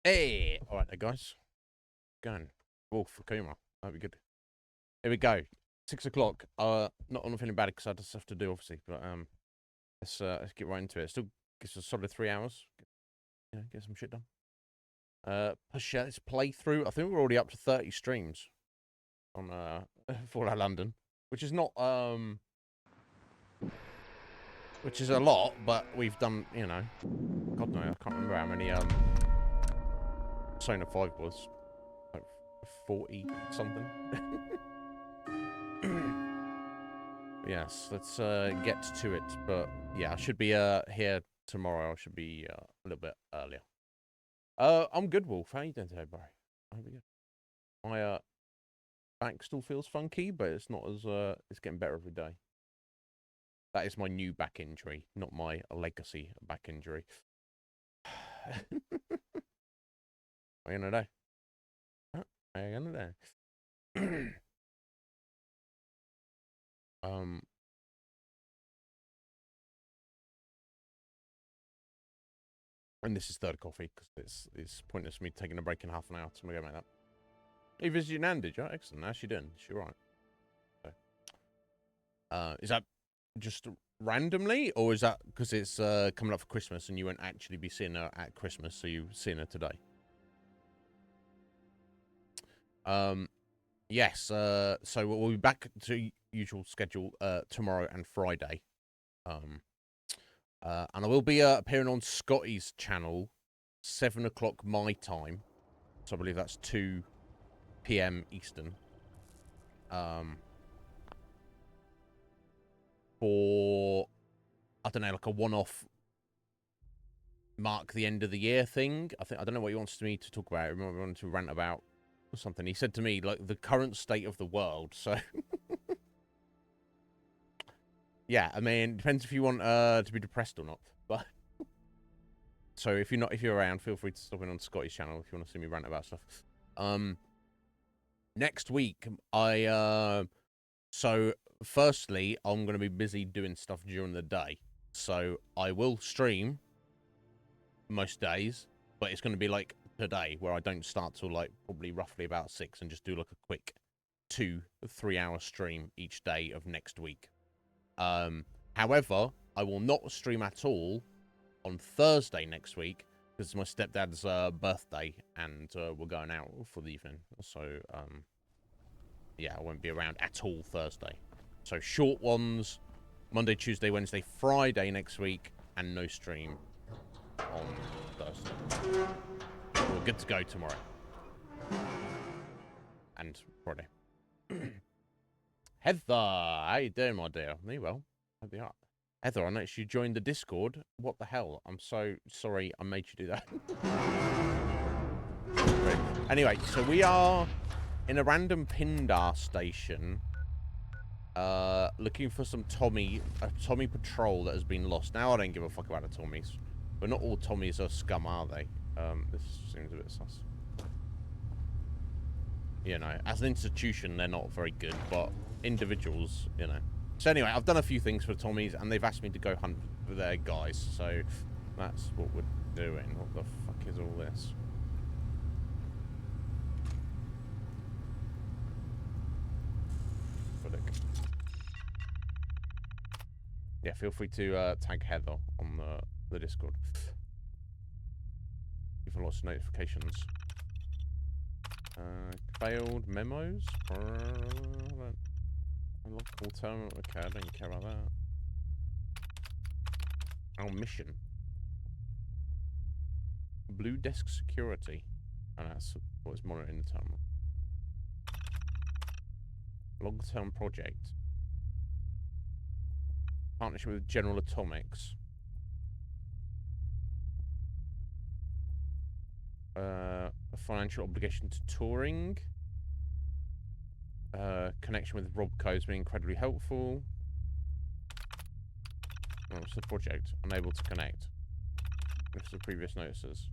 Hey, all right, there, guys. Going. Wolf for Kuma. That'd be good. Here we go. 6 o'clock. Not I'm feeling bad because I just have to do obviously, but let's get right into it. Still gives us a solid 3 hours. Get some shit done. Push out this playthrough. I think we're already up to 30 streams on Fallout London, which is not which is a lot, but we've done God no, I can't remember how many Persona 5 was. Like 40 something. Yes, let's get to it. But yeah, I should be here tomorrow. I should be a little bit earlier. I'm good, Wolf. How you doing today, bro? My back still feels funky, but it's not as it's getting better every day. That is my new back injury, not my legacy back injury. What are you gonna do? What are you gonna do? And this is third coffee because it's pointless me taking a break in half an hour. So I'm gonna go make that. You visited Nan, did you? Excellent. How's she doing? Is she right? So, is that just randomly, or is that because it's coming up for Christmas and you won't actually be seeing her at Christmas, so you're seeing her today? Yes. So we'll be back to usual schedule tomorrow and Friday. And I will be appearing on Scotty's channel, 7 o'clock my time. So I believe that's 2 p.m. Eastern. For, I don't know, like a one-off mark the end of the year thing. I don't know what he wants me to talk about. I remember he wanted to rant about something. He said to me, like, the current state of the world. So, yeah, I mean, depends if you want to be depressed or not. But so if you're around, feel free to stop in on Scotty's channel if you want to see me rant about stuff. Next week, so firstly, I'm going to be busy doing stuff during the day. So I will stream most days, but it's going to be like today where I don't start till like probably roughly about 6 and just do like a quick 2-3 hour stream each day of next week. However, I will not stream at all on Thursday next week because it's my stepdad's birthday and we're going out for the evening. So yeah, I won't be around at all Thursday. So short ones, Monday, Tuesday, Wednesday, Friday next week, and no stream on Thursday. We're good to go tomorrow. And Friday. Heather, how you doing, my dear? Me well. Hope you are. Heather, I noticed you joined the Discord. What the hell? I'm so sorry I made you do that. Anyway, so we are in a random Pindar station looking for some Tommy patrol that has been lost. Now I don't give a fuck about the Tommies. But not all Tommies are scum, are they? This seems a bit sus. You know, as an institution, they're not very good, but individuals, you know. So anyway, I've done a few things for Tommies, and they've asked me to go hunt for their guys, so that's what we're doing. What the fuck is all this? Yeah, feel free to tag Heather on the Discord. Give her lots of notifications. Failed memos? Unlockable terminal. Okay, I don't care about that. Our mission. Blue desk security. And that's what's monitoring the terminal. Long-term project. Partnership with General Atomics. A financial obligation to touring. Connection with Robco has been incredibly helpful. What's the project? Unable to connect. What's the previous notices?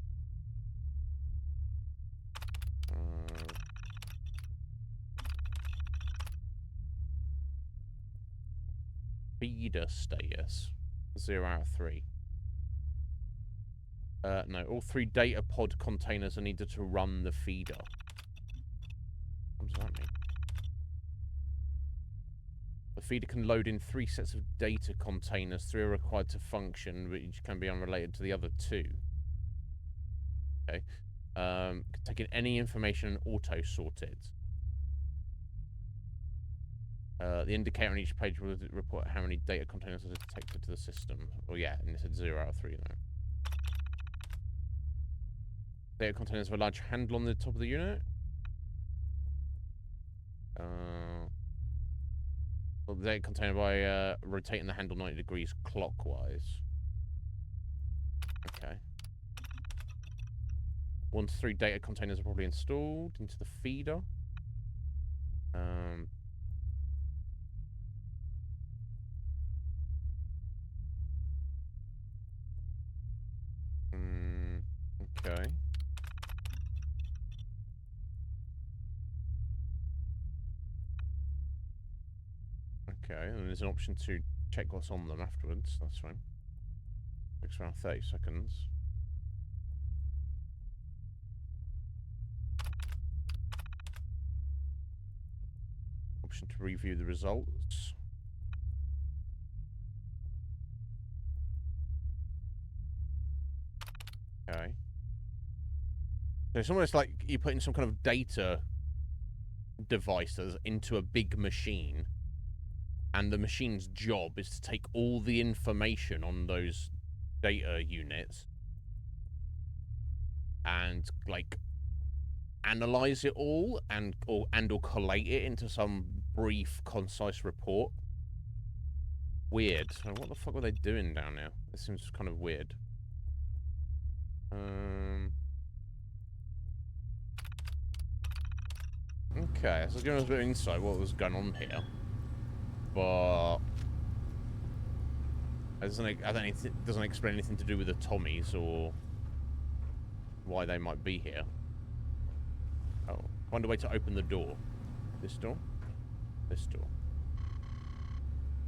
Feeder status 0 out of 3. No, all 3 data pod containers are needed to run the feeder. What does that mean? The feeder can load in 3 sets of data containers. 3 are required to function, which can be unrelated to the other 2. Okay. Taking any information and auto-sort it. The indicator on each page will report how many data containers are detected to the system. Well, yeah, and it said 0 out of 3 now. Data containers have a large handle on the top of the unit. Well, the data container by rotating the handle 90 degrees clockwise. Okay. 1 to 3 data containers are probably installed into the feeder. Okay. Okay, and there's an option to check what's on them afterwards. That's fine. Takes around 30 seconds. Option to review the results. Okay. So it's almost like you're putting some kind of data device into a big machine, and the machine's job is to take all the information on those data units and like analyze it all and or collate it into some brief, concise report. Weird. So what the fuck were they doing down there? This seems kind of weird. Okay, so it's giving us a bit of insight what was going on here, but it doesn't explain anything to do with the Tommies or why they might be here. Oh, find a way to open the door. This door? This door.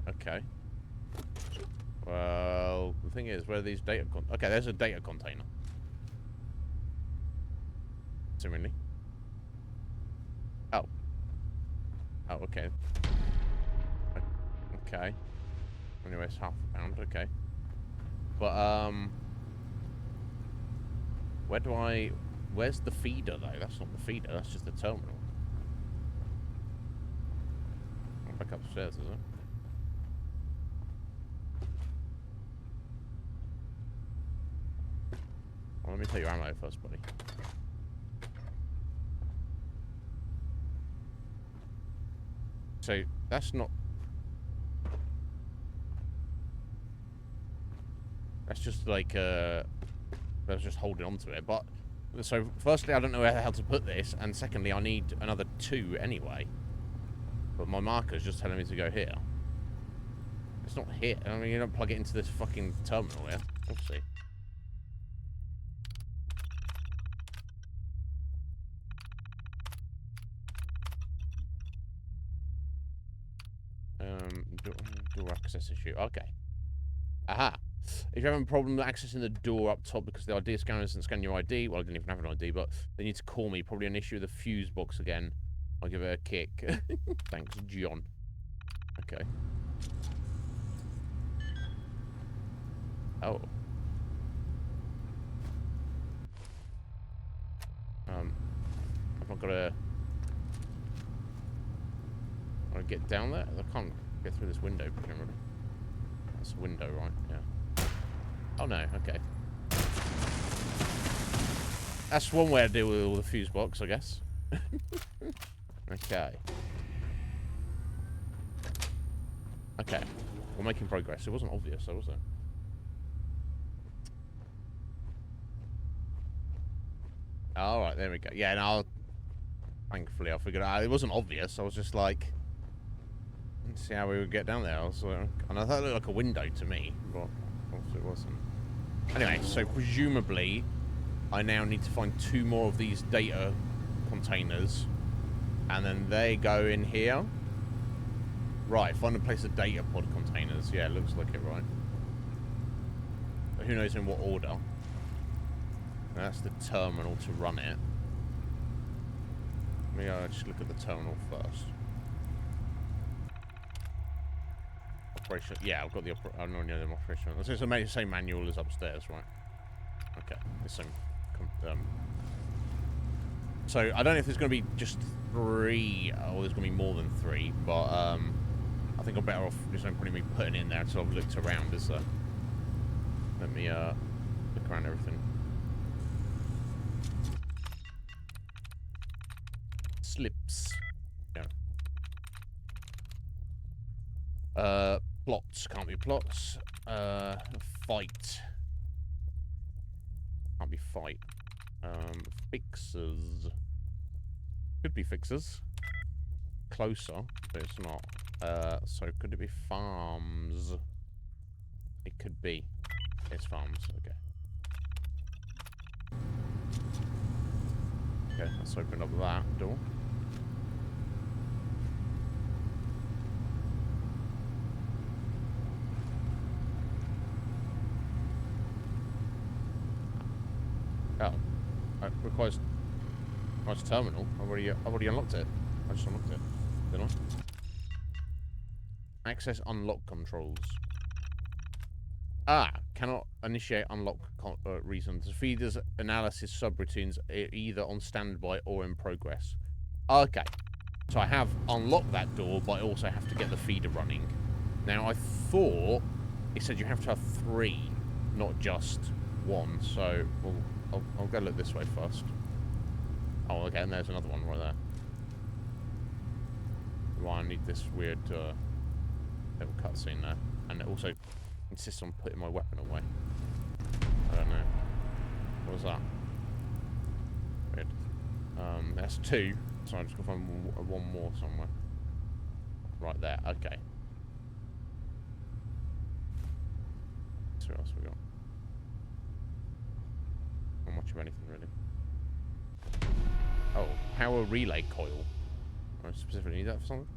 Okay. Well, the thing is, where are these data okay, there's a data container. Seemingly. Oh. Oh, okay. Okay. Anyway, it's £half a pound, okay. But, where's the feeder, though? That's not the feeder, that's just the terminal. I'm back upstairs, is it? Well, let me take your ammo first, buddy. So, that's not... That's just like, that's just holding on to it, but... So, firstly, I don't know how to put this, and secondly, I need another 2 anyway. But my marker's just telling me to go here. It's not here. I mean, you don't plug it into this fucking terminal here. We'll see. Door access issue. Okay. Aha. If you're having a problem accessing the door up top because the ID scanner doesn't scan your ID, well, I didn't even have an ID, but they need to call me. Probably an issue with the fuse box again. I'll give it a kick. Thanks, John. Okay. Oh. I've not got to... Want to get down there? I can't get through this window, presumably. That's a window, right? Yeah. Oh, no. Okay. That's one way to deal with all the fuse box, I guess. Okay. Okay. We're making progress. It wasn't obvious, though, was it? Alright, there we go. Yeah, no, thankfully I figured out. It wasn't obvious. I was just like... Let's see how we would get down there. I was like, and I thought it looked like a window to me, but obviously it wasn't. Anyway, so presumably I now need to find 2 more of these data containers, and then they go in here. Right, find a place of data pod containers. Yeah, it looks like it, right? But who knows in what order. That's the terminal to run it. Maybe I'll just look at the terminal first. Operation. Yeah, I've got the I'm already the operation. It's the same manual as upstairs, right? Okay, the same. So I don't know if there's going to be just 3 or there's going to be more than 3, but I think I'm better off just putting me putting in there until I've looked around. Is let me look around everything. Slips. Yeah. Plots can't be plots. Fight can't be fight. Fixers could be fixers. Closer, but it's not. So could it be farms? It could be. It's farms. Okay. Okay, let's open up that door. Oh, it requires terminal. I've already unlocked it. I just unlocked it, didn't I? Access unlock controls. Cannot initiate unlock reasons. Feeders analysis subroutines either on standby or in progress. Okay, so I have unlocked that door, but I also have to get the feeder running. Now I thought it said you have to have 3, not just 1. So I'll go look this way first. Oh, okay, and there's another one right there. Well, I need this weird little cutscene there, and it also insists on putting my weapon away. I don't know. What was that? Weird. That's 2, so I'm just gonna find one more somewhere. Right there. Okay. So what else we got? Not much of anything really. Oh, power relay coil. I specifically need that for something.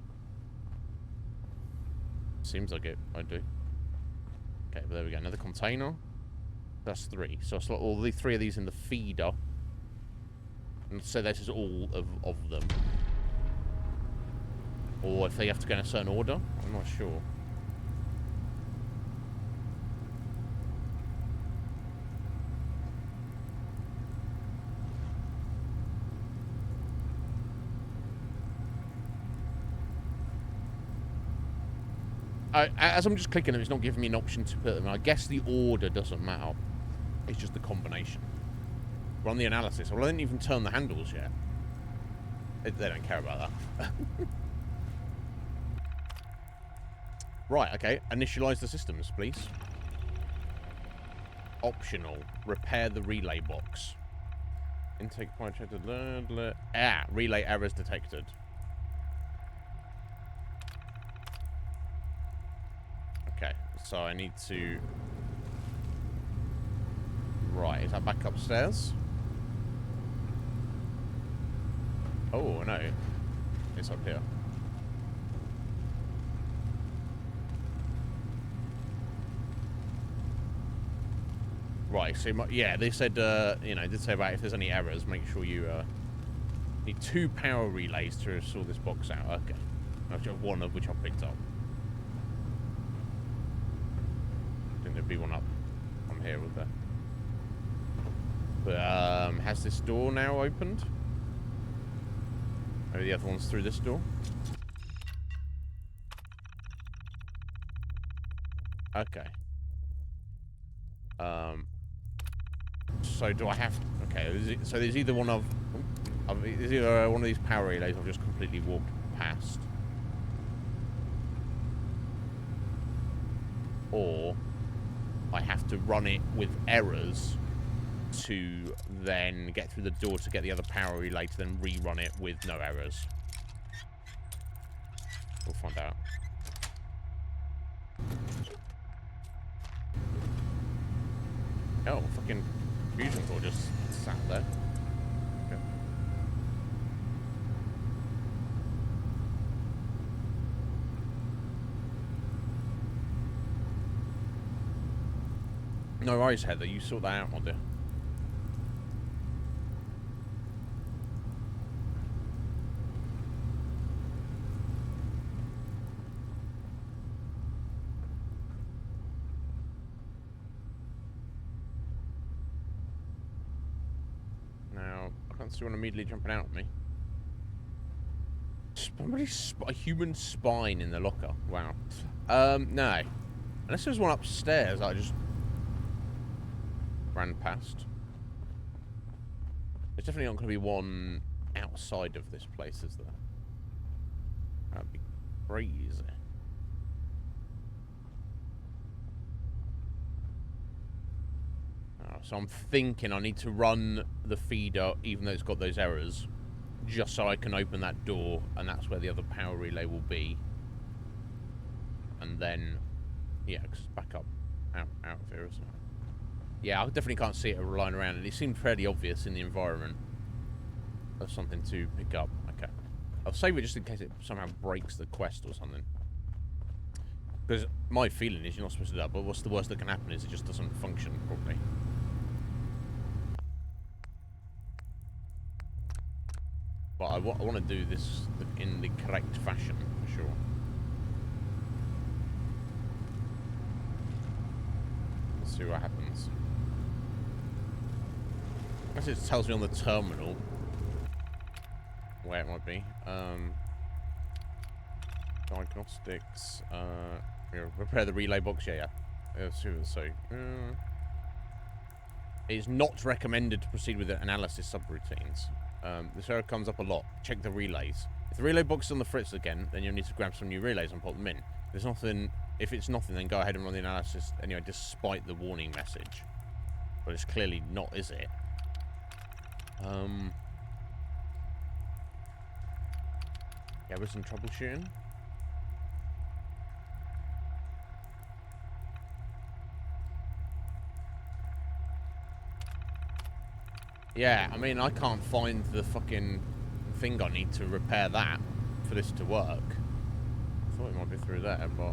Seems like it. I do. Okay, but there we go. Another container. That's 3. So it's like all the 3 of these in the feeder. And so this is all of them. Or if they have to go in a certain order, I'm not sure. As I'm just clicking them, it's not giving me an option to put them. I guess the order doesn't matter. It's just the combination. Run the analysis. Well, I didn't even turn the handles yet. They don't care about that. Right, okay. Initialize the systems, please. Optional. Repair the relay box. Intake point checked. Relay errors detected. Okay, so I need to... Right, is that back upstairs? Oh, no. It's up here. Right, so, yeah, they said, you know, did say about if there's any errors, make sure you, need 2 power relays to sort this box out. Okay. One of which I picked up. There'd be one up on here, would there? But has this door now opened? Maybe the other one's through this door. Okay. So do I have to, okay, so there's either one of there's either one of these power relays I've just completely walked past, or I have to run it with errors to then get through the door to get the other power relay to then rerun it with no errors. We'll find out. Oh, fucking fusion core just sat there. Okay. No worries, Heather. You sort that out, my dear. Now, I can't see one immediately jumping out at me. A human spine in the locker. Wow. No. Unless there's one upstairs I just ran past. There's definitely not going to be one outside of this place, is there? That'd be crazy. So I'm thinking I need to run the feeder, even though it's got those errors, just so I can open that door, and that's where the other power relay will be. And then, yeah, cause it's back up out of here, isn't it? Yeah, I definitely can't see it lying around, and it seemed fairly obvious in the environment. There's something to pick up. Okay. I'll save it just in case it somehow breaks the quest or something. Because my feeling is you're not supposed to do that, but what's the worst that can happen is it just doesn't function properly. But I want to do this in the correct fashion, for sure. Let's see what happens. I guess it tells me on the terminal where it might be. Diagnostics. Repair the relay box. Yeah. Let's see what it say. It is not recommended to proceed with the analysis subroutines. This error comes up a lot. Check the relays. If the relay box is on the fritz again, then you'll need to grab some new relays and put them in. If it's nothing, then go ahead and run the analysis anyway, despite the warning message. But it's clearly not, is it? Yeah, with some troubleshooting. Yeah, I mean, I can't find the fucking thing I need to repair that for this to work. I thought it might be through there, but...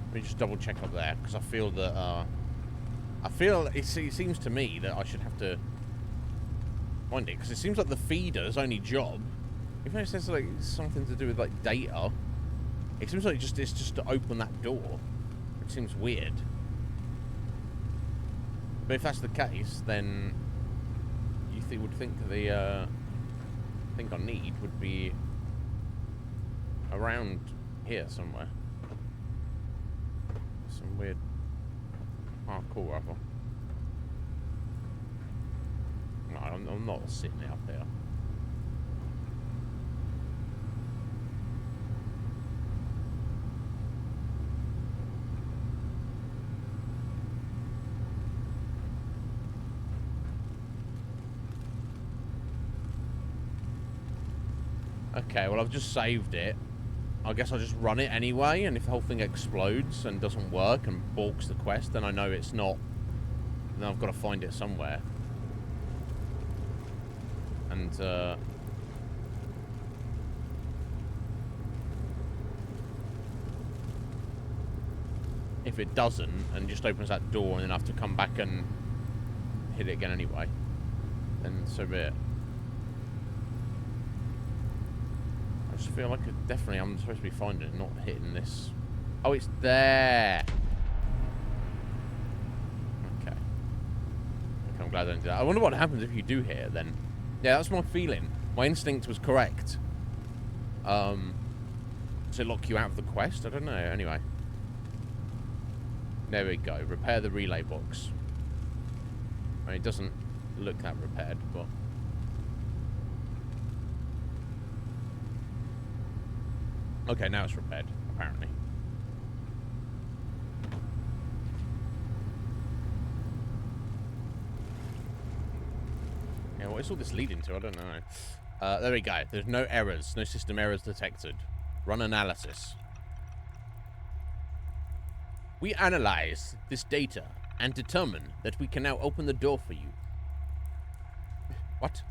Let me just double check up there, because I feel that, it seems to me that I should have to find it, because it seems like the feeder's only job, even though it says, like, something to do with, like, data... It seems like it's just to open that door. It seems weird. But if that's the case, then you would think the thing I need would be around here somewhere. Some weird parkour rather. No, I'm not sitting out there. Okay, well, I've just saved it. I guess I'll just run it anyway, and if the whole thing explodes and doesn't work and balks the quest, then I know it's not... Then I've got to find it somewhere. And, if it doesn't, and just opens that door and then I have to come back and hit it again anyway, then so be it. I just feel like I'm supposed to be finding it, not hitting this. Oh, it's there. Okay. I'm glad I didn't do that. I wonder what happens if you do hit it then. Yeah, that's my feeling. My instinct was correct. Does it lock you out of the quest? I don't know. Anyway. There we go. Repair the relay box. I mean, it doesn't look that repaired, but... Okay, now it's repaired, apparently. Yeah, what is all this leading to? I don't know. There we go. There's no errors. No system errors detected. Run analysis. We analyze this data and determine that we can now open the door for you. What?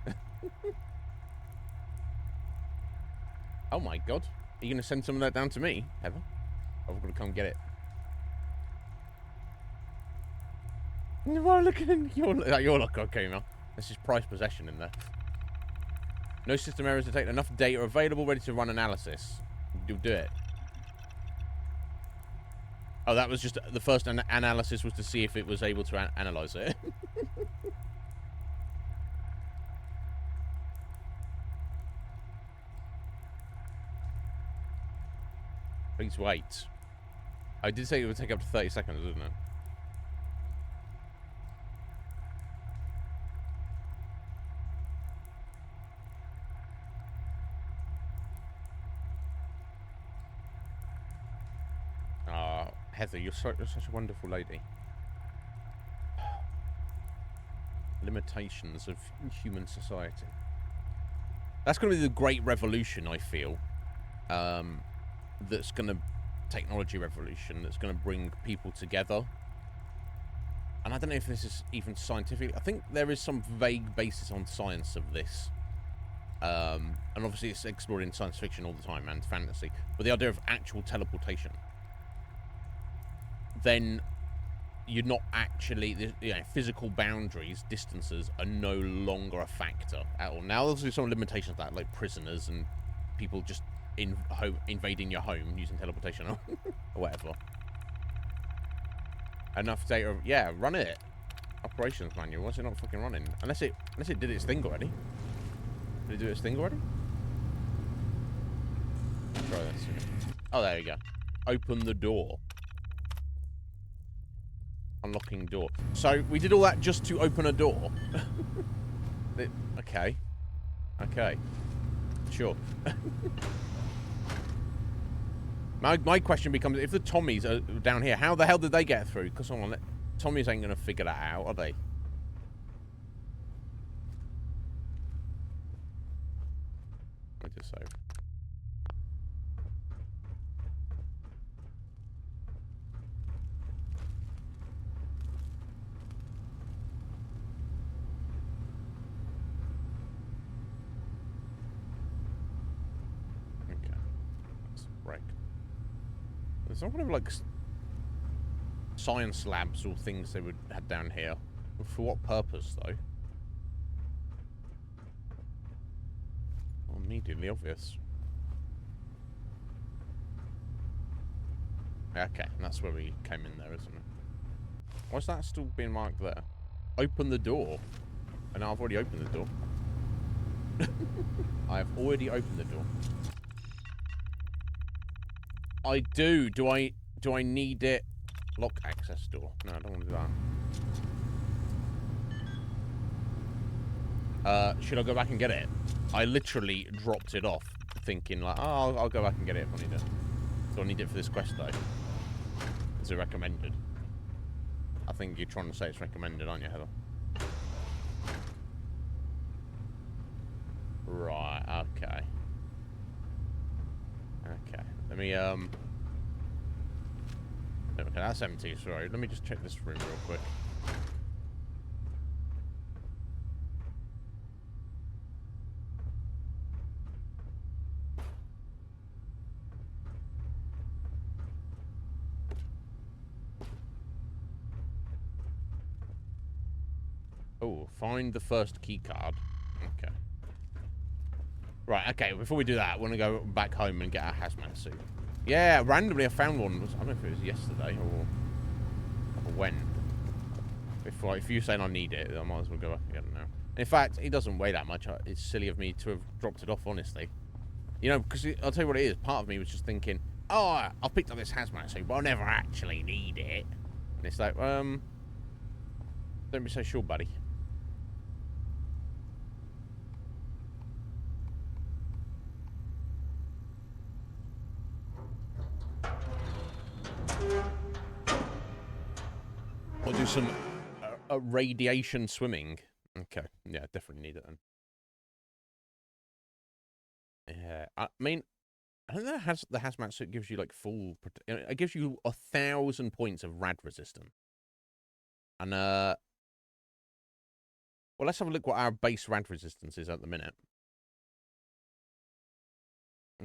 Oh my god. Are you going to send some of that down to me, Heather? I've got to come get it. Well, look at him. You're like, okay, now. This is price possession in there. No system errors detected. Enough data available, ready to run analysis. You'll do it. Oh, that was just the first analysis was to see if it was able to analyze it. Please wait. I did say it would take up to 30 seconds, didn't it? Heather, you're such a wonderful lady. Limitations of human society. That's going to be the great revolution, I feel. That's going to... technology revolution that's going to bring people together. And I don't know if this is even scientific. I think there is some vague basis on science of this. And obviously it's explored in science fiction all the time and fantasy. But the idea of actual teleportation. Then you're not actually... you know, physical boundaries, distances, are no longer a factor at all. Now there's some limitations to that, like prisoners and people just invading your home using teleportation or whatever. Enough data. Yeah, run it. Operations manual. Why's it not fucking running? Unless it did its thing already. Did it do its thing already? Try this. Oh, there you go. Open the door. Unlocking door. So we did all that just to open a door. Okay. Okay. Sure. My question becomes, if the Tommies are down here, how the hell did they get through? Because Tommies ain't going to figure that out, are they? Let me just save. Okay. Let's break. There's some kind of like science labs or things they would have down here. For what purpose, though? Well, immediately obvious. Okay, and that's where we came in there, isn't it? Why's that still being marked there? Open the door. And I've already opened the door. I have already opened the door. I do. Do I need it? Lock access door. No, I don't want to do that. Should I go back and get it? I literally dropped it off, thinking like, oh, I'll go back and get it if I need it. Do I need it for this quest though? Is it recommended? I think you're trying to say it's recommended, aren't you, Heather? Right. Okay. Okay. Let me okay, that's empty. Sorry. Let me just check this room real quick. Oh, find the first key card. Okay. Right, okay, before we do that, we're going to go back home and get our hazmat suit. Yeah, randomly I found one. I don't know if it was yesterday or when. If you're saying I need it, I might as well go back and get it now. In fact, it doesn't weigh that much. It's silly of me to have dropped it off, honestly. You know, because I'll tell you what it is. Part of me was just thinking, oh, I've picked up this hazmat suit, but I'll never actually need it. And it's like, don't be so sure, buddy. We'll do some radiation swimming. Okay, yeah, definitely need it then. Yeah, I mean, I don't know. The hazmat suit gives you like full. It gives you 1,000 points of rad resistance. And well, let's have a look what our base rad resistance is at the minute.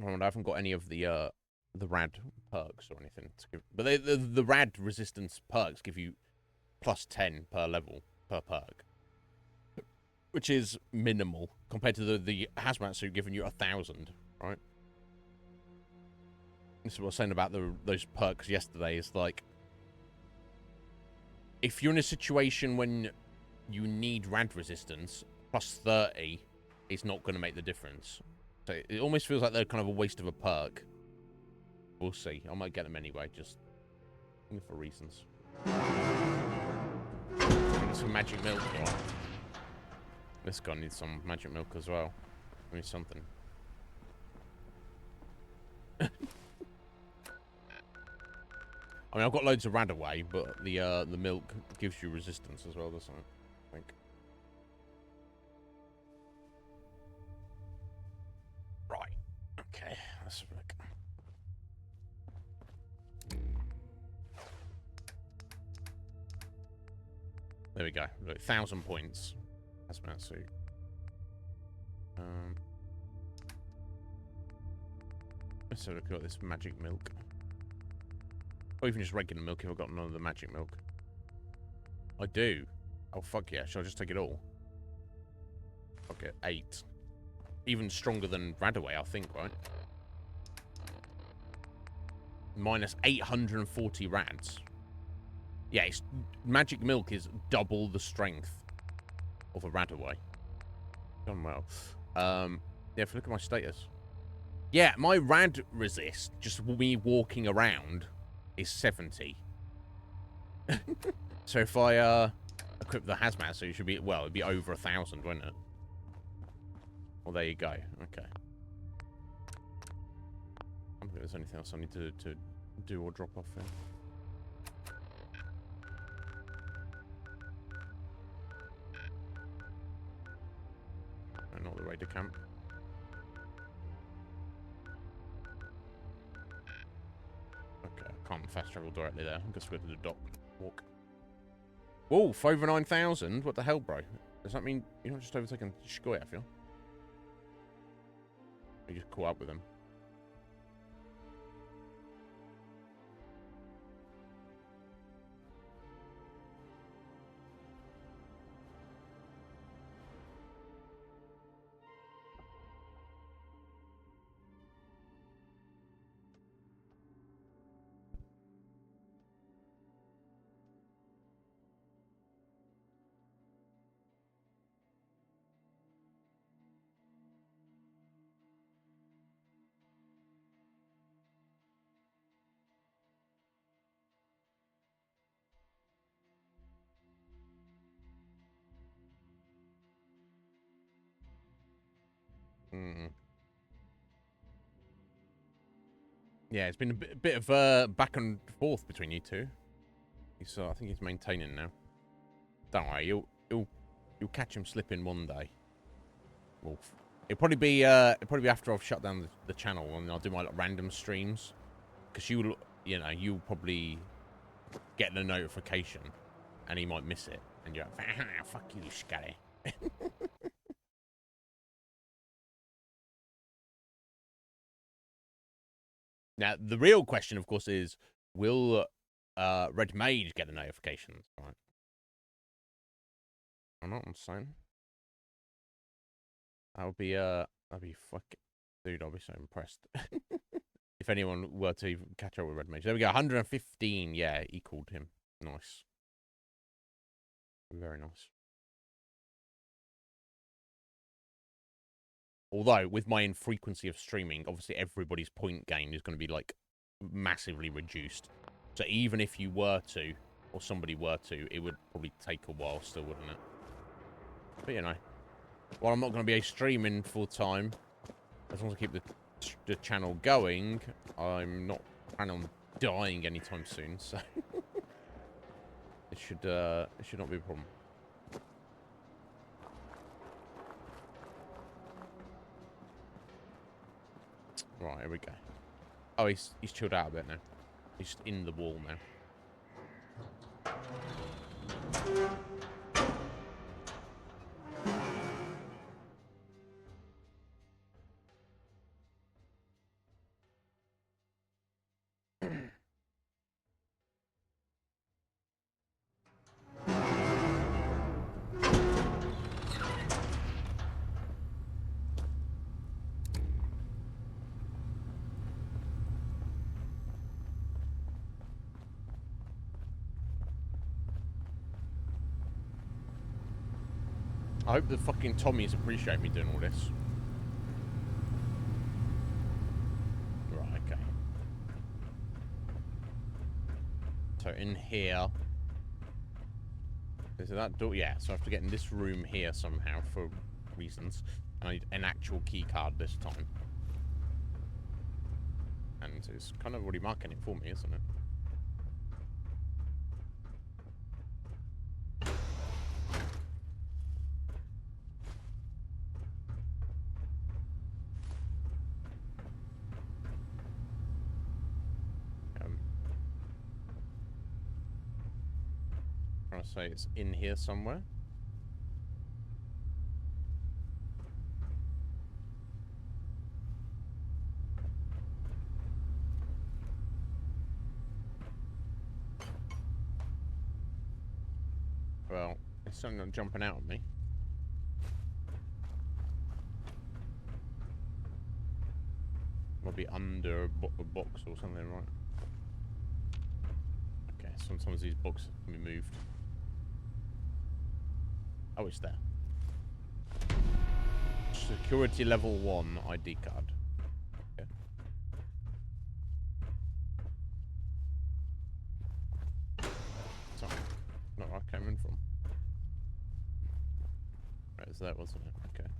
I haven't got any of the rad perks or anything to give, but the rad resistance perks give you +10 per level per perk, which is minimal compared to the hazmat suit giving you 1,000, right? This is what I was saying about those perks yesterday. Is like if you're in a situation when you need rad resistance, plus 30 is not going to make the difference. So it almost feels like they're kind of a waste of a perk. We'll see. I might get them anyway, just for reasons. Some magic milk. Right? This guy needs some magic milk as well. I need something. I mean, I've got loads of Radaway, but the milk gives you resistance as well, doesn't it? I think. Right. Okay. Let's have a look. There we go. Look, 1,000 points. Hazmat suit. Let's have a look at this magic milk. Or even just regular milk if I've got none of the magic milk. I do. Oh, fuck yeah. Shall I just take it all? Okay, 8. Even stronger than Radaway, I think, right? Minus 840 rads. Yeah, it's, magic milk is double the strength of a Radaway. Done well. Yeah, if you look at my status. Yeah, my rad resist, just me walking around, is 70. So if I equip the hazmat, so it should be, well, it'd be over 1,000, wouldn't it? Well, there you go. Okay. I don't think there's anything else I need to do or drop off here. No, not the raider camp. Okay, I can't fast travel directly there. I guess we'll go to the dock. Walk. Whoa, for over 9,000? What the hell, bro? Does that mean you're not just overtaking Shkoy, I feel? You just caught up with him. Yeah, it's been a bit of back and forth between you two. I think he's maintaining now. Don't worry, you'll catch him slipping one day. Wolf. It'll probably be after I've shut down the channel and I'll do my like, random streams, because you'll probably get the notification and he might miss it and you're like, ah, fuck you, scally. Now, the real question, of course, is will Red Mage get the notifications? Right. I'm not saying. That'd be fucking... Dude, I'll be so impressed. If anyone were to catch up with Red Mage. There we go, 115, yeah, equaled him. Nice. Very nice. Although, with my infrequency of streaming, obviously everybody's point gain is going to be, like, massively reduced. So even if you were to, or somebody were to, it would probably take a while still, wouldn't it? But, you know, while I'm not going to be streaming full-time, as long as I keep the channel going, I'm not planning on dying anytime soon, so... it should not be a problem. Right, here we go. Oh, he's chilled out a bit now. He's just in the wall now. I hope the fucking Tommies appreciate me doing all this. Right, okay. So in here... Is it that door? Yeah, so I have to get in this room here somehow for reasons. And I need an actual key card this time. And it's kind of already marking it for me, isn't it? Trying to say it's in here somewhere. Well, it's something not jumping out at me. Might be under a box or something, right? Okay, sometimes these boxes can be moved. Oh, it's there. Security level 1 ID card. Okay. So, not where I came in from. Right, it's there, wasn't it? Okay.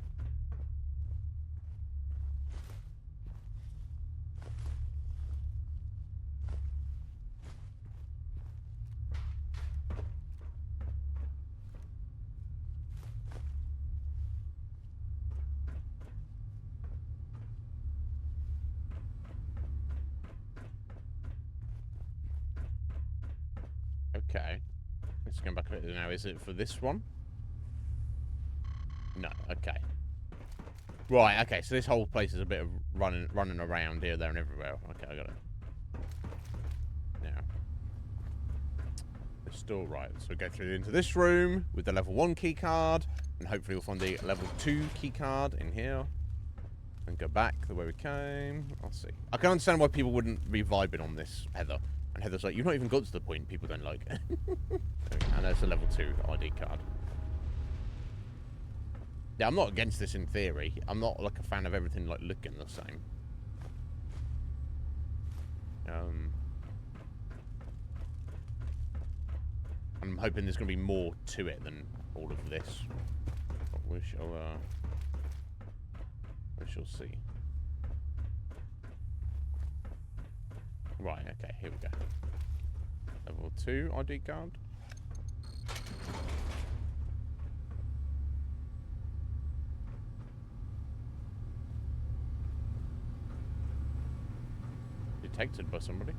Okay. Let's go back a bit now. Is it for this one? No. Okay. Right. Okay. So this whole place is a bit of running around here, there, and everywhere. Okay, I got it. Now, it's still right. So go through into this room with the level 1 key card, and hopefully we'll find the level 2 key card in here, and go back the way we came. I'll see. I can understand why people wouldn't be vibing on this, Heather. And Heather's like, you've not even got to the point people don't like. And there's a level 2 ID card. Yeah, I'm not against this in theory. I'm not like a fan of everything like looking the same. I'm hoping there's going to be more to it than all of this. But we shall see. Right, okay, here we go. Level 2 ID card. Detected by somebody.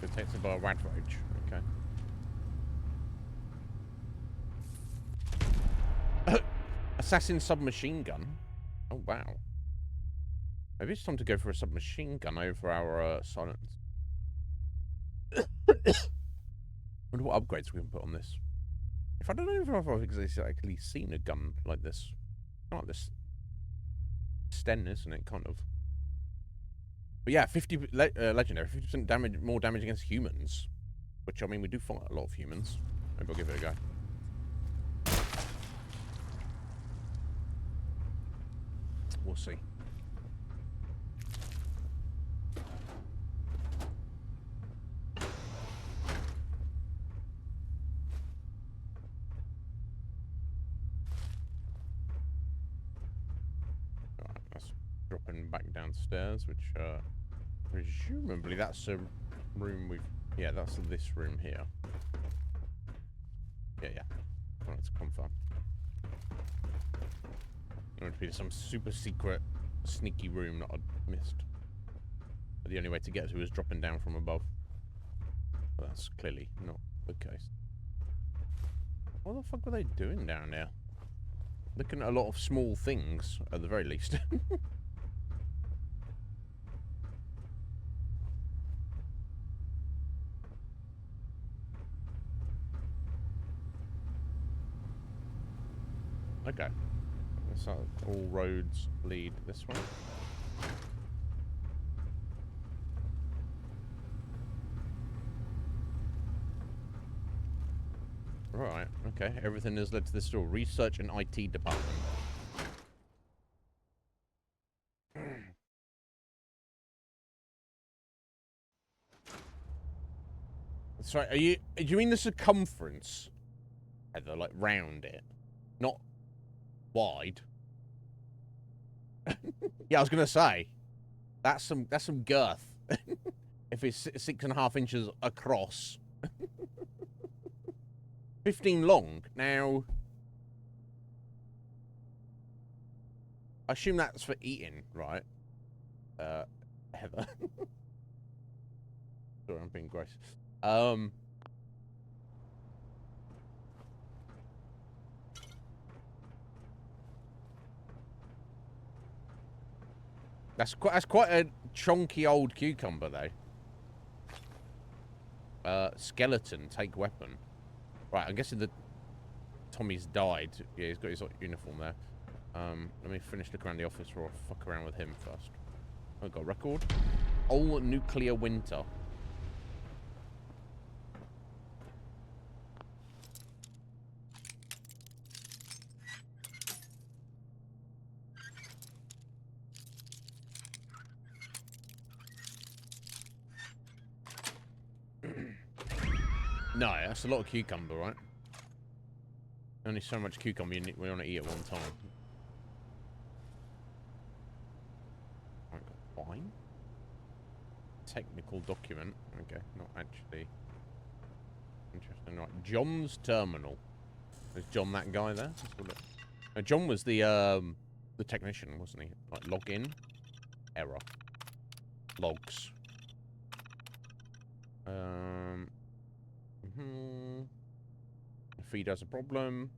Detected by a rat roach. Okay. Assassin submachine gun. Oh wow. Maybe it's time to go for a submachine gun over our silence. Wonder what upgrades we can put on this. If I don't know if I've actually seen a gun like this. Not like this. Sten, isn't it? Kind of. But yeah, 50 legendary, 50% damage, more damage against humans. Which, I mean, we do fight a lot of humans. Maybe I'll give it a go. We'll see. Alright, that's dropping back downstairs, which, presumably that's a room we've... Yeah, that's this room here. Yeah. Alright, to confirm. It would be some super secret, sneaky room that I'd missed. But the only way to get to it was dropping down from above. But that's clearly not the case. What the fuck were they doing down there? Looking at a lot of small things, at the very least. Okay. So all roads lead this way. Right, okay. Everything has led to this store. Research and IT department. That's right. Do you mean the circumference? Heather, like round it, not wide. Yeah, I was gonna say that's some girth. If it's 6.5 inches across, 15 long. Now, I assume that's for eating, right? Heather. Sorry, I'm being gross. That's quite a chunky old cucumber, though. Skeleton, take weapon. Right, I'm guessing that Tommy's died. Yeah, he's got his uniform there. Let me finish looking around the office or fuck around with him first. I've got a record. All nuclear winter. No, that's a lot of cucumber, right? Only so much cucumber we want to eat at one time. Right, got wine. Technical document. Okay, not actually. Interesting. Right, John's terminal. Is John that guy there? No, John was the technician, wasn't he? Like login, error, logs. Feed has a problem.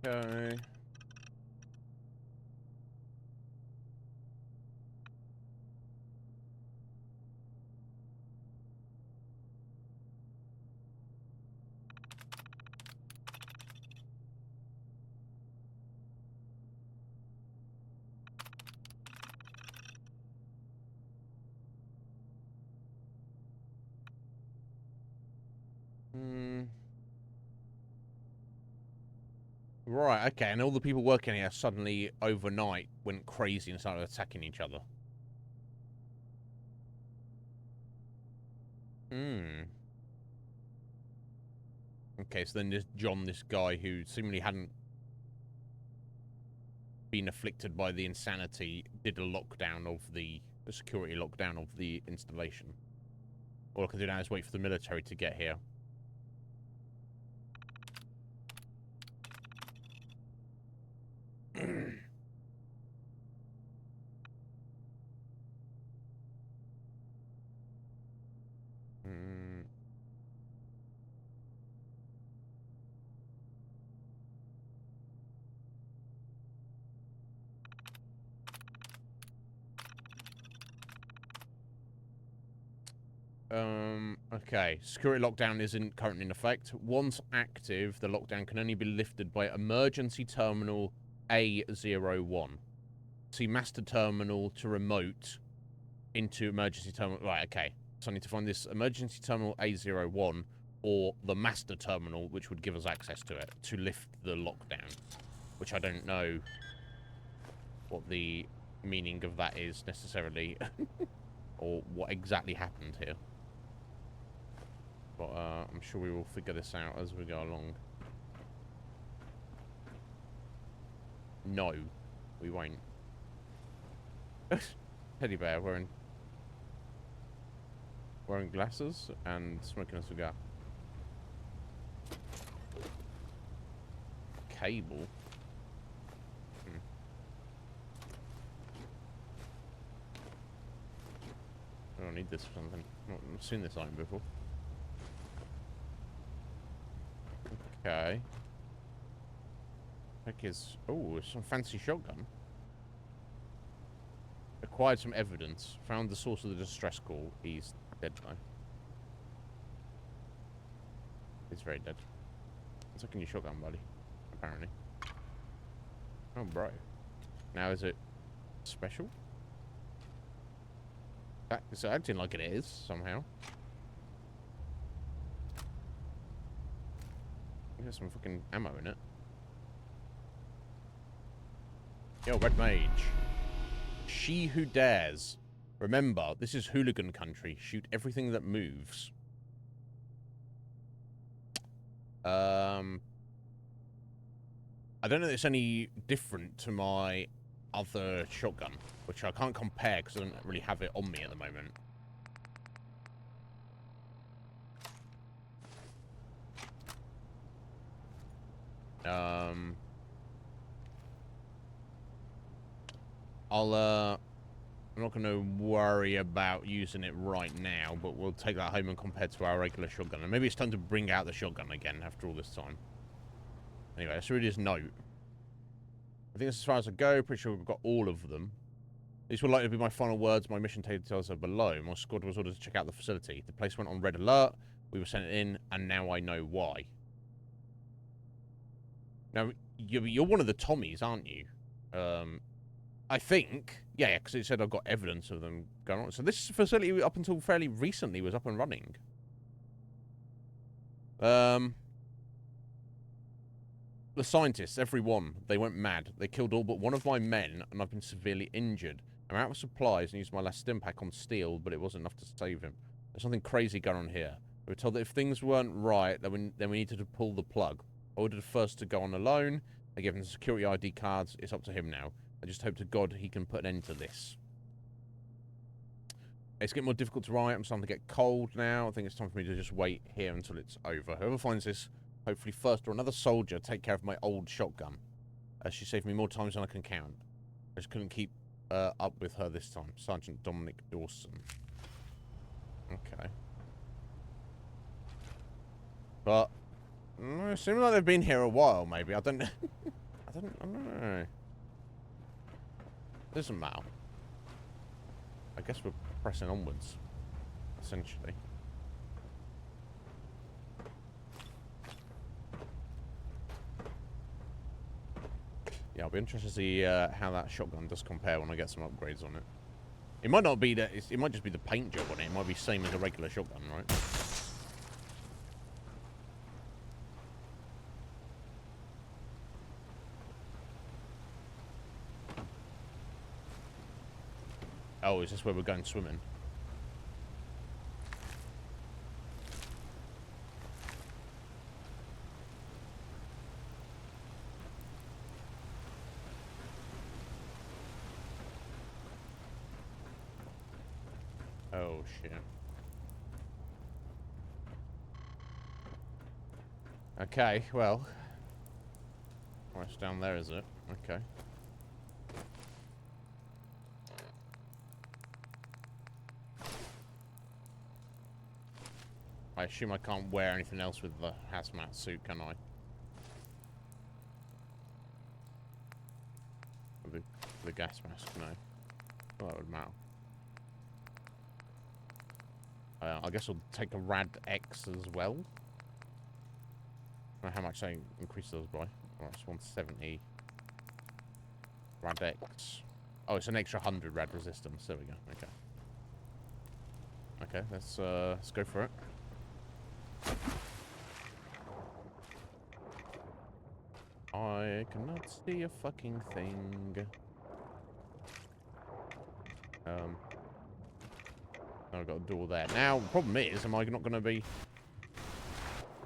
Okay. Right, okay, and all the people working here suddenly overnight went crazy and started attacking each other. Okay, so then there's John, this guy who seemingly hadn't been afflicted by the insanity, did a lockdown of the security lockdown of the installation. All I can do now is wait for the military to get here. Okay. Security lockdown isn't currently in effect. Once active, the lockdown can only be lifted by emergency terminal A01. See master terminal to remote into emergency terminal. Right, okay. So I need to find this emergency terminal A01 or the master terminal, which would give us access to it, to lift the lockdown. Which I don't know what the meaning of that is necessarily. Or what exactly happened here. But I'm sure we will figure this out as we go along. No, we won't. Teddy bear wearing glasses and smoking a cigar. Cable. I don't need this for something. I've seen this item before. Okay. Heck is... Oh, some fancy shotgun. Acquired some evidence. Found the source of the distress call. He's dead now. He's very dead. It's like a new shotgun, buddy. Apparently. Oh, bro. Now is it special? It's acting like it is, somehow. There's some fucking ammo in it. Yo, Red Mage. She who dares. Remember, this is hooligan country. Shoot everything that moves. I don't know if it's any different to my other shotgun, which I can't compare because I don't really have it on me at the moment. I'm not going to worry about using it right now, but we'll take that home and compare to our regular shotgun. And maybe it's time to bring out the shotgun again after all this time. Anyway, let's read his note. I think that's as far as I go. Pretty sure we've got all of them. These would likely be my final words. My mission details are below. My squad was ordered to check out the facility. The place went on red alert. We were sent in, and now I know why. Now, you're one of the Tommies, aren't you? I think. Yeah, because it said I've got evidence of them going on. So this facility, up until fairly recently, was up and running. The scientists, every one, they went mad. They killed all but one of my men, and I've been severely injured. I'm out of supplies and used my last stim pack on Steel, but it wasn't enough to save him. There's something crazy going on here. We were told that if things weren't right, then we needed to pull the plug. I ordered the first to go on alone. I gave him the security ID cards. It's up to him now. I just hope to God he can put an end to this. It's getting more difficult to write. I'm starting to get cold now. I think it's time for me to just wait here until it's over. Whoever finds this, hopefully first or another soldier, take care of my old shotgun. She saved me more times than I can count. I just couldn't keep up with her this time. Sergeant Dominic Dawson. Okay. But, it seems like they've been here a while, maybe. I don't know. I don't know. Doesn't matter. I guess we're pressing onwards, essentially. Yeah, I'll be interested to see how that shotgun does compare when I get some upgrades on it. It might not be that. It might just be the paint job on it. It might be same as a regular shotgun, right? Oh, is this where we're going swimming? Oh, shit. Okay, well. Oh, it's down there, is it? Okay. I assume I can't wear anything else with the hazmat suit, can I? The gas mask, no. Well, that would matter. I guess I'll take a Rad X as well. I don't know how much they increase those by. Oh, it's 170. Rad X. Oh, it's an extra 100 rad resistance. There we go. Okay. Okay, let's go for it. I cannot see a fucking thing. I've got to do all that. Now, the problem is, am I not going to be...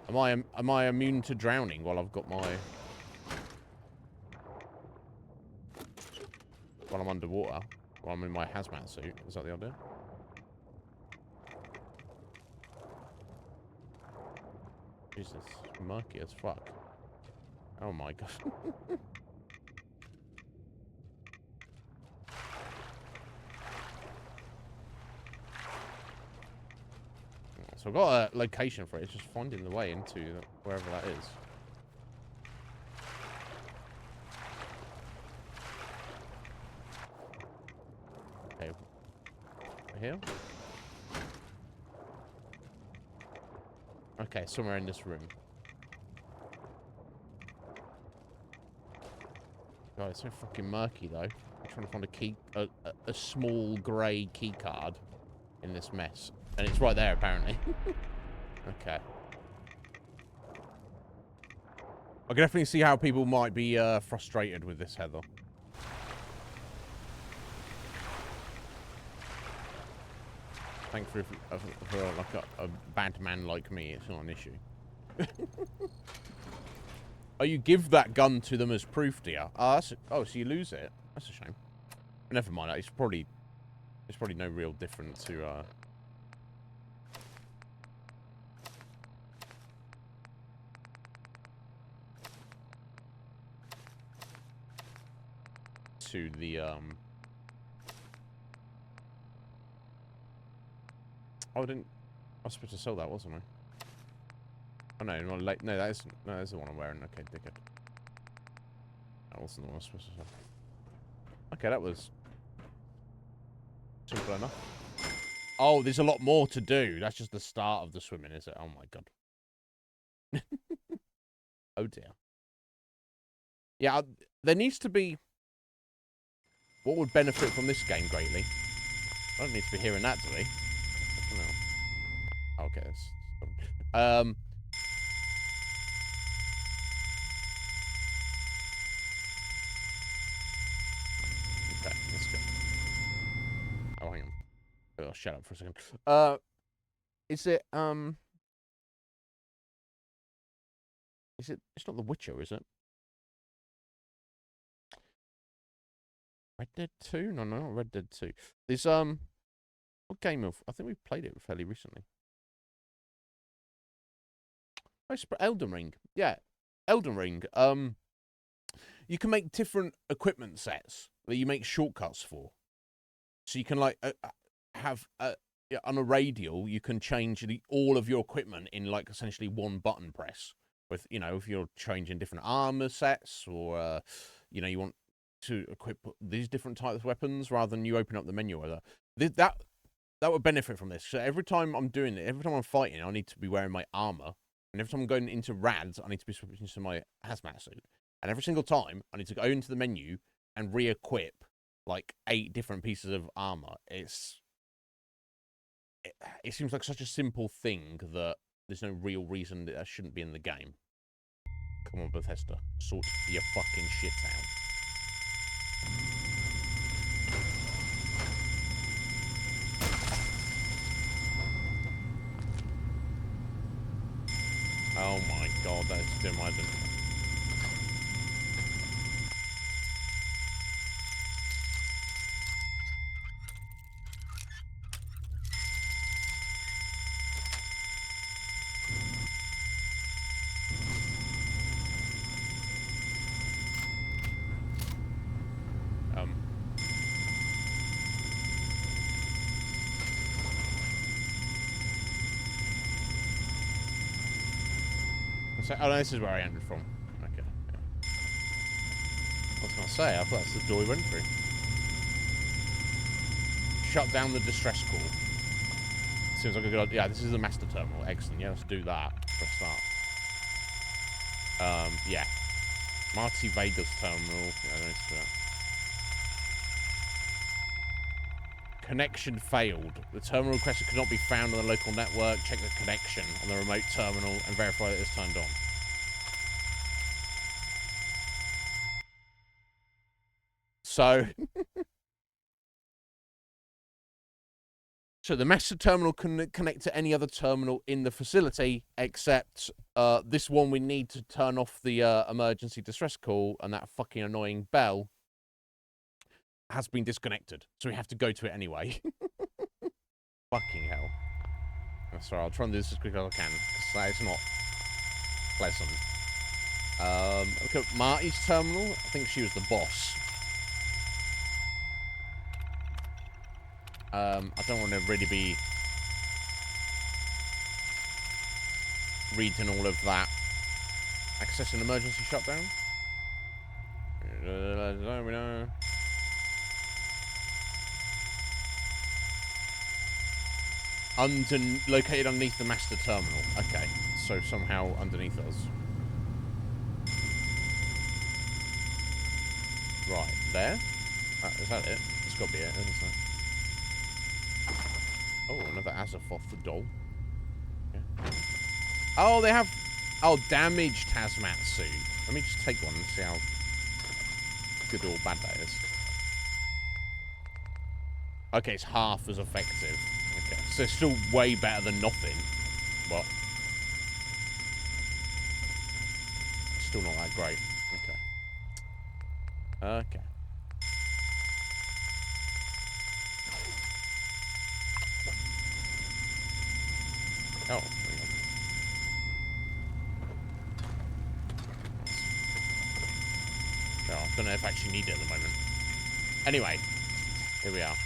Am I immune to drowning while I've got my... While I'm underwater? While I'm in my hazmat suit? Is that the idea? Jesus, murky as fuck. Oh my god. So I've got a location for it. It's just finding the way into wherever that is. Okay. Here? Okay, somewhere in this room. God, it's so fucking murky, though. I'm trying to find a key... a small grey key card in this mess. And it's right there, apparently. Okay. I can definitely see how people might be frustrated with this, Heather. Thankfully, for like a bad man like me, it's not an issue. Oh, you give that gun to them as proof, dear. Oh, so you lose it. That's a shame. But never mind. It's probably no real difference to the Oh, I didn't. I was supposed to sell that, wasn't I? Oh no, no, that's the one I'm wearing. Okay, dickhead. That wasn't the one I was supposed to sell. Okay, that was simple enough. Oh, there's a lot more to do. That's just the start of the swimming, is it? Oh my god. Oh dear. Yeah, there needs to be... What would benefit from this game greatly? I don't need to be hearing that, do we? No. Okay. Okay, let's go. Oh, hang on. Oh, shut up for a second. Is it, Is it... It's not The Witcher, is it? Red Dead 2? No, not Red Dead 2. There's, what game of... I think we played it fairly recently. Oh, Elden Ring. Yeah. Elden Ring. You can make different equipment sets that you make shortcuts for. So you can, like, have... on a radial, you can change all of your equipment in, like, essentially one button press. With, you know, if you're changing different armor sets or, you know, you want to equip these different types of weapons rather than you open up the menu or that would benefit from this. So every time I'm doing it, every time I'm fighting, I need to be wearing my armor. And every time I'm going into rads, I need to be switching to my hazmat suit. And every single time, I need to go into the menu and re-equip, like, 8 different pieces of armor. It seems like such a simple thing that there's no real reason that shouldn't be in the game. Come on, Bethesda. Sort your fucking shit out. Oh my god, that's doing my... Oh, no, this is where I entered from. Okay. Yeah. I was going to say, I thought that's the door we went through. Shut down the distress call. Seems like a good idea. Yeah, this is the master terminal. Excellent. Yeah, let's do that for a start. Yeah. Marty Vegas terminal. Yeah, let's do that. Connection failed. The terminal requested could not be found on the local network. Check the connection on the remote terminal and verify that it's turned on. So, so the master terminal can connect to any other terminal in the facility, except this one we need to turn off the emergency distress call, and that fucking annoying bell has been disconnected. So we have to go to it anyway. Fucking hell. I'm sorry, I'll try and do this as quick as I can, because that is not pleasant. Look at Marty's terminal. I think she was the boss. I don't want to really be reading all of that. Access an emergency shutdown. Located underneath the master terminal. Okay. so somehow underneath us. Right, there? Is that it? It's got to be it, isn't it? Oh, another Azathoth doll. Okay. Oh, they have... Oh, damaged hazmat suit. Let me just take one and see how good or bad that is. Okay, it's half as effective. Okay, so it's still way better than nothing, but still not that great. Okay. Okay. Oh, hang on. No, I don't know if I actually need it at the moment. Anyway, here we are.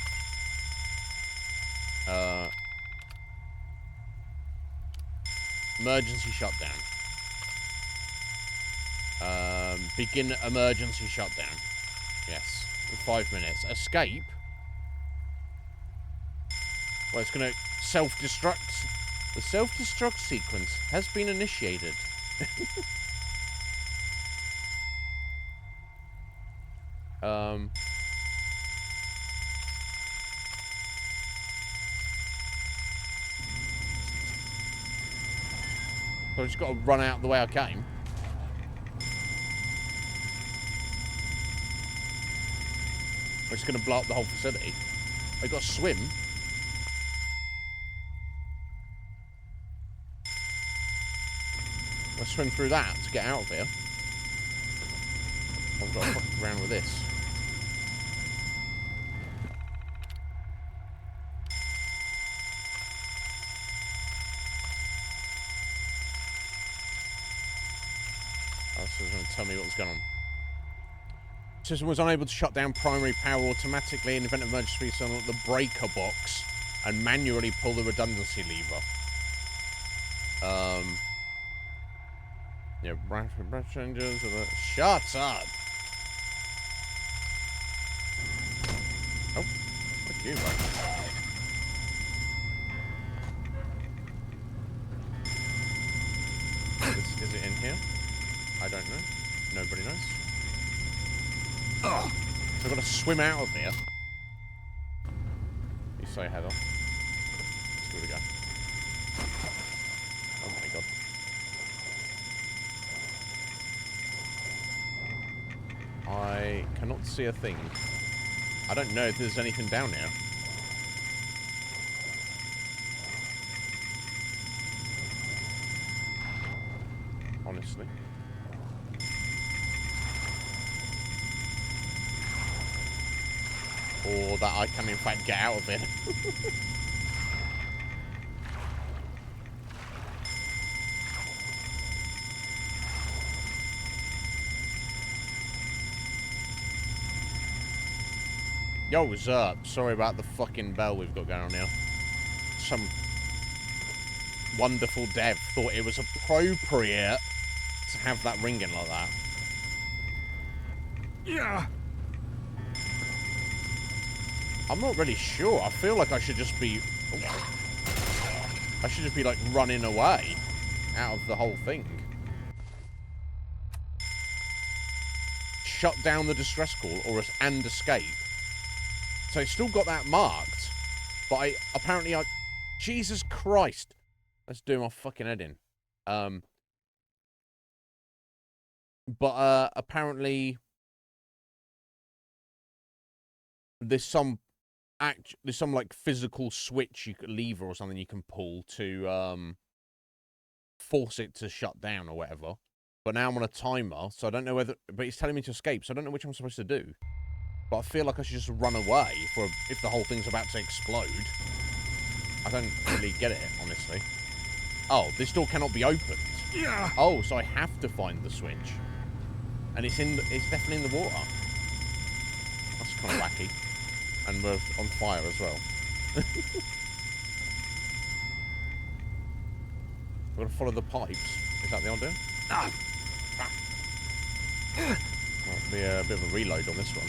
Emergency shutdown. Begin emergency shutdown. Yes. In 5 minutes. Escape? Well, it's going to self-destruct. The self-destruct sequence has been initiated. So I just got to run out the way I came. We're just going to blow up the whole facility. I got to swim. I'll swim through that to get out of here. I've got to fuck around with this. Oh, so it's going to tell me what's going on. System was unable to shut down primary power automatically in event of emergency, so unlock the breaker box and manually pull the redundancy lever. Yeah, branch engines. Shut up! Oh, fuck you, bro. Is it in here? I don't know. Nobody knows. Ugh. So I've got to swim out of here. You say head on. Here we go. Oh my god. I cannot see a thing. I don't know if there's anything down here. Honestly. Or that I can in fact get out of it. Yo, what's up? Sorry about the fucking bell we've got going on here. Some wonderful dev thought it was appropriate to have that ringing like that. Yeah. I'm not really sure. I feel like I should just be... Oh, I should just be, like, running away out of the whole thing. Shut down the distress call and escape. So it's still got that marked. But apparently I... Jesus Christ. Let's do my fucking head in. But apparently... There's some like physical switch lever or something you can pull to force it to shut down or whatever. But now I'm on a timer, so I don't know whether. But it's telling me to escape, so I don't know which I'm supposed to do. But I feel like I should just run away if the whole thing's about to explode. I don't really get it, honestly. Oh, this door cannot be opened. Yeah. Oh, so I have to find the switch, and it's definitely in the water. That's kind of wacky. And we're on fire as well. We're gonna follow the pipes. Is that the idea? Ah. Might be a bit of a reload on this one.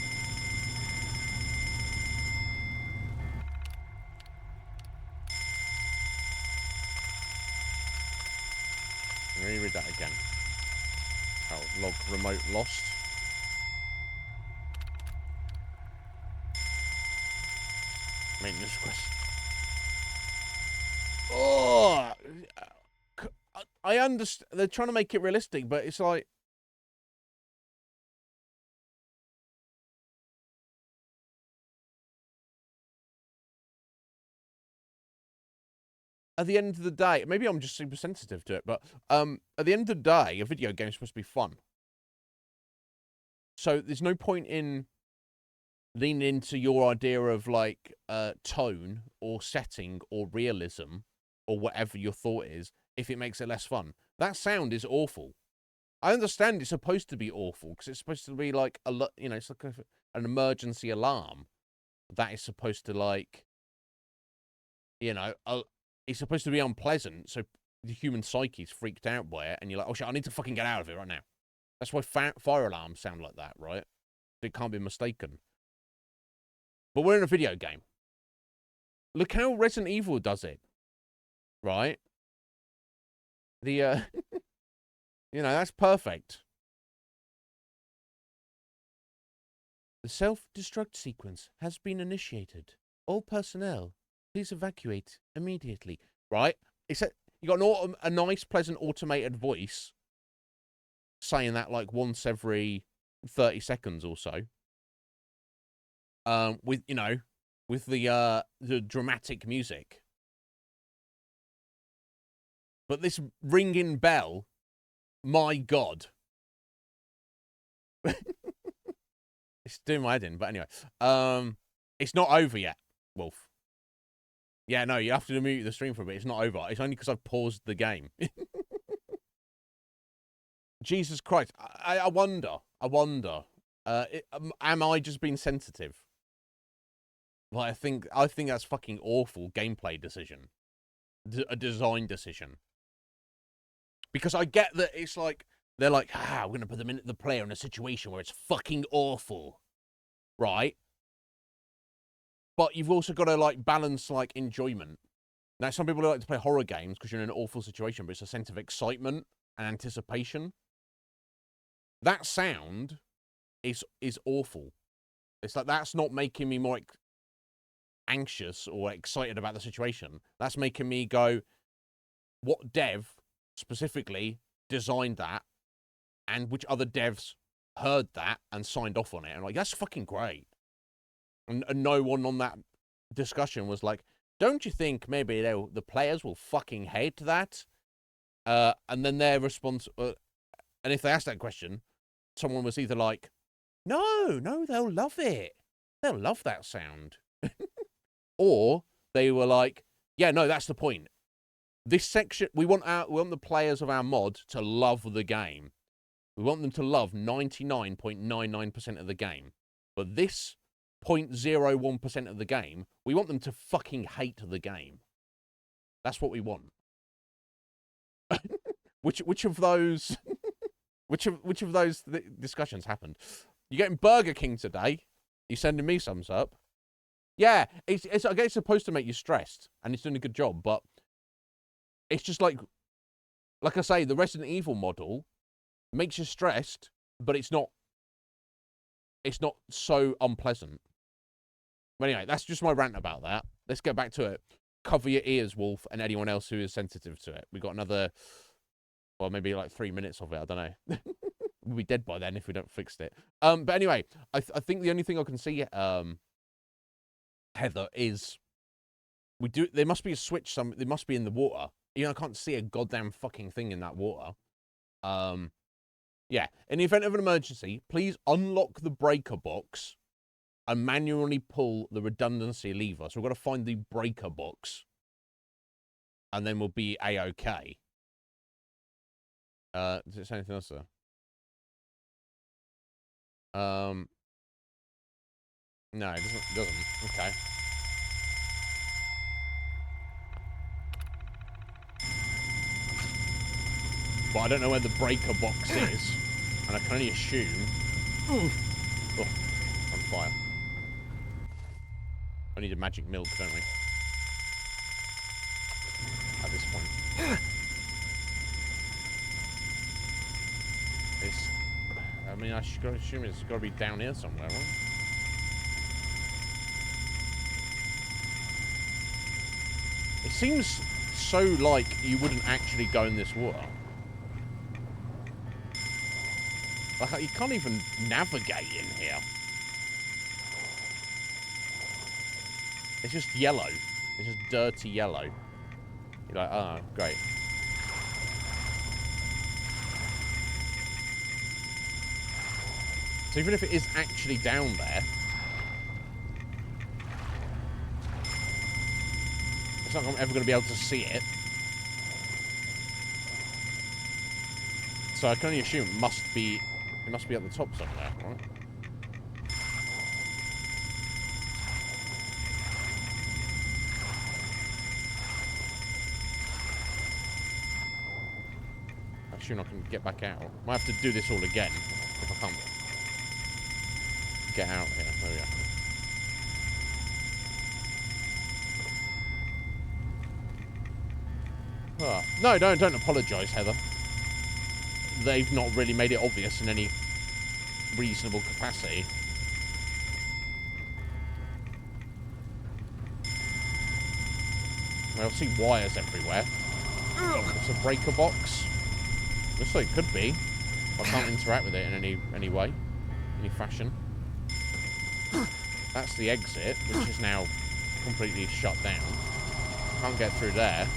me read that again. Oh, log remote lost. Maintenance request. Oh, I understand. They're trying to make it realistic, but it's like. At the end of the day, maybe I'm just super sensitive to it, but at the end of the day, a video game is supposed to be fun. So there's no point in leaning into your idea of like tone or setting or realism or whatever your thought is if it makes it less fun. That sound is awful. I understand it's supposed to be awful because it's supposed to be like it's like an emergency alarm that is supposed to like, it's supposed to be unpleasant. So the human psyche's freaked out by it, and you're like, oh shit, I need to fucking get out of it right now. That's why fire alarms sound like that, right? It can't be mistaken. But we're in a video game. Look how Resident Evil does it, right? The that's perfect. The self-destruct sequence has been initiated. All personnel, please evacuate immediately. Right? You got a nice, pleasant, automated voice saying that like once every 30 seconds or so. With the dramatic music. But this ringing bell, my God. It's doing my head in, but anyway. It's not over yet, Wolf. Yeah, no, you have to mute the stream for a bit. It's not over. It's only because I've paused the game. Jesus Christ. I wonder. Am I just being sensitive? Well, I think that's fucking awful gameplay decision. A design decision. Because I get that it's like, they're like, we're going to put the player in a situation where it's fucking awful. Right? But you've also got to, like, balance, like, enjoyment. Now, some people like to play horror games because you're in an awful situation, but it's a sense of excitement and anticipation. That sound is awful. It's like, that's not making me more anxious or excited about the situation. That's making me go, what dev specifically designed that, and which other devs heard that and signed off on it? And like, that's fucking great. And no one on that discussion was like, don't you think maybe the players will fucking hate that? And then their response, and if they asked that question, someone was either like, no, they'll love it. They'll love that sound. Or they were like, yeah, no, that's the point. This section, we want the players of our mod to love the game. We want them to love 99.99% of the game. But this 0.01% of the game, we want them to fucking hate the game. That's what we want. which of those which of those discussions happened? You're getting Burger King today. You're sending me thumbs up. Yeah, it's I guess it's supposed to make you stressed, and it's doing a good job, but it's just like I say, the Resident Evil model makes you stressed, but it's not so unpleasant. But anyway, that's just my rant about that. Let's get back to it. Cover your ears, Wolf, and anyone else who is sensitive to it. We got another, well, maybe like 3 minutes of it. I don't know. We'll be dead by then if we don't fix it. But anyway, I think the only thing I can see, Heather, is there must be a switch. They must be in the water. I can't see a goddamn fucking thing in that water. Yeah. In the event of an emergency, please unlock the breaker box and manually pull the redundancy lever. So we've got to find the breaker box, and then we'll be A-OK. Does it say anything else there? No, it doesn't. Okay. But I don't know where the breaker box is, and I can only assume. Oh, on fire. I need a magic milk, don't we? At this point. mean, I should assume it's got to be down here somewhere, right? It seems so like you wouldn't actually go in this water. Like, you can't even navigate in here. It's just yellow. It's just dirty yellow. You're like, oh, great. So even if it is actually down there, it's not like I'm ever going to be able to see it. So I can only assume it must be at the top somewhere, right? I assume I can get back out. Might have to do this all again if I can't get out here. There we go. Oh. No, don't apologise, Heather. They've not really made it obvious in any reasonable capacity. I see wires everywhere. It's a breaker box. Looks like it could be. I can't interact with it in any way, any fashion. That's the exit, which is now completely shut down. Can't get through there.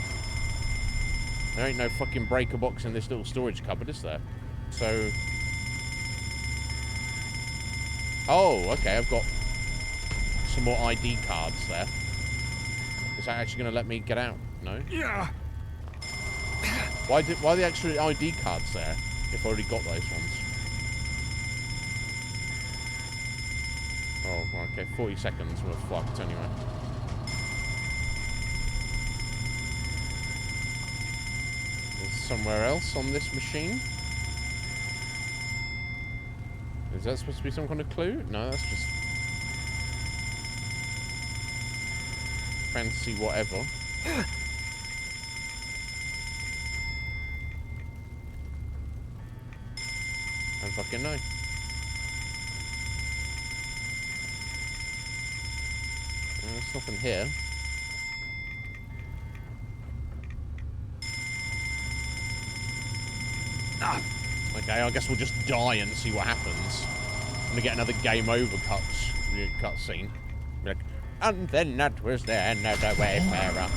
There ain't no fucking breaker box in this little storage cupboard, is there? So... Oh, okay, I've got some more ID cards there. Is that actually going to let me get out? No? Yeah. Why are the extra ID cards there if I already got those ones? Oh, okay, 40 seconds. We're fucked anyway. Somewhere else on this machine? Is that supposed to be some kind of clue? No, that's just fancy whatever. I don't fucking know. There's nothing here. Okay, I guess we'll just die and see what happens. I'm gonna get another game over cutscene. Like, and then that was there another wayfarer.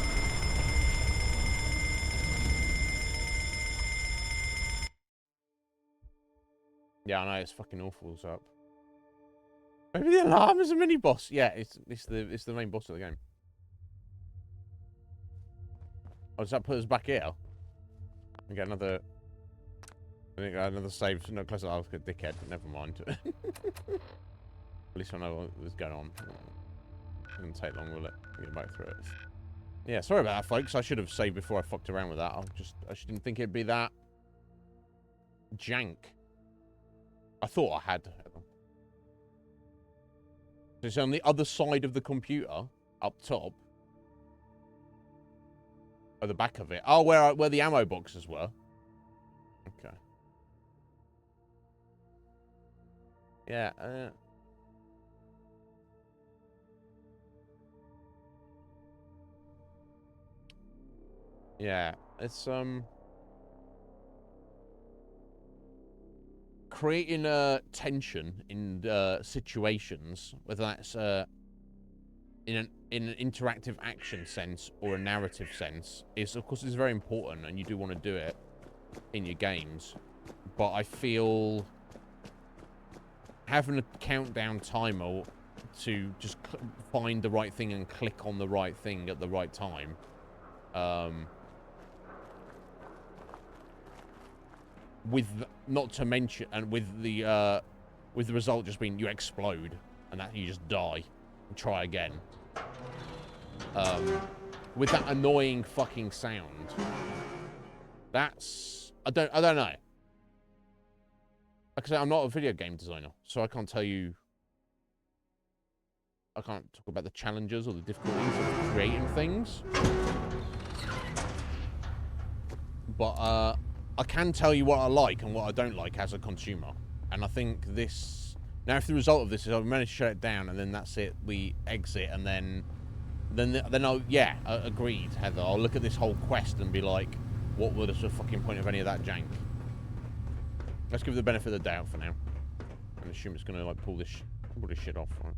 Yeah, I know, it's fucking awful. What's up? Maybe the alarm is a mini boss. Yeah, it's the main boss of the game. Oh, does that put us back here? We get another. I think another save. No, close. I was a dickhead. Never mind. At least I know what was going on. It didn't take long, will it? Get back through it. Yeah, sorry about that, folks. I should have saved before I fucked around with that. I just didn't think it'd be that jank. I thought I had. It's on the other side of the computer, up top. At the back of it. Oh, where the ammo boxes were. Okay. Yeah, yeah, it's, creating tension in situations, whether that's in an interactive action sense or a narrative sense, is of course is very important, and you do want to do it in your games. But I feel having a countdown timer to just find the right thing and click on the right thing at the right time, with not to mention, and with the result just being you explode and that you just die and try again, with that annoying fucking sound. That's I don't know. Like I said, I'm not a video game designer, so I can't tell you. I can't talk about the challenges or the difficulties of creating things. But I can tell you what I like and what I don't like as a consumer. And I think this... Now, if the result of this is I manage to shut it down, and then that's it, we exit, and then I'll... Yeah, agreed, Heather. I'll look at this whole quest and be like, what was the fucking point of any of that jank? Let's give it the benefit of the doubt for now. And assume it's going to, like, pull this shit off, right?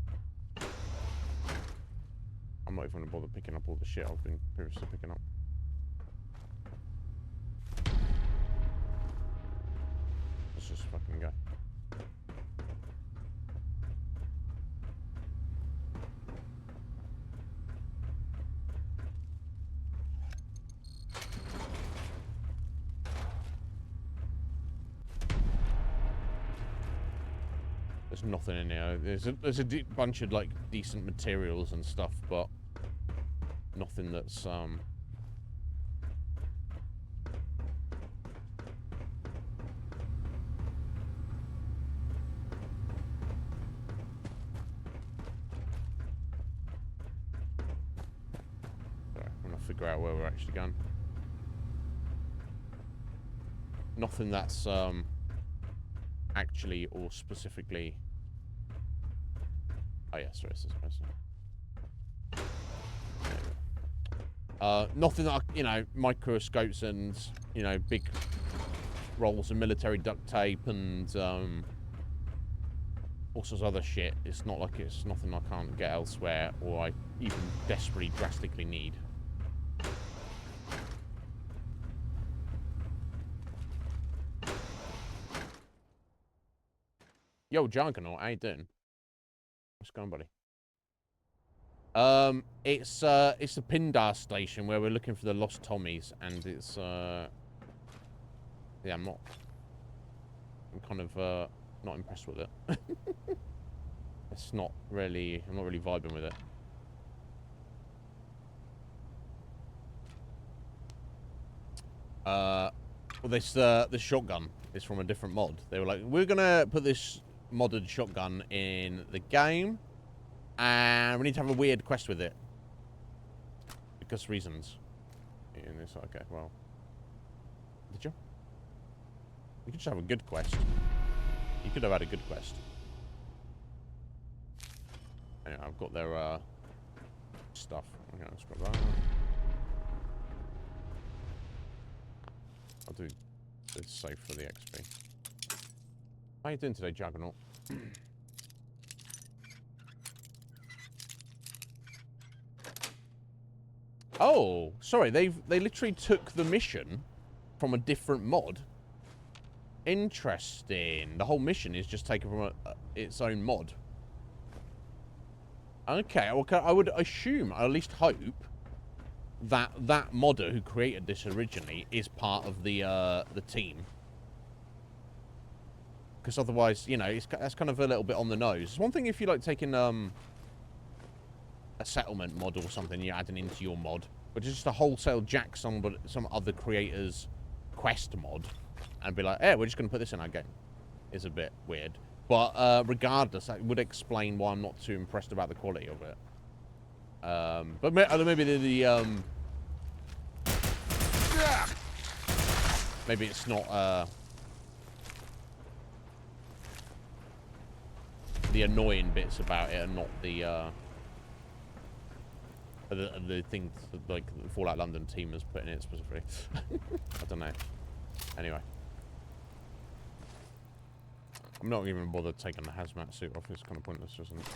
I'm not even going to bother picking up all the shit I've been previously picking up. Let's just fucking go. There's nothing in here. There's a bunch of, like, decent materials and stuff, but nothing that's, Sorry, I'm gonna figure out where we're actually going. Nothing that's, actually or specifically... Oh, yes, there is this person. Nothing that, you know, microscopes and, you know, big rolls of military duct tape and, all sorts of other shit. It's not like it's nothing I can't get elsewhere or I even desperately, drastically need. Yo, Juggernaut, how you doing? What's going on, buddy? It's the Pindar station where we're looking for the lost Tommies, and it's, yeah, I'm kind of, not impressed with it. It's not really, I'm not really vibing with it. Well, this shotgun is from a different mod. They were like, we're gonna put this modded shotgun in the game, and we need to have a weird quest with it. Because reasons. And it's okay, well. Did you? You could just have a good quest. You could have had a good quest. Anyway, I've got their, stuff. Okay, let's grab that. I'll do this safe for the XP. How you doing today, Juggernaut? Oh, sorry, they literally took the mission from a different mod. Interesting. The whole mission is just taken from its own mod. Okay, well, I would assume, or at least hope, that that modder who created this originally is part of the team. Because otherwise, you know, that's kind of a little bit on the nose. It's one thing if you like taking a settlement mod or something you're adding into your mod, but just a wholesale jack some other creator's quest mod and be like, hey, we're just going to put this in our game, is a bit weird. But regardless, that would explain why I'm not too impressed about the quality of it. But maybe maybe it's not the annoying bits about it, and not the things that, like, the Fallout London team has put in it specifically. I don't know. Anyway, I'm not even bothered taking the hazmat suit off. It's kind of pointless, isn't it?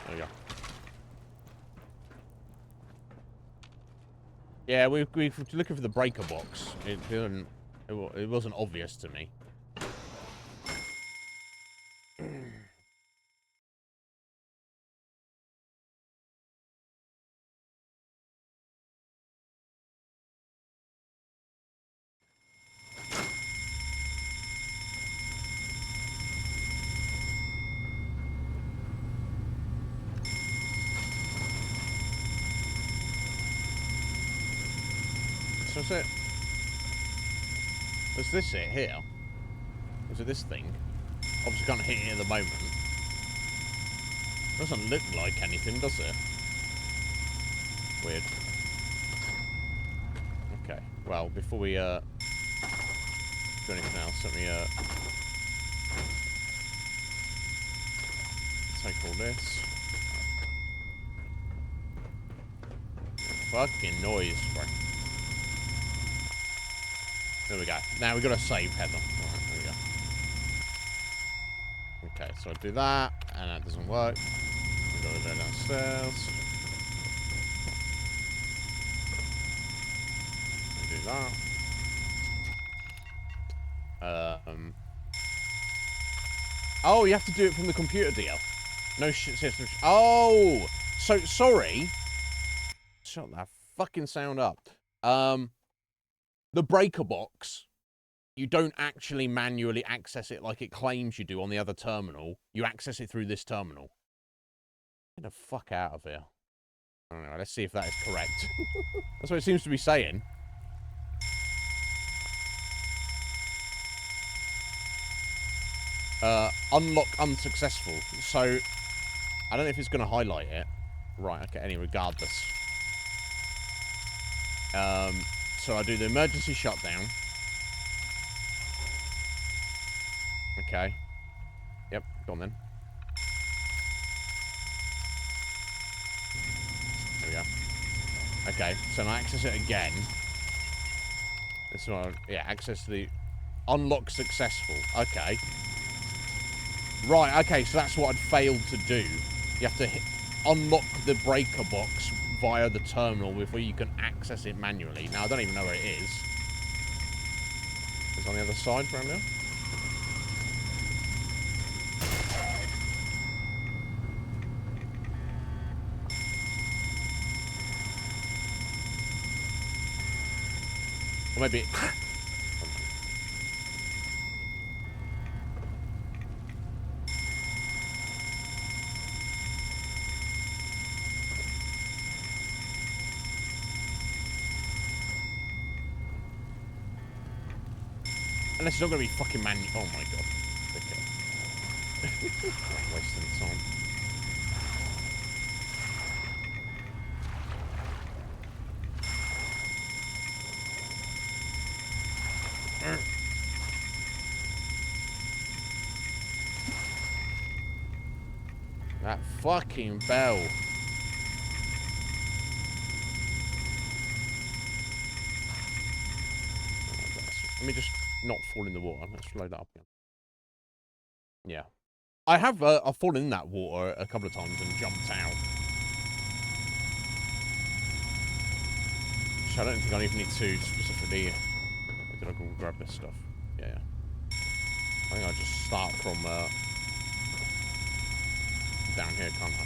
There we go. Yeah, we were looking for the breaker box. It wasn't obvious to me. was it? Was this it here? Was it this thing? Obviously can't hit it at the moment. Doesn't look like anything, does it? Weird. Okay. Well, before we do anything else, let me take all this. Fucking noise, bro. There we go. Now we got to save Heather. Alright, there we go. Okay, so I do that, and that doesn't work. We've got to go downstairs. Do that. Oh, you have to do it from the computer, DL. No shit system. Oh, so sorry. Shut that fucking sound up. The breaker box. You don't actually manually access it like it claims you do on the other terminal. You access it through this terminal. Get the fuck out of here. I don't know. Let's see if that is correct. That's what it seems to be saying. Unlock unsuccessful. So, I don't know if it's going to highlight it. Right, okay, anyway, regardless. So I do the emergency shutdown. Okay. Yep, go on then. There we go. Okay, so now access it again. This one, yeah, access the... Unlock successful. Okay. Right, okay, so that's what I'd failed to do. You have to unlock the breaker box via the terminal before you can access it manually. Now, I don't even know where it is. It's on the other side around there. Or maybe... Unless it's not going to be fucking manual. Oh my god. Okay. Wasting time. That fucking bell. Let me just not fall in the water. Let's load that up again. Yeah. I have I've fallen in that water a couple of times and jumped out. So I don't think I even need to specifically... Did I go and grab this stuff? Yeah. I think I'll just start from down here, can't I?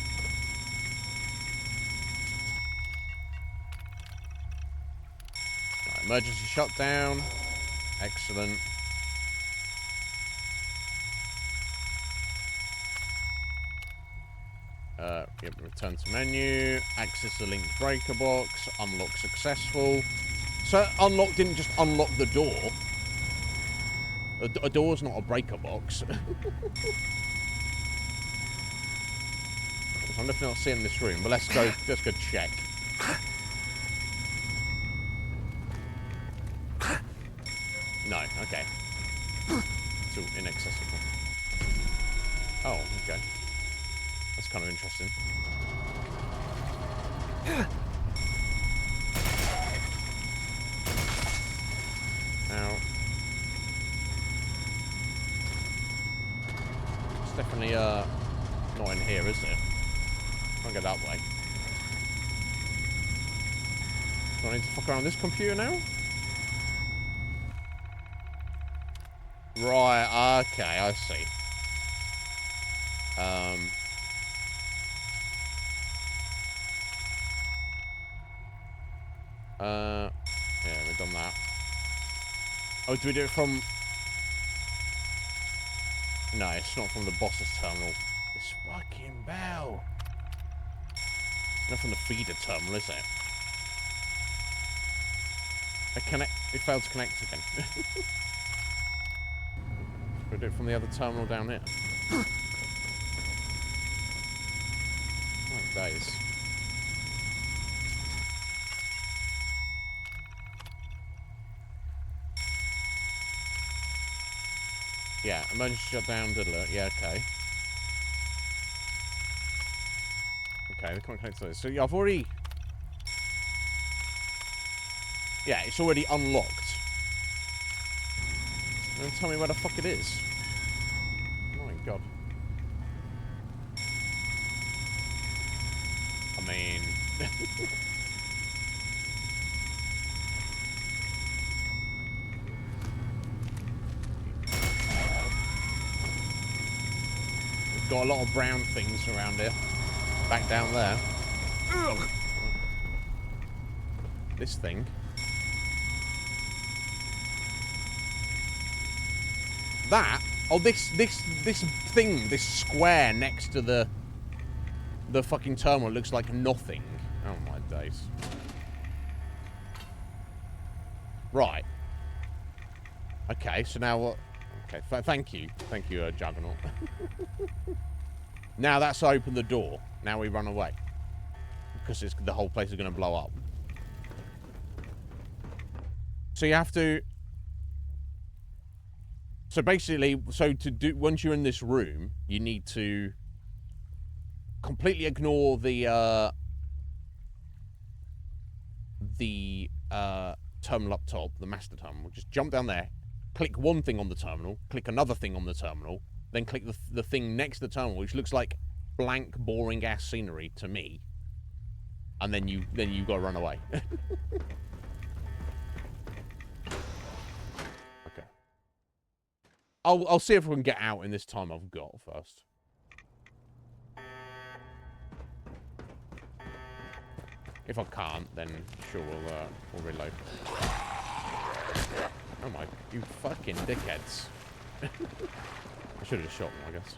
Right, emergency shutdown. Excellent. Yep, return to menu. Access the linked breaker box. Unlock successful. So unlock didn't just unlock the door. A door's not a breaker box. I'm definitely not seeing this room, but let's go check. No, okay. Too inaccessible. Oh, okay. That's kind of interesting. Now, it's definitely not in here, is it? Can't go that way. Do I need to fuck around this computer now? Right, okay, I see. Yeah, we've done that. Oh, do we do it from... No, it's not from the boss's terminal. This fucking bell. Not from the feeder terminal, is it? It failed to connect again. We'll do it from the other terminal down here. Oh, days. Yeah, emergency shutdown, diddler. Yeah, okay. Okay, they can't connect to this. So yeah, I've already... Yeah, it's already unlocked. And tell me where the fuck it is. Oh my god. I mean... We've got a lot of brown things around here. Back down there. Ugh. This thing. That? Oh, this thing, this square next to the fucking terminal looks like nothing. Oh my days. Right. Okay, so now what? Okay, thank you, Juggernaut. Now that's opened the door. Now we run away because the whole place is going to blow up. So you have to. So basically, once you're in this room, you need to completely ignore the terminal up top, the master terminal. Just jump down there, click one thing on the terminal, click another thing on the terminal, then click the thing next to the terminal, which looks like blank, boring ass scenery to me. And then you gotta run away. Okay. I'll see if we can get out in this time I've got first. If I can't, then sure we'll reload. Oh my, you fucking dickheads. I should have shot them, I guess.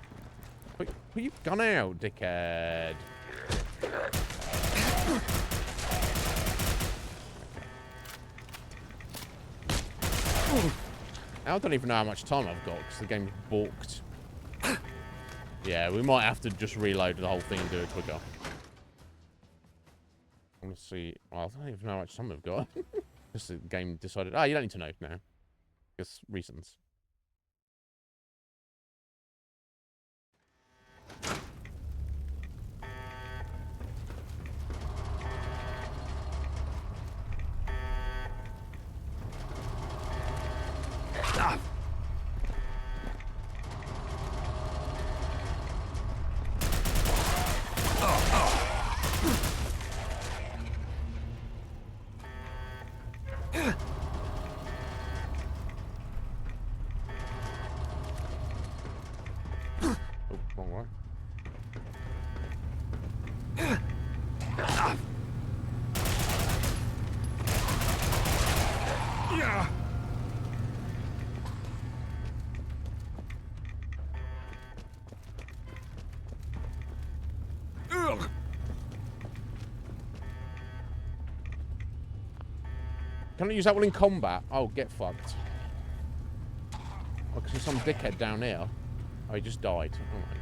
Put your gun out, dickhead. I don't even know how much time I've got because the game's balked. Yeah, we might have to just reload the whole thing and do a quicker. I want to see. Well, I don't even know how much time we've got. Just the game decided. Oh, you don't need to know now. Just reasons. Can I use that one in combat? Oh, get fucked. Oh, because there's some dickhead down here. Oh, he just died. All right.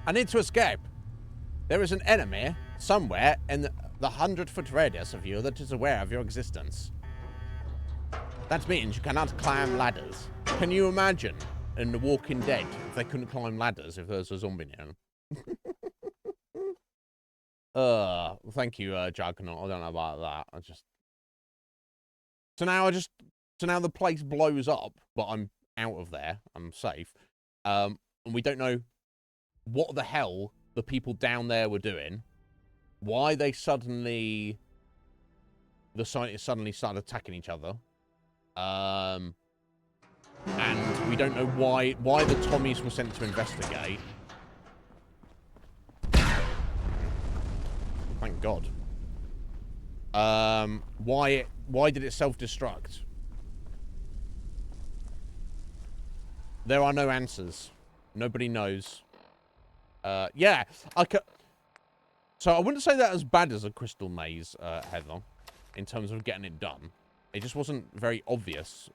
I need to escape. There is an enemy somewhere in the 100-foot radius of you that is aware of your existence. That means you cannot climb ladders. Can you imagine in The Walking Dead if they couldn't climb ladders if there was a zombie near them? Thank you, Juggernaut. I don't know about that. So now the place blows up, but I'm out of there. I'm safe. And we don't know what the hell the people down there were doing. Why they suddenly... The scientists suddenly started attacking each other. And we don't know why the Tommies were sent to investigate. Thank God. Why did it self-destruct? There are no answers. Nobody knows. Yeah, so I wouldn't say that as bad as a crystal maze, Heather. in terms of getting it done. It just wasn't very obvious.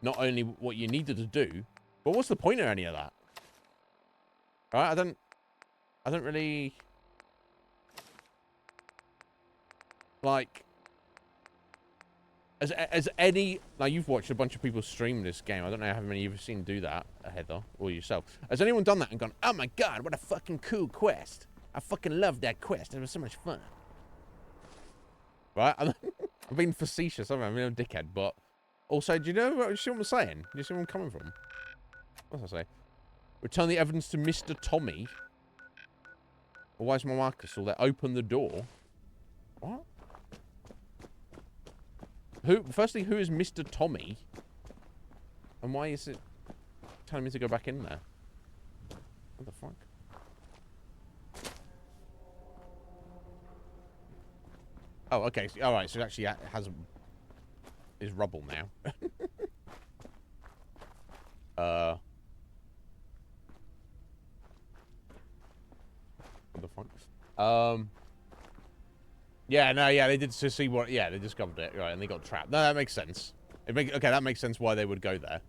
Not only what you needed to do, but what's the point of any of that? Right? I don't really like. As any, now you've watched a bunch of people stream this game. I don't know how many you've seen do that, Heather, or yourself. Has anyone done that and gone, oh my god, what a fucking cool quest. I fucking loved that quest. It was so much fun. Right? I'm being facetious. I'm being a dickhead, but also, do you know what, you see what I'm saying? Do you see where I'm coming from? What's I say? Return the evidence to Mr. Tommy. Or why is my marker still there? Open the door. What? Firstly, who is Mr. Tommy? And why is it telling me to go back in there? What the fuck? Oh, okay. Alright, so it actually is rubble now. What the fuck? Yeah, no, yeah, they did to see what, yeah, they discovered it, right, and they got trapped. No, that makes sense. Okay, that makes sense why they would go there.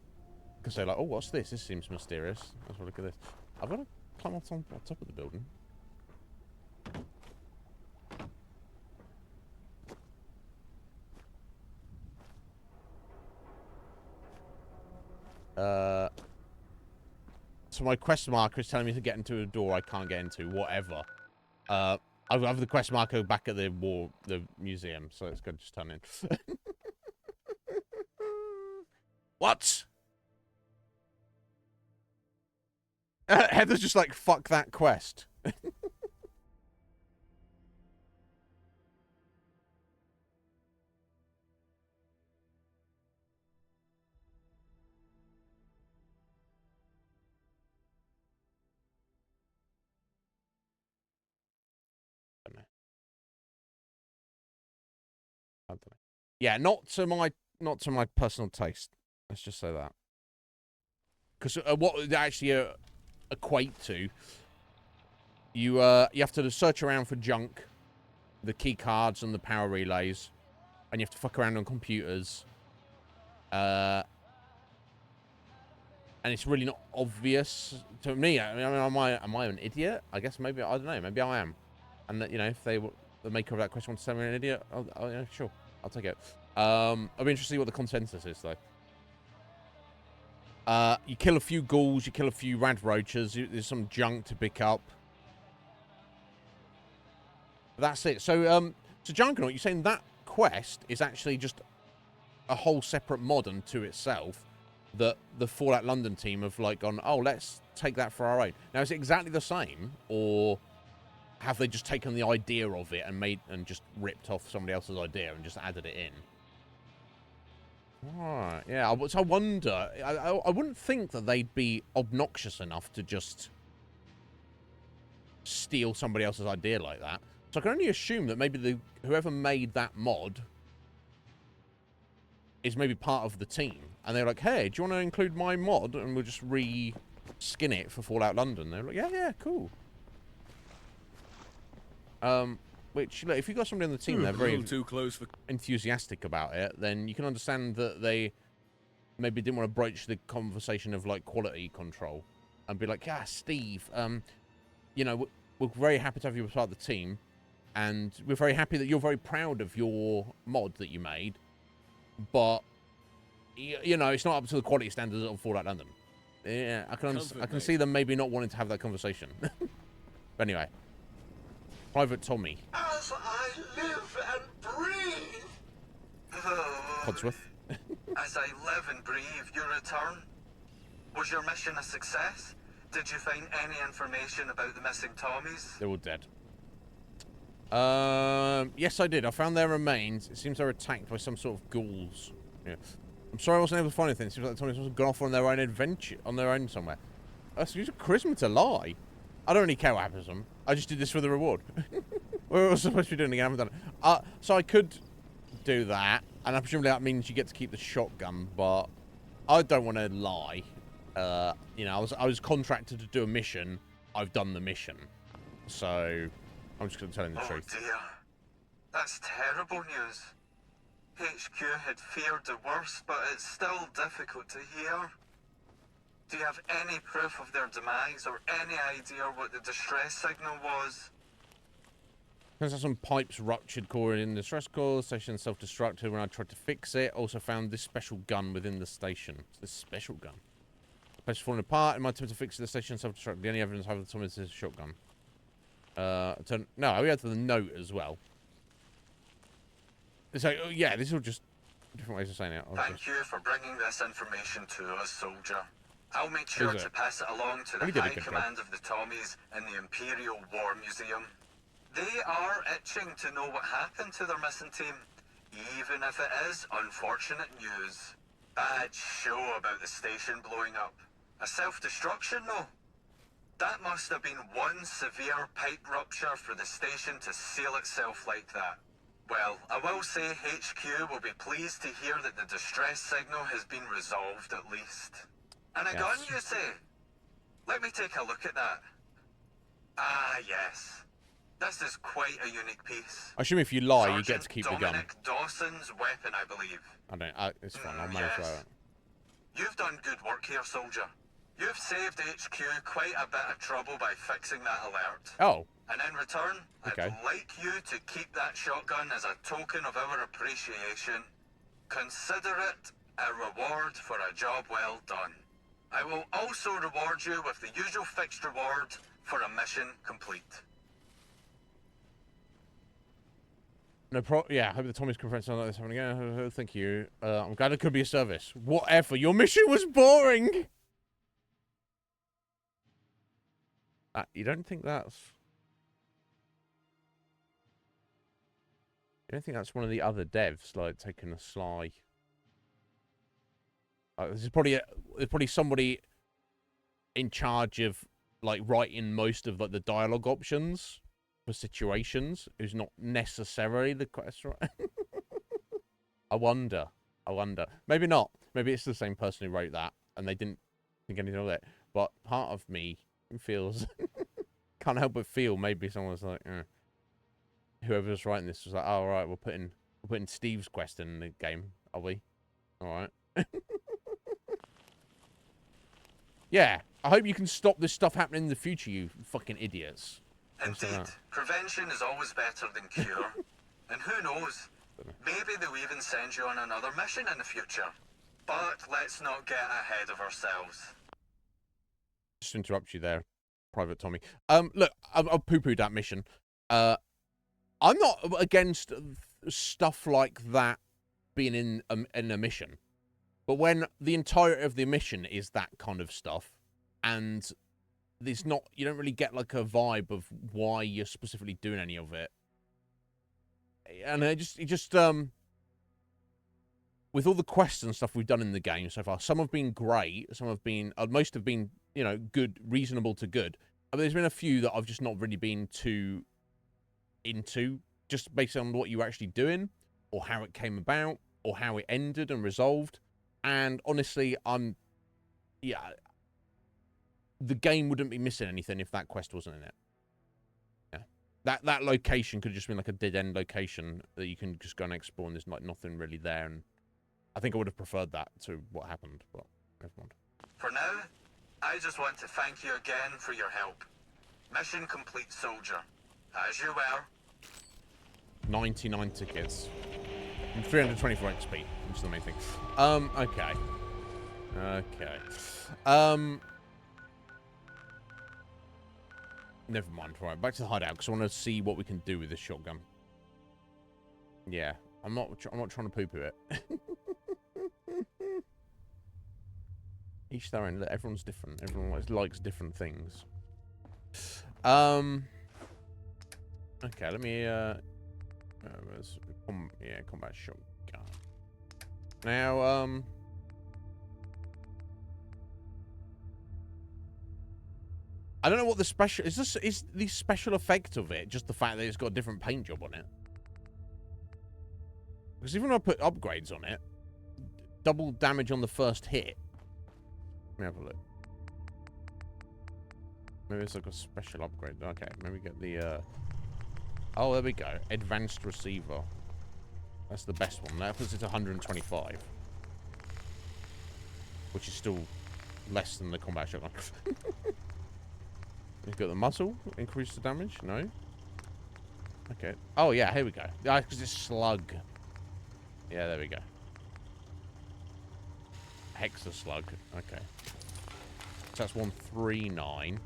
Because they're like, oh, what's this? This seems mysterious. Let's have a look at this. I've got to climb on top of the building. So my quest marker is telling me to get into a door I can't get into, whatever. I have the quest marker back at the museum, so it's good to just turn in. What? Heather's just like, fuck that quest. I don't know. Yeah, not to my personal taste. Let's just say that. Because what would actually equate to, you have to search around for junk, the key cards and the power relays, and you have to fuck around on computers. And it's really not obvious to me. I mean, am I an idiot? I guess maybe, I don't know. Maybe I am. And that, you know, if the maker of that question wants to tell me an idiot, yeah, sure, I'll take it. I'll be interested to see what the consensus is, though. You kill a few ghouls, you kill a few rad roaches, there's some junk to pick up. That's it. So, so Junkernaut, you're saying that quest is actually just a whole separate mod unto itself that the Fallout London team have, like, gone, oh, let's take that for our own. Now, is it exactly the same, or have they just taken the idea of it and just ripped off somebody else's idea and just added it in? Right, yeah, so I wonder, I wouldn't think that they'd be obnoxious enough to just steal somebody else's idea like that. So I can only assume that maybe whoever made that mod is maybe part of the team. And they're like, hey, do you want to include my mod? And we'll just re-skin it for Fallout London. They're like, yeah, cool. Which, look, if you've got somebody on the team they're very too close for enthusiastic about it, then you can understand that they maybe didn't want to broach the conversation of, like, quality control. And be like, yeah, Steve, you know, we're very happy to have you as part of the team. And we're very happy that you're very proud of your mod that you made. But, you know, it's not up to the quality standards of Fallout London. Yeah, I can see them maybe not wanting to have that conversation. But anyway. Private Tommy. As I live and breathe. Codsworth. As I live and breathe, your return. Was your mission a success? Did you find any information about the missing Tommies? They're all dead. Yes, I did. I found their remains. It seems they're attacked by some sort of ghouls. Yeah. I'm sorry I wasn't able to find anything. It seems like the Tommies must have gone off on their own adventure, on their own somewhere. That's use of charisma to lie. I don't really care what happens to them. I just did this for the reward. What was I supposed to be doing again? I haven't done it. So I could do that, and I presumably that means you get to keep the shotgun, but I don't want to lie. You know, I was contracted to do a mission. I've done the mission. So I'm just going to tell him the truth. Dear. That's terrible news. HQ had feared the worst, but it's still difficult to hear. Do you have any proof of their demise or any idea what the distress signal was? Turns out some pipes ruptured core in the distress core. Station self-destructed when I tried to fix it. Also found this special gun within the station. It's this special gun. The place is falling apart. In my attempt to fix the station self-destructed. The only evidence I have of the time is this shotgun. No, we had the note as well. So, yeah, this is all just different ways of saying it. Thank you for bringing this information to us, soldier. I'll make sure to pass it along to the High Command of the Tommies in the Imperial War Museum. They are itching to know what happened to their missing team, even if it is unfortunate news. Bad show about the station blowing up. A self-destruction, though? That must have been one severe pipe rupture for the station to seal itself like that. Well, I will say HQ will be pleased to hear that the distress signal has been resolved at least. And a gun, you say? Let me take a look at that. Ah, yes. This is quite a unique piece. I assume if you lie, Sergeant you get to keep Dominic the gun. Dawson's weapon, I believe. I don't. It's fine. I'll manage that. You've done good work here, soldier. You've saved HQ quite a bit of trouble by fixing that alert. Oh. And in return, okay. I'd like you to keep that shotgun as a token of our appreciation. Consider it a reward for a job well done. I will also reward you with the usual fixed reward for a mission complete. No problem. Yeah, I hope the Tommy's conference like this happening again. Thank you. I'm glad it could be a service. Whatever. Your mission was boring. You don't think that's... You don't think that's one of the other devs, like, taking a sly... This is probably there's probably somebody in charge of, like, writing most of, like, the dialogue options for situations who's not necessarily the quest writer. I wonder. Maybe not. Maybe it's the same person who wrote that and they didn't think anything of it. But part of me feels... can't help but feel maybe someone's like, whoever's writing this was like, oh, right, we're putting Steve's quest in the game, are we? All right. Yeah, I hope you can stop this stuff happening in the future, you fucking idiots. Indeed, prevention is always better than cure. And who knows, maybe they'll even send you on another mission in the future. But let's not get ahead of ourselves. Just to interrupt you there, Private Tommy. Look, I'll poo-poo that mission. I'm not against stuff like that being in a mission. But when the entirety of the mission is that kind of stuff, and there's not, you don't really get like a vibe of why you're specifically doing any of it. And it just with all the quests and stuff we've done in the game so far, some have been great, some have been, most have been, you know, good, reasonable to good. But there's been a few that I've just not really been too into, just based on what you were actually doing, or how it came about, or how it ended and resolved. And honestly, yeah, the game wouldn't be missing anything if that quest wasn't in it. Yeah, that location could have just been like a dead-end location that you can just go and explore, and there's like nothing really there. And I think I would have preferred that to what happened, but never mind. For now, I just want to thank you again for your help. Mission complete, soldier. As you were. 99 tickets. And 324 XP, which is the main thing. Okay. Never mind. Right, back to the hideout, because I want to see what we can do with this shotgun. Yeah, I'm not trying to poo-poo it. Each their own. Everyone's different. Everyone likes different things. Okay, let me combat shotgun. Now, I don't know what the special is. Is the special effect of it just the fact that it's got a different paint job on it? Because even when I put upgrades on it, double damage on the first hit. Let me have a look. Maybe it's like a special upgrade. Okay, maybe get the Oh, there we go. Advanced receiver. That's the best one. That puts it to 125. Which is still less than the combat shotgun. You've got the muzzle. Increase the damage? No. Okay. Oh, yeah. Here we go. Because it's slug. Yeah, there we go. Hexa slug. Okay. So that's 139.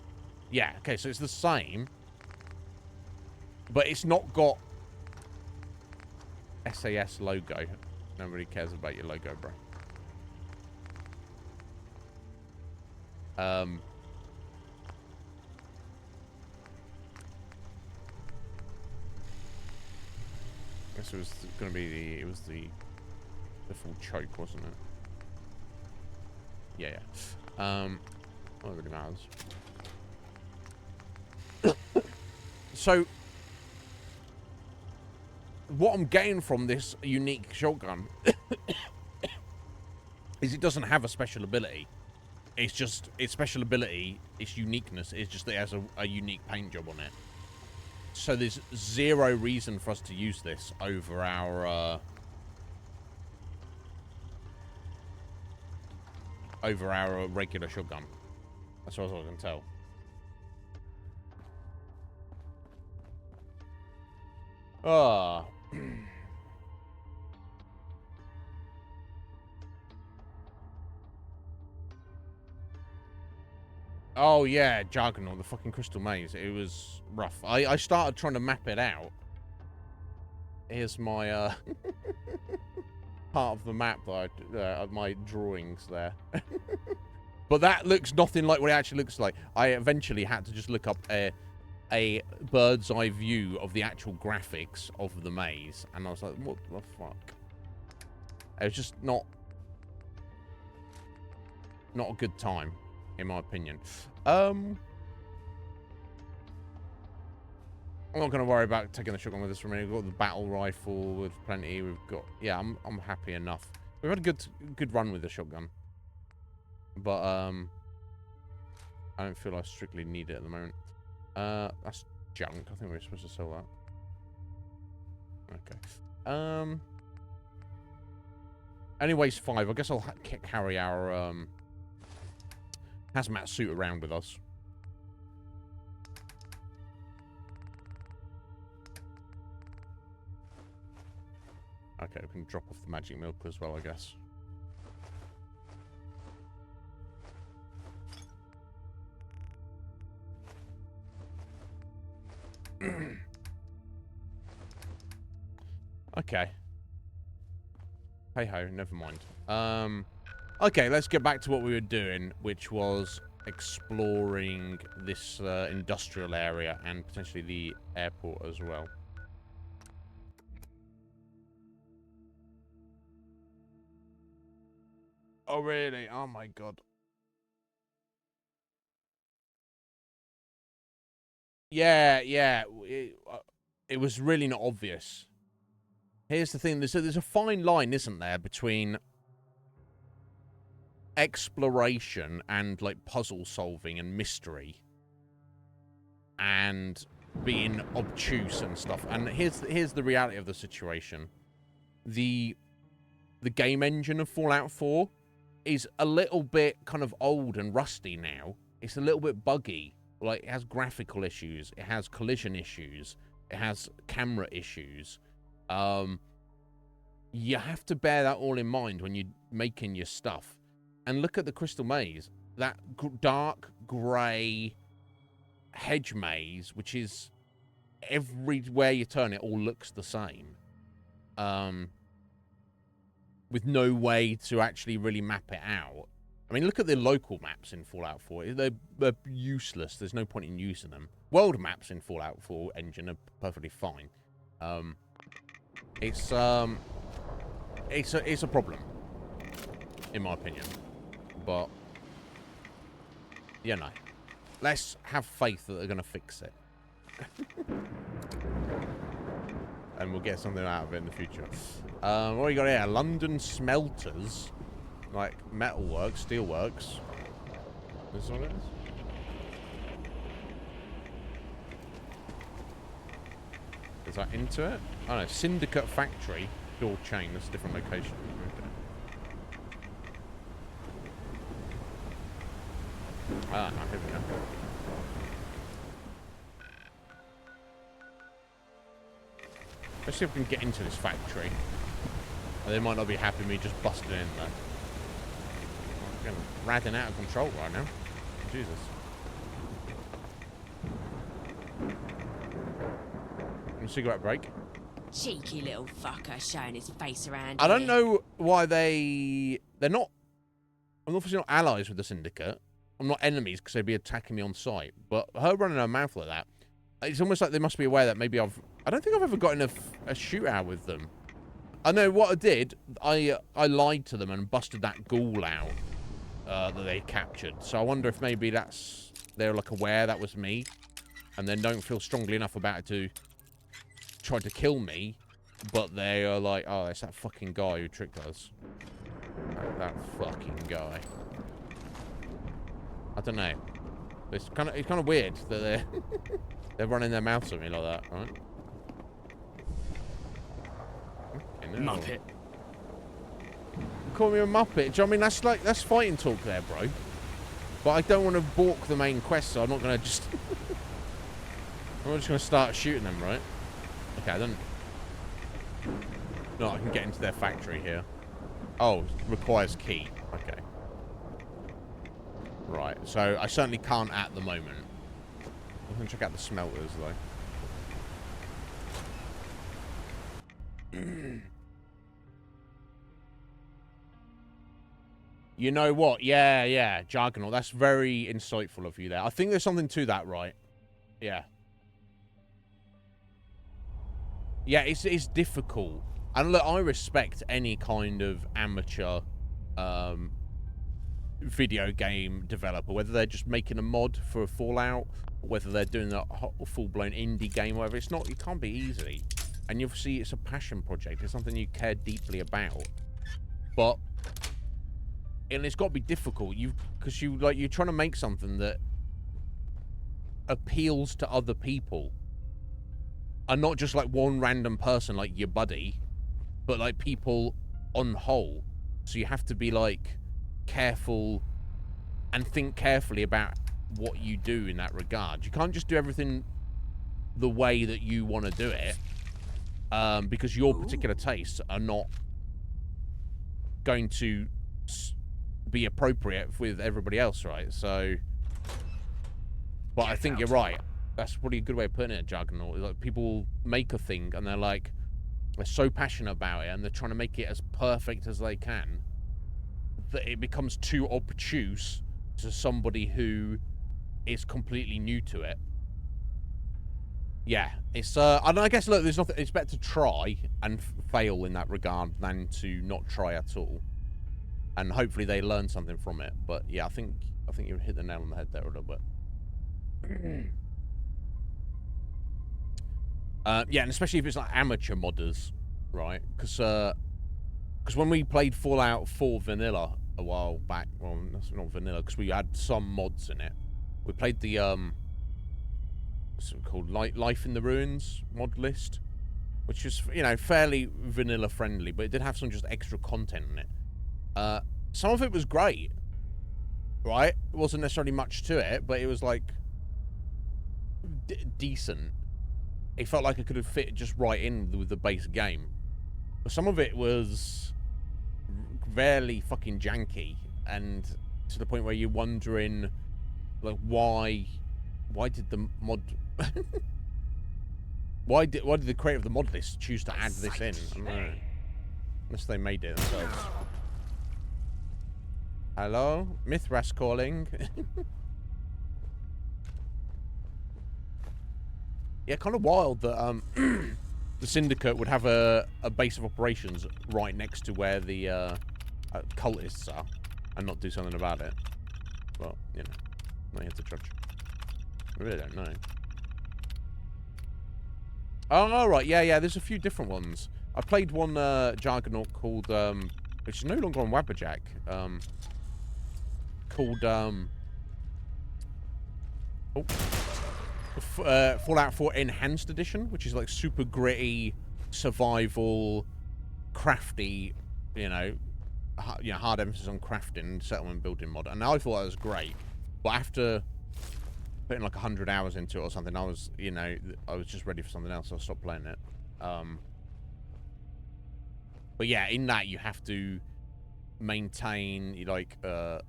Yeah, okay, so it's the same. But it's not got SAS logo. Nobody cares about your logo, bro. I guess it was going to be the full choke, wasn't it? Yeah. Well, it really matters. So, what I'm getting from this unique shotgun is it doesn't have a special ability. It's just, its special ability, its uniqueness, is just that it has a unique paint job on it. So there's zero reason for us to use this over our regular shotgun. That's what I can tell. Ah. Oh yeah, Juggernaut, the fucking Crystal Maze. It was rough. I started trying to map it out. Here's my part of the map that my drawings there. But that looks nothing like what it actually looks like. I eventually had to just look up a bird's eye view of the actual graphics of the maze, and I was like, what the fuck? It was just not a good time, in my opinion. I'm not going to worry about taking the shotgun with us for a minute. We've got the battle rifle with plenty. We've got, yeah, I'm happy enough. We've had a good run with the shotgun, but I don't feel I strictly need it at the moment. That's junk. I think we're supposed to sell that. Okay. Anyways, 5. I guess I'll carry our hazmat suit around with us. Okay, we can drop off the magic milk as well, I guess. Okay. Hey ho, never mind. Okay, let's get back to what we were doing, which was exploring this industrial area and potentially the airport as well. Oh, really? Oh, my God. Yeah. It was really not obvious. Here's the thing. There's a fine line, isn't there, between exploration and, like, puzzle solving and mystery and being obtuse and stuff. And here's the reality of the situation. The game engine of Fallout 4 is a little bit kind of old and rusty now. It's a little bit buggy. Like, it has graphical issues. It has collision issues. It has camera issues. You have to bear that all in mind when you're making your stuff. And look at the Crystal Maze. That dark, grey hedge maze, which is everywhere you turn, it all looks the same. With no way to actually really map it out. I mean, look at the local maps in Fallout 4. They're useless. There's no point in using them. World maps in Fallout 4 engine are perfectly fine. It's a problem, in my opinion. But, you know, let's have faith that they're going to fix it. And we'll get something out of it in the future. What we got here? London Smelters. Like, metalworks, steelworks. This is what it is? Is that into it? Oh no, Syndicate Factory. Door chain, that's a different location. Okay. Ah, here we go. Let's see if we can get into this factory. They might not be happy with me just busting in there. I'm getting ratting out of control right now. Jesus. Cigarette break. Cheeky little fucker showing his face around I don't here. know why they're not. I'm obviously not allies with the Syndicate. I'm not enemies because they'd be attacking me on sight. But her running her mouth like that, it's almost like they must be aware that maybe I don't think I've ever gotten a shootout with them. I know what I did. I lied to them and busted that ghoul out that they captured. So I wonder if maybe they're like aware that was me, and then don't feel strongly enough about it to try to kill me, but they are like, oh, it's that fucking guy who tricked us. That fucking guy. I don't know. It's kind of weird that they're running their mouths at me like that, right? Okay, no. Muppet. Call me a muppet. Do you know what I mean? That's fighting talk there, bro. But I don't want to balk the main quest, so I'm not gonna just. I'm not just gonna start shooting them, right? Okay, I don't. No, I can get into their factory here. Oh, requires key. Okay. Right, so I certainly can't at the moment. I'm gonna check out the smelters though. You know what? Yeah, Jargonaut. That's very insightful of you there. I think there's something to that, right? Yeah. Yeah, it's difficult. And look, I respect any kind of amateur video game developer, whether they're just making a mod for a Fallout, or whether they're doing a full-blown indie game, or whatever. It can't be easy. And obviously it's a passion project. It's something you care deeply about. But and it's got to be difficult. Because you're trying to make something that appeals to other people. And not just like one random person like your buddy, but like people on whole. So you have to be like careful and think carefully about what you do in that regard. You can't just do everything the way that you want to do it, because your particular tastes are not going to be appropriate with everybody else, right? So, but I think you're right. That's probably a good way of putting it, Juggernaut. Like, people make a thing and they're so passionate about it and they're trying to make it as perfect as they can that it becomes too obtuse to somebody who is completely new to it. Yeah, it's and I guess, look, there's nothing. It's better to try and fail in that regard than to not try at all. And hopefully they learn something from it. But yeah, I think you hit the nail on the head there a little bit. Yeah, and especially if it's like amateur modders, right? Because when we played Fallout 4 Vanilla a while back, well, that's not vanilla because we had some mods in it. We played the what's it called, Life in the Ruins mod list, which is, you know, fairly vanilla friendly, but it did have some just extra content in it. Some of it was great, right? It wasn't necessarily much to it, but it was like decent. It felt like it could have fit just right in with the base game. But some of it was fairly fucking janky, and to the point where you're wondering, like, why did the mod why did the creator of the mod list choose to add this in? I don't know. Unless they made it themselves. Hello? Mithras calling. Yeah, kind of wild that the Syndicate would have a base of operations right next to where the cultists are and not do something about it. Well, you know, not here to judge. I really don't know. Oh, all right, yeah, there's a few different ones. I played one Jargonaut called, which is no longer on Wabberjack, called, oh, Fallout 4 Enhanced Edition, which is like super gritty, survival, crafty, you know, hard emphasis on crafting, settlement building mod. And I thought that was great, but after putting like 100 hours into it or something, I was, you know, I was just ready for something else, so I stopped playing it. But yeah, in that you have to maintain, like, you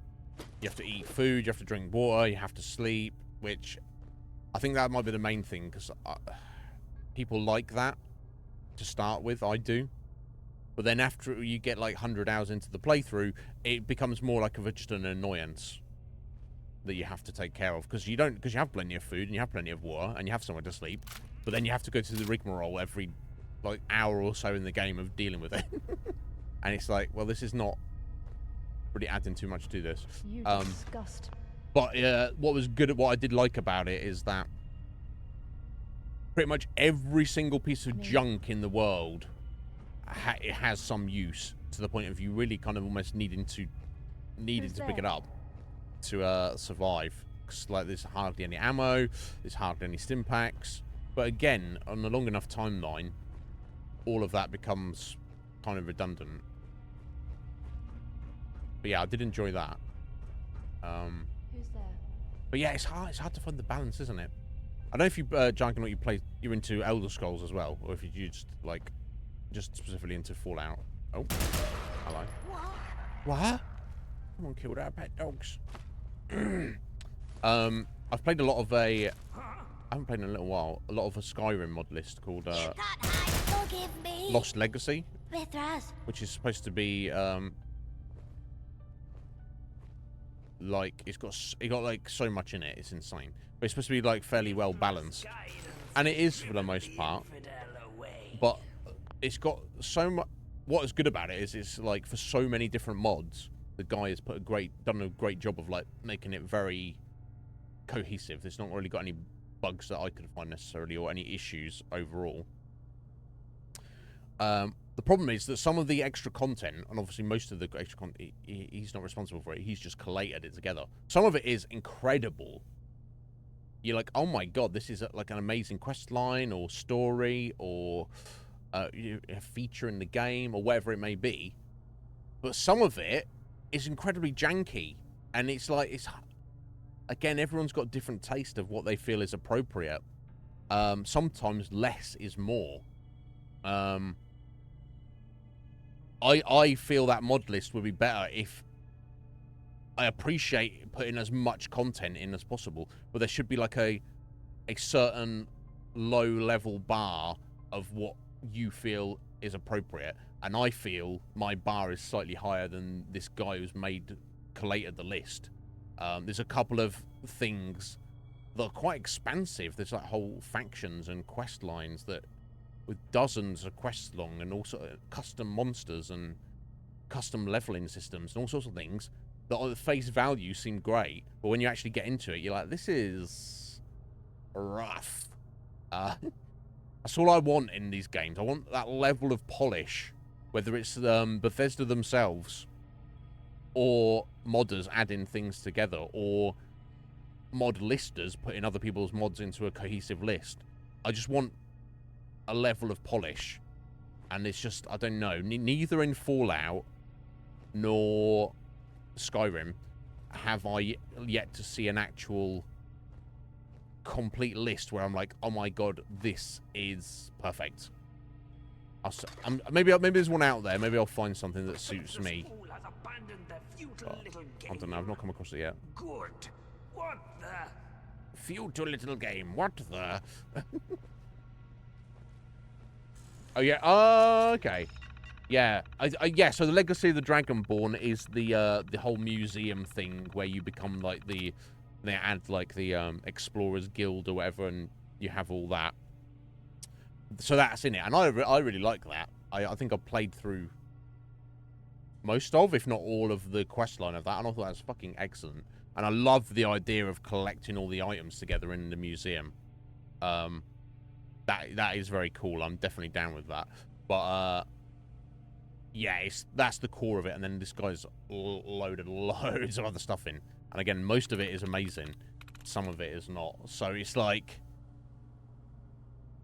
have to eat food, you have to drink water, you have to sleep, which I think that might be the main thing, because people like that to start with. I do. But then after you get like 100 hours into the playthrough, it becomes more like just an annoyance that you have to take care of, because you have plenty of food and you have plenty of water and you have somewhere to sleep, but then you have to go to the rigmarole every like hour or so in the game of dealing with it. And it's like, well, this is not really adding too much to this. You disgust. But what I did like about it is that pretty much every single piece of junk in the world it has some use, to the point of you really kind of almost needing to pick it up to survive. Because like there's hardly any ammo, there's hardly any stim packs. But again, on a long enough timeline, all of that becomes kind of redundant. But yeah, I did enjoy that. Who's there? But yeah, it's hard to find the balance, isn't it? I don't know if you, Junkin, you're into Elder Scrolls as well, or if you just specifically into Fallout. Oh, hello. What? Someone killed our pet dogs. I've played a lot of I haven't played in a little while, a lot of a Skyrim mod list called Lost Legacy, which is supposed to be like it got like so much in it, it's insane. But it's supposed to be like fairly well balanced, and it is for the most part. But it's got so much. What is good about it is it's like for so many different mods, the guy has done a great job of like making it very cohesive. It's not really got any bugs that I could find necessarily, or any issues overall. The problem is that some of the extra content, and obviously most of the extra content, he's not responsible for it. He's just collated it together. Some of it is incredible. You're like, oh my god, this is like an amazing quest line or story or a feature in the game or whatever it may be. But some of it is incredibly janky, and it's like again, everyone's got a different taste of what they feel is appropriate. Sometimes less is more. I feel that mod list would be better if I appreciate putting as much content in as possible, but there should be like a certain low level bar of what you feel is appropriate, and I feel my bar is slightly higher than this guy who's collated the list. There's a couple of things that are quite expansive. There's like whole factions and quest lines that with dozens of quests long, and also custom monsters and custom leveling systems and all sorts of things that on the face value seem great, but when you actually get into it, you're like, this is rough. That's all I want in these games. I want that level of polish, whether it's Bethesda themselves or modders adding things together, or mod listers putting other people's mods into a cohesive list. I just want a level of polish, and it's just, I don't know, neither in Fallout nor Skyrim have I yet to see an actual complete list where I'm like, oh my god, this is perfect. Maybe there's one out there. Maybe I'll find something that suits me. I don't know, I've not come across it yet. Good. What the? Futile little game. What the? Oh yeah. Oh, okay. Yeah. Yeah. So the Legacy of the Dragonborn is the whole museum thing where you become like they add like the Explorers Guild or whatever, and you have all that. So that's in it, and I really like that. I think I played through most of, if not all of, the quest line of that, and I thought that was fucking excellent. And I love the idea of collecting all the items together in the museum. That is very cool. I'm definitely down with that. But yeah, that's the core of it. And then this guy's loaded loads of other stuff in. And again, most of it is amazing. Some of it is not. So it's like,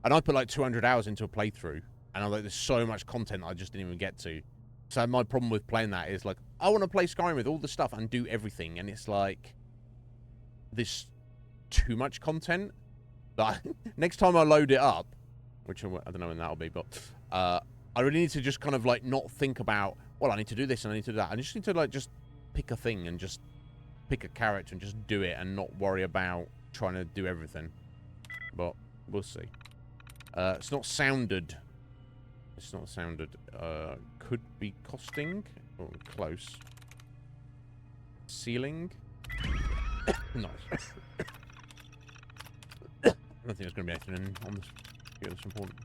And I put like 200 hours into a playthrough, and I'm like, there's so much content I just didn't even get to. So my problem with playing that is like, I want to play Skyrim with all the stuff and do everything, and it's like, there's too much content. But next time I load it up, which I don't know when that'll be, but I really need to just kind of like not think about, well, I need to do this and I need to do that. I just need to like just pick a thing and just pick a character and just do it and not worry about trying to do everything. But we'll see. It's not sounded. It's not sounded. Could be costing. Oh, close. Ceiling. Nice. I don't think there's going to be anything on this video that's important.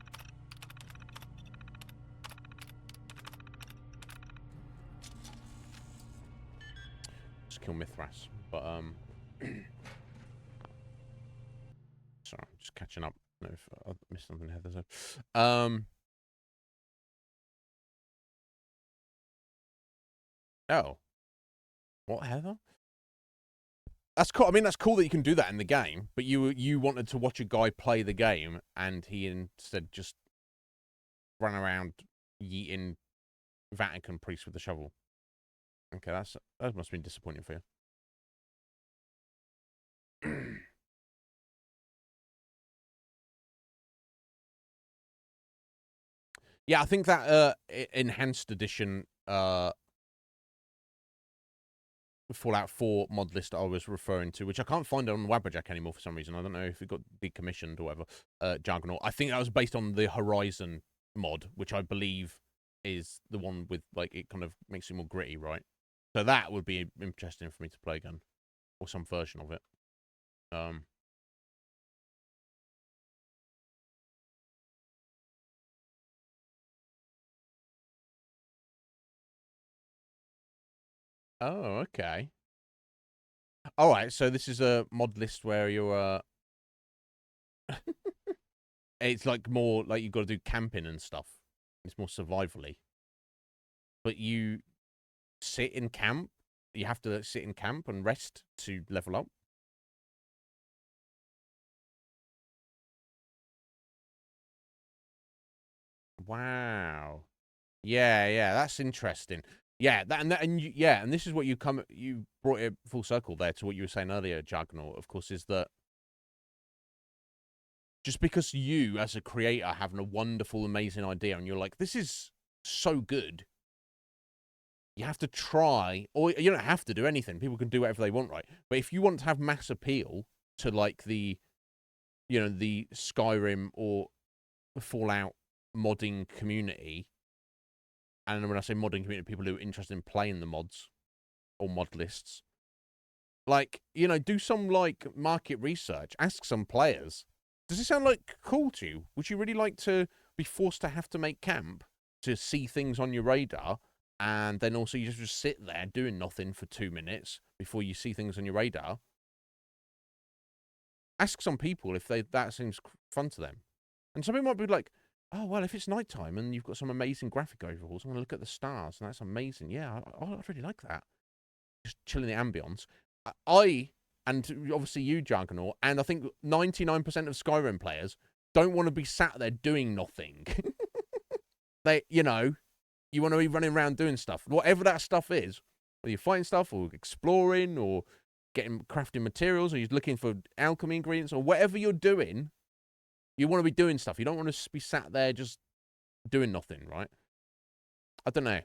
Just kill Mithras, but sorry, I'm just catching up. I don't know if I missed something Heather said. Oh, what, Heather? That's cool. I mean, that's cool that you can do that in the game, but you wanted to watch a guy play the game, and he instead just ran around yeeting Vatican priests with a shovel. Okay, that must have been disappointing for you. Yeah, I think that enhanced edition Fallout 4 mod list I was referring to, which I can't find on Wabberjack anymore for some reason. I don't know if it got decommissioned or whatever. Juggernaut. I think that was based on the Horizon mod, which I believe is the one with, like, it kind of makes it more gritty, right? So that would be interesting for me to play again. Or some version of it. Oh, okay. All right, so this is a mod list where you're it's like more like you've got to do camping and stuff. It's more survivally. But you sit in camp. You have to sit in camp and rest to level up. Wow. Yeah, that's interesting. Yeah, and this is what you brought it full circle there to what you were saying earlier, Juggernaut, of course, is that just because you as a creator having a wonderful, amazing idea and you're like, this is so good, you have to try, or you don't have to do anything. People can do whatever they want, right? But if you want to have mass appeal to like the Skyrim or Fallout modding community, and when I say modding community, people who are interested in playing the mods or mod lists, like, do some like market research, ask some players. Does it sound like cool to you? Would you really like to be forced to have to make camp to see things on your radar, and then also you just sit there doing nothing for 2 minutes before you see things on your radar? Ask some people if that seems fun to them. And some people might be like, oh, well, if it's nighttime and you've got some amazing graphic overhauls, I'm going to look at the stars, and that's amazing. Yeah, I'd really like that. Just chilling the ambience. And obviously you, Juggernaut, and I think 99% of Skyrim players don't want to be sat there doing nothing. You want to be running around doing stuff. Whatever that stuff is, whether you're fighting stuff or exploring or crafting materials or you're looking for alchemy ingredients or whatever you're doing, you want to be doing stuff. You don't want to be sat there just doing nothing, right? I don't know.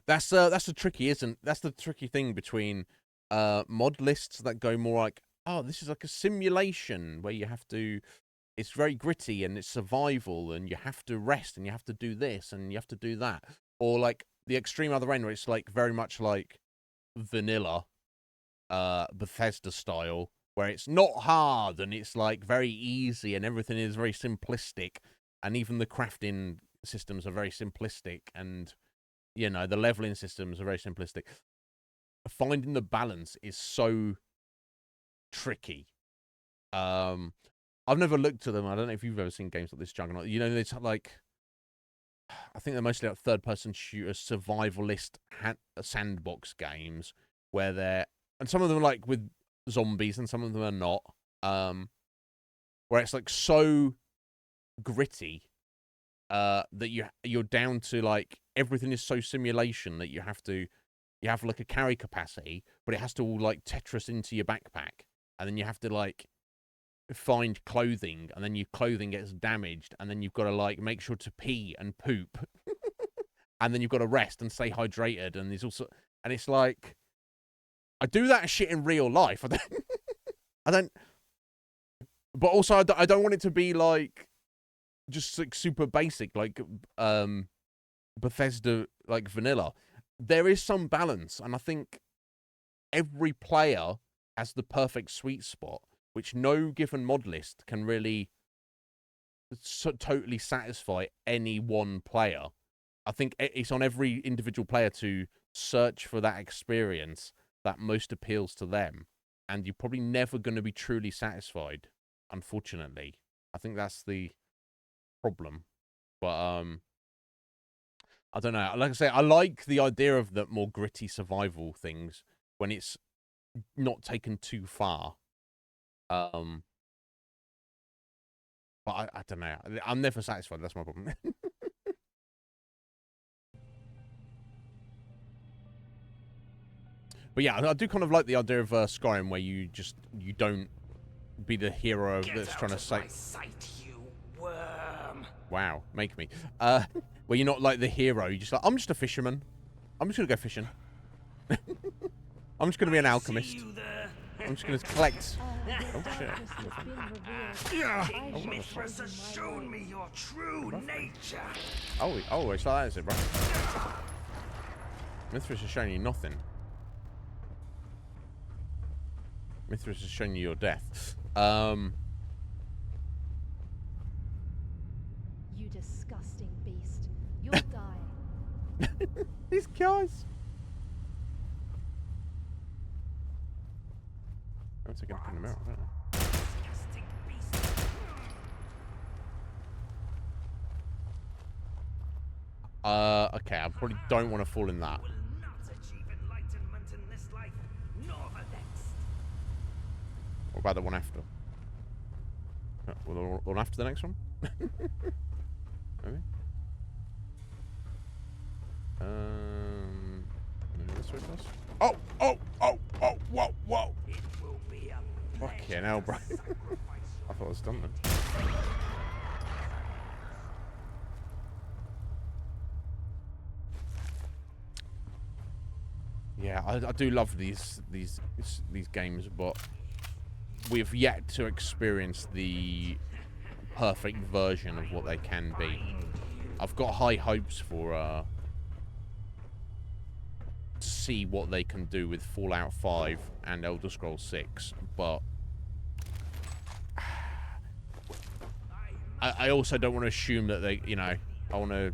That's the tricky thing between mod lists that go more like, oh, this is like a simulation where you have to, it's very gritty and it's survival and you have to rest and you have to do this and you have to do that. Or like the extreme other end where it's like very much like vanilla, Bethesda style, where it's not hard and it's like very easy and everything is very simplistic, and even the crafting systems are very simplistic, and the leveling systems are very simplistic. Finding the balance is so tricky. I've never looked at them. I don't know if you've ever seen games like this, Juggernaut. It's like, I think they're mostly like third-person shooter, survivalist sandbox games where and some of them are like with zombies and some of them are not. Where it's like so gritty. That you're down to like everything is so simulation that you have like a carry capacity, but it has to all like Tetris into your backpack, and then you have to like find clothing, and then your clothing gets damaged, and then you've got to like make sure to pee and poop, and then you've got to rest and stay hydrated, and there's also, and it's like I do that shit in real life. I don't, but also I don't want it to be like just like super basic, like Bethesda, like vanilla. There is some balance, and I think every player has the perfect sweet spot, which no given mod list can really totally satisfy any one player. I think it's on every individual player to search for that experience that most appeals to them, and you're probably never going to be truly satisfied, unfortunately. I think that's the problem. But I don't know. Like I say, I like the idea of the more gritty survival things when it's not taken too far. But I don't know. I'm never satisfied. That's my problem. But yeah, I do kind of like the idea of Skyrim, where you don't be the hero that's trying to save. Wow, make me. Where you're not like the hero. You're just like, I'm just a fisherman. I'm just gonna go fishing. I'm just gonna be an alchemist. I'm just gonna collect. Oh shit. Mistress has shown me your true nature. Oh, it's like that, is it, bro? Mithras has shown you nothing. Mithras has shown you your death. You disgusting beast. You'll die. These guys. I'm taking a pin in the mirror, don't I? Okay, I probably don't want to fall in that. What about the one after? Well, the one after the next one? Maybe? Maybe this way first? Oh! Whoa! Fucking hell, bro. I thought I was done then. Yeah, I do love these games, but we've yet to experience the perfect version of what they can be. I've got high hopes for to see what they can do with Fallout 5 and Elder Scrolls 6, but I also don't want to assume that they, you know, I want to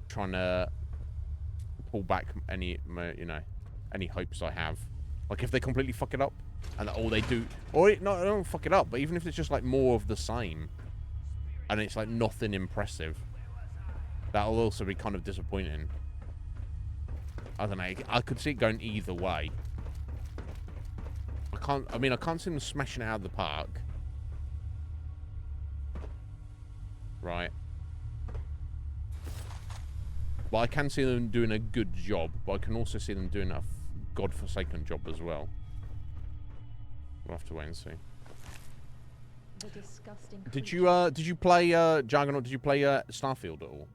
try and pull back any, you know, any hopes I have. Like if they completely fuck it up, and all they do, or no, they don't fuck it up, but even if it's just like more of the same, and it's like nothing impressive, that'll also be kind of disappointing. I don't know. I could see it going either way. I can't see them smashing it out of the park. Right. But I can see them doing a good job, but I can also see them doing a godforsaken job as well. We'll have to wait and see. The disgusting did you play Juggernaut? Did you play Starfield at all?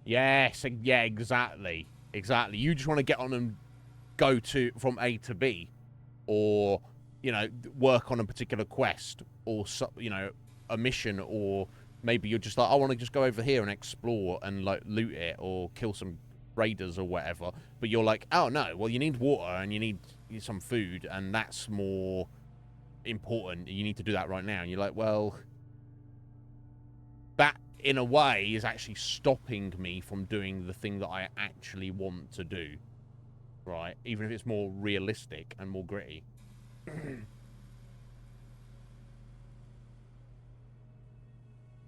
Yes, yeah, exactly. You just want to get on and go from A to B, or, you know, work on a particular quest, or, you know, a mission, or maybe you're just like, I want to just go over here and explore and like loot it or kill some raiders or whatever. But you're like, oh no, well you need water and you need some food, and that's more important. You need to do that right now. And you're like, well, that in a way is actually stopping me from doing the thing that I actually want to do, right? Even if it's more realistic and more gritty.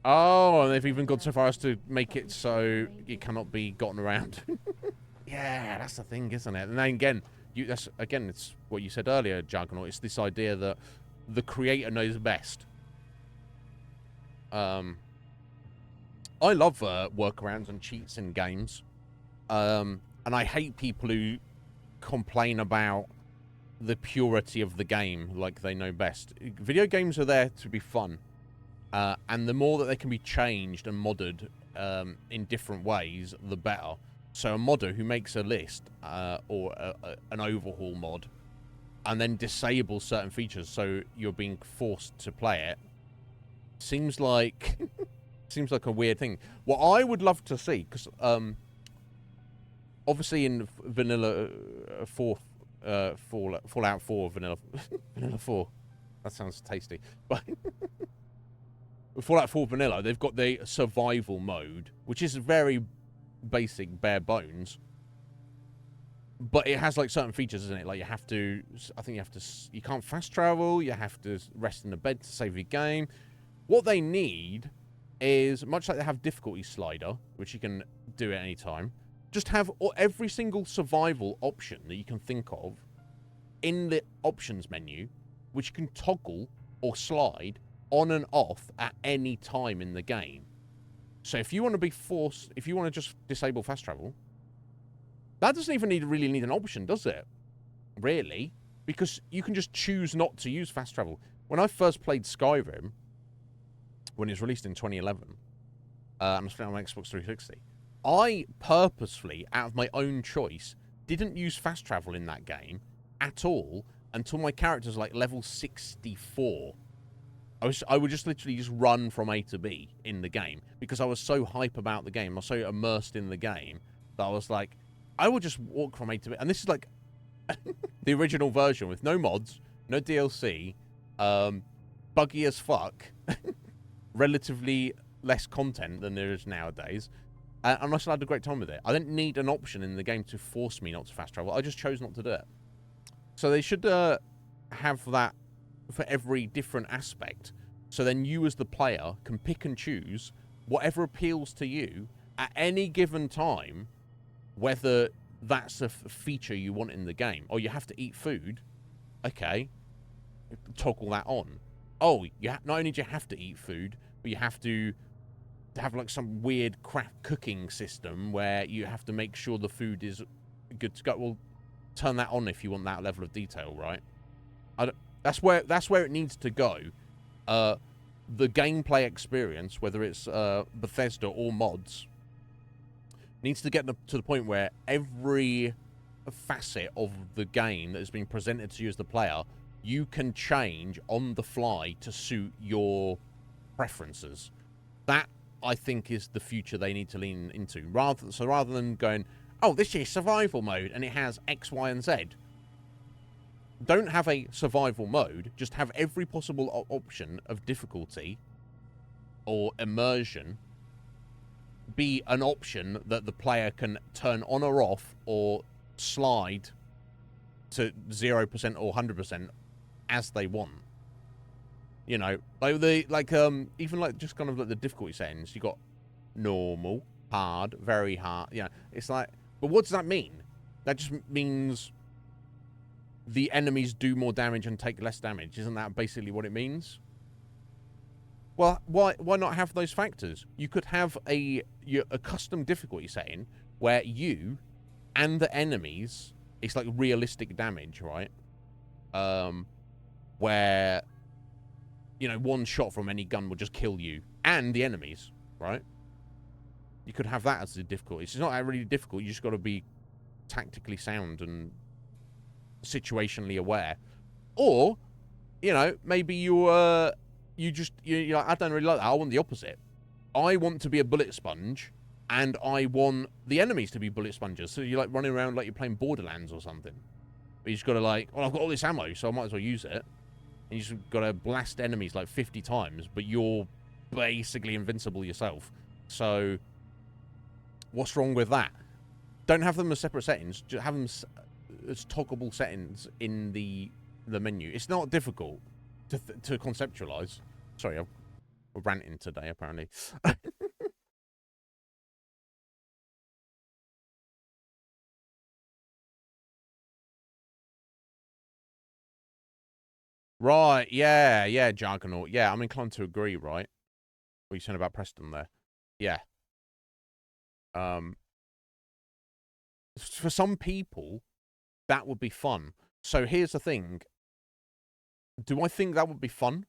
Oh, and they've even gone so far as to make it so it cannot be gotten around. Yeah, that's the thing, isn't it? And then again, it's what you said earlier, Juggernaut. It's this idea that the creator knows best. I love workarounds and cheats in games. And I hate people who complain about the purity of the game like they know best. Video games are there to be fun. And the more that they can be changed and modded in different ways, the better. So a modder who makes a list or an overhaul mod and then disables certain features so you're being forced to play it seems like a weird thing. What I would love to see, because obviously in Vanilla 4, Fallout 4 Vanilla 4, that sounds tasty, but Fallout 4 Vanilla, they've got the survival mode, which is very basic, bare bones, but it has like certain features, isn't it? Like you have to, I think you can't fast travel, you have to rest in the bed to save your game. What they need is, much like they have difficulty slider, which you can do at any time, just have every single survival option that you can think of in the options menu, which you can toggle or slide on and off at any time in the game. So if you want to be forced, if you want to just disable fast travel, that doesn't even really need an option, does it? Really? Because you can just choose not to use fast travel. When I first played Skyrim, when it was released in 2011, and I was playing on Xbox 360, I purposefully, out of my own choice, didn't use fast travel in that game at all until my character's like level 64. I would just literally just run from A to B in the game because I was so hype about the game. I was so immersed in the game that I was like, I will just walk from A to B. And this is like the original version with no mods, no DLC, buggy as fuck, relatively less content than there is nowadays. And I still had a great time with it. I didn't need an option in the game to force me not to fast travel. I just chose not to do it. So they should have that for every different aspect. So then you as the player can pick and choose whatever appeals to you at any given time, whether that's a feature you want in the game. Or you have to eat food. Okay. Toggle that on. Oh, not only do you have to eat food, but you have to have like some weird crap cooking system where you have to make sure the food is good to go. Well, turn that on if you want that level of detail, right? That's where it needs to go. The gameplay experience, whether it's Bethesda or mods, needs to get to the point where every facet of the game that is being presented to you as the player, you can change on the fly to suit your preferences. That, I think, is the future they need to lean into. Rather than going, oh, this is survival mode and it has X, Y, and Z. Don't have a survival mode. Just have every possible option of difficulty or immersion be an option that the player can turn on or off or slide to 0% or 100% as they want. You know, even like just kind of like the difficulty settings. You got normal, hard, very hard. You know, it's like, but what does that mean? That just means the enemies do more damage and take less damage. Isn't that basically what it means? Well, why not have those factors? You could have a custom difficulty setting where you and the enemies, it's like realistic damage, right? Where, you know, one shot from any gun will just kill you and the enemies, right? You could have that as the difficulty. It's not really difficult. You just got to be tactically sound and situationally aware. Or, you know, maybe you're like, I don't really like that. I want the opposite. I want to be a bullet sponge, and I want the enemies to be bullet sponges. So you're like running around like you're playing Borderlands or something. But you just got to like, well, I've got all this ammo, so I might as well use it. And you just got to blast enemies like 50 times, but you're basically invincible yourself. So what's wrong with that? Don't have them as separate settings. Just have them as toggleable settings in the menu. It's not difficult to conceptualize. Sorry, We're ranting today, apparently. Right, yeah, Juggernaut. Yeah, I'm inclined to agree, right? What are you saying about Preston there? Yeah. For some people, that would be fun. So here's the thing. Do I think that would be fun?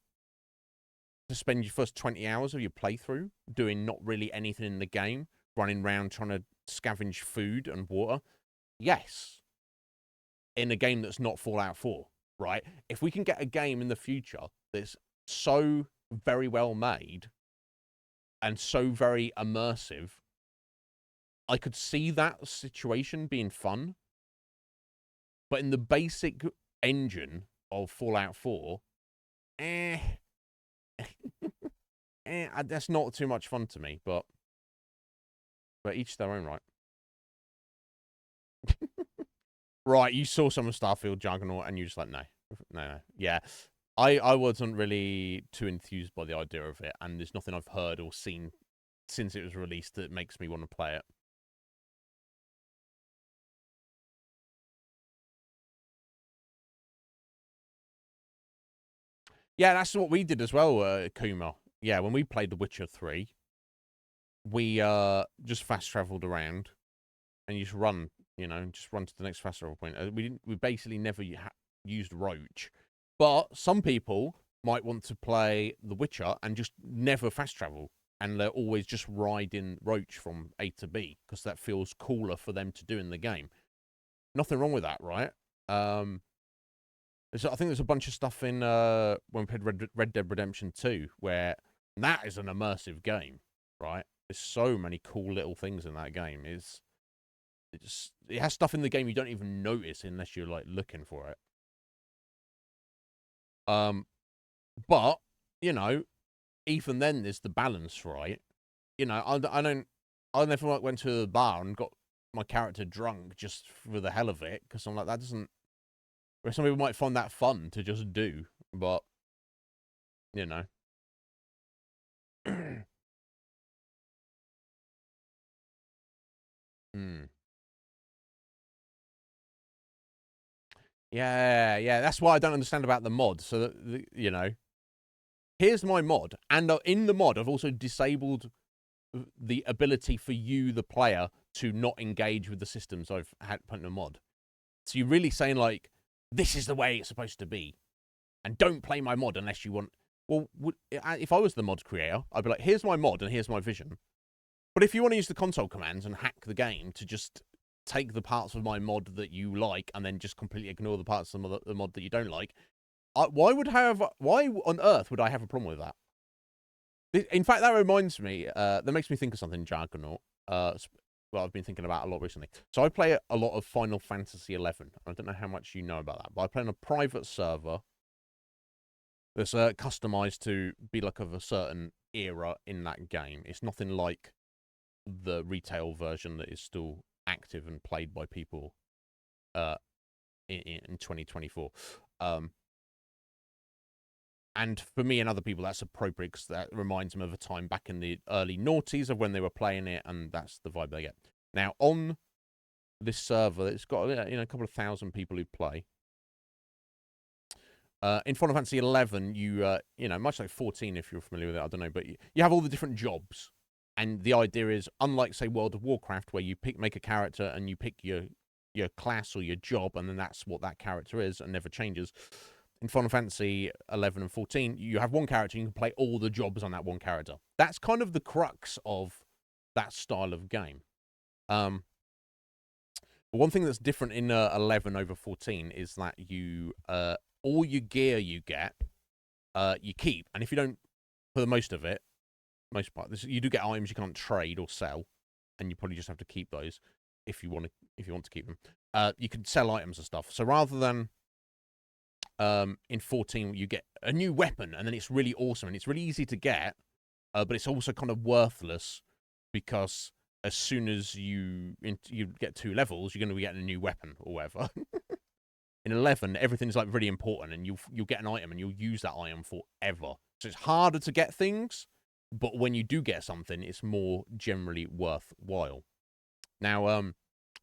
To spend your first 20 hours of your playthrough doing not really anything in the game, running around trying to scavenge food and water? Yes. In a game that's not Fallout 4, right? If we can get a game in the future that's so very well made and so very immersive, I could see that situation being fun. But in the basic engine of Fallout 4, that's not too much fun to me, but each their own, right? Right, you saw some of Starfield Juggernaut and you just like, no. Yeah, I wasn't really too enthused by the idea of it, and there's nothing I've heard or seen since it was released that makes me want to play it. Yeah, that's what we did as well, Kuma. Yeah, when we played The Witcher 3, we just fast traveled around and you just run, just run to the next fast travel point. We basically never used Roach. But some people might want to play The Witcher and just never fast travel, and they're always just riding Roach from A to B because that feels cooler for them to do in the game. Nothing wrong with that, right? I think there's a bunch of stuff in when we played Red Dead Redemption 2 where that is an immersive game, right? There's so many cool little things in that game. It has stuff in the game you don't even notice unless you're like looking for it. But even then there's the balance, right? I never went to the bar and got my character drunk just for the hell of it, because I'm like, that doesn't. Where some people might find that fun to just do, but Yeah, that's what I don't understand about the mod. So that, here's my mod, and in the mod I've also disabled the ability for you, the player, to not engage with the systems I've had put in a mod. So you're really saying like, this is the way it's supposed to be, and don't play my mod unless you want. Well, if I was the mod creator, I'd be like, here's my mod and here's my vision. But if you want to use the console commands and hack the game to just take the parts of my mod that you like and then just completely ignore the parts of the mod that you don't like, why on earth would I have a problem with that? In fact, that reminds me, that makes me think of something, Juggernaut. I've been thinking about a lot recently. So I play a lot of Final Fantasy XI. I don't know how much you know about that, but I play on a private server that's customized to be like of a certain era in that game. It's nothing like the retail version that is still active and played by people in 2024. And for me and other people, that's appropriate because that reminds them of a time back in the early noughties of when they were playing it, and that's the vibe they get. Now, on this server, it's got a couple of thousand people who play. In Final Fantasy 11, you much like 14 if you're familiar with it, I don't know, but you have all the different jobs, and the idea is, unlike say World of Warcraft, where you make a character and you pick your class or your job, and then that's what that character is and never changes. In Final Fantasy 11 and 14, you have one character, and you can play all the jobs on that one character. That's kind of the crux of that style of game. But one thing that's different in 11 over 14 is that you all your gear you get, you keep, and if you don't, for the most part, you do get items you can't trade or sell, and you probably just have to keep those if you want to keep them. You can sell items and stuff. So rather than in 14, you get a new weapon, and then it's really awesome, and it's really easy to get, but it's also kind of worthless because as soon as you get 2 levels, you're going to be getting a new weapon or whatever. In 11, everything's like really important, and you'll get an item, and you'll use that item forever. So it's harder to get things, but when you do get something, it's more generally worthwhile. Now,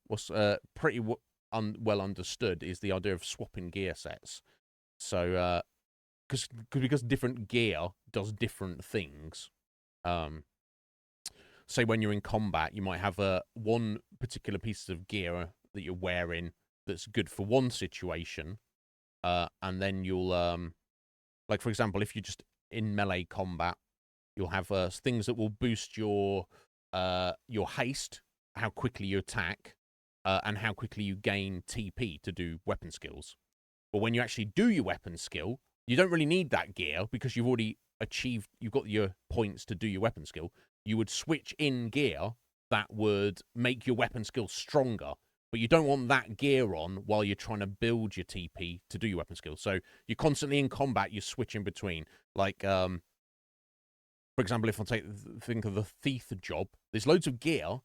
what's pretty well understood is the idea of swapping gear sets. So, because different gear does different things. Say when you're in combat, you might have one particular piece of gear that you're wearing that's good for one situation, and then you'll like, for example, if you're just in melee combat, you'll have things that will boost your haste, how quickly you attack, and how quickly you gain TP to do weapon skills. But when you actually do your weapon skill, you don't really need that gear because you've already you've got your points to do your weapon skill. You would switch in gear that would make your weapon skill stronger, but you don't want that gear on while you're trying to build your TP to do your weapon skill. So you're constantly in combat, you're switching between. Like, for example, if I think of the thief job, there's loads of gear.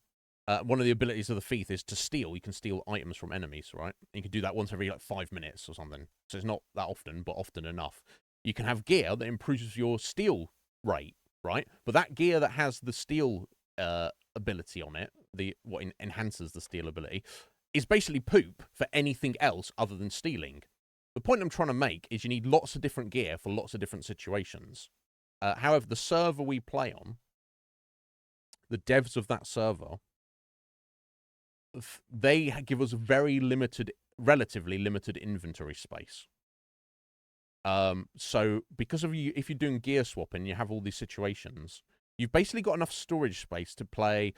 One of the abilities of the thief is to steal. You can steal items from enemies, right? You can do that once every, like, 5 minutes or something. So it's not that often, but often enough. You can have gear that improves your steal rate, right? But that gear that has the steal ability on it, what enhances the steal ability, is basically poop for anything else other than stealing. The point I'm trying to make is you need lots of different gear for lots of different situations. However, the server we play on, the devs of that server, they give us very relatively limited inventory space. So because of if you're doing gear swapping, you have all these situations, you've basically got enough storage space to play,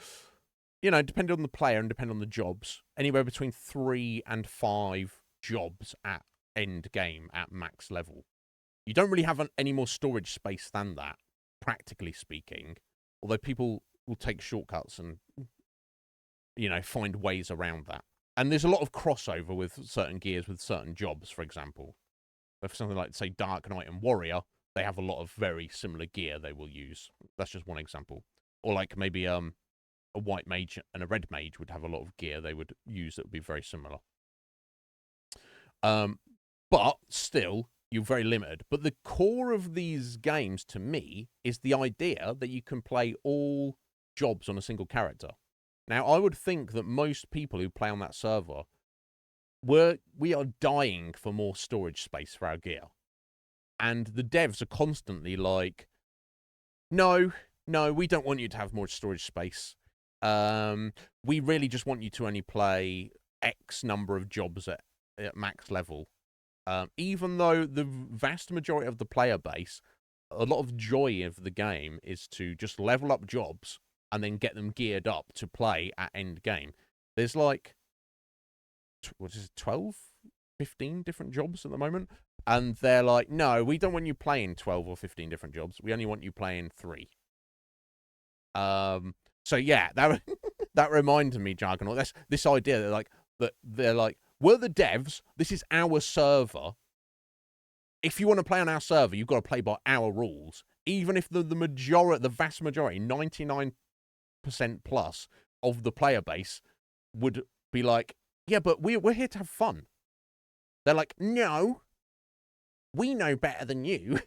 you know, depending on the player and depending on the jobs, anywhere between 3 and 5 jobs at end game at max level. You don't really have any more storage space than that, practically speaking, although people will take shortcuts and, you know, find ways around that. And there's a lot of crossover with certain gears with certain jobs, for example. For something like, say, Dark Knight and Warrior, they have a lot of very similar gear they will use. That's just one example. Or like maybe a white mage and a red mage would have a lot of gear they would use that would be very similar. But still, you're very limited. But the core of these games, to me, is the idea that you can play all jobs on a single character. Now, I would think that most people who play on that server, we are dying for more storage space for our gear. And the devs are constantly like, no, we don't want you to have more storage space. We really just want you to only play X number of jobs at max level. Even though the vast majority of the player base, a lot of joy of the game is to just level up jobs and then get them geared up to play at end game. There's like, what is it, 12, 15 different jobs at the moment? And they're like, no, we don't want you playing 12 or 15 different jobs. We only want you playing 3. So yeah, that reminded me, Jargon. That's this idea that they're like, we're the devs. This is our server. If you want to play on our server, you've got to play by our rules. Even if the vast majority, 99% plus of the player base would be like, yeah, but we're here to have fun. They're like, no, we know better than you.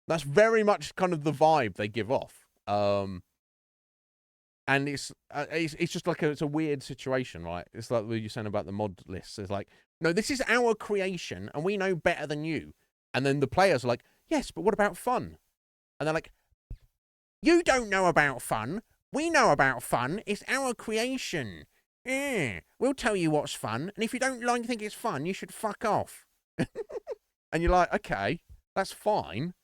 That's very much kind of the vibe they give off. And it's just like it's a weird situation, right? It's like what you're saying about the mod lists. It's like, no, this is our creation, and we know better than you. And then the players are like, yes, but what about fun? And they're like, you don't know about fun. We know about fun. It's our creation. Yeah, we'll tell you what's fun, and if you don't think it's fun, you should fuck off. And you're like, okay, that's fine.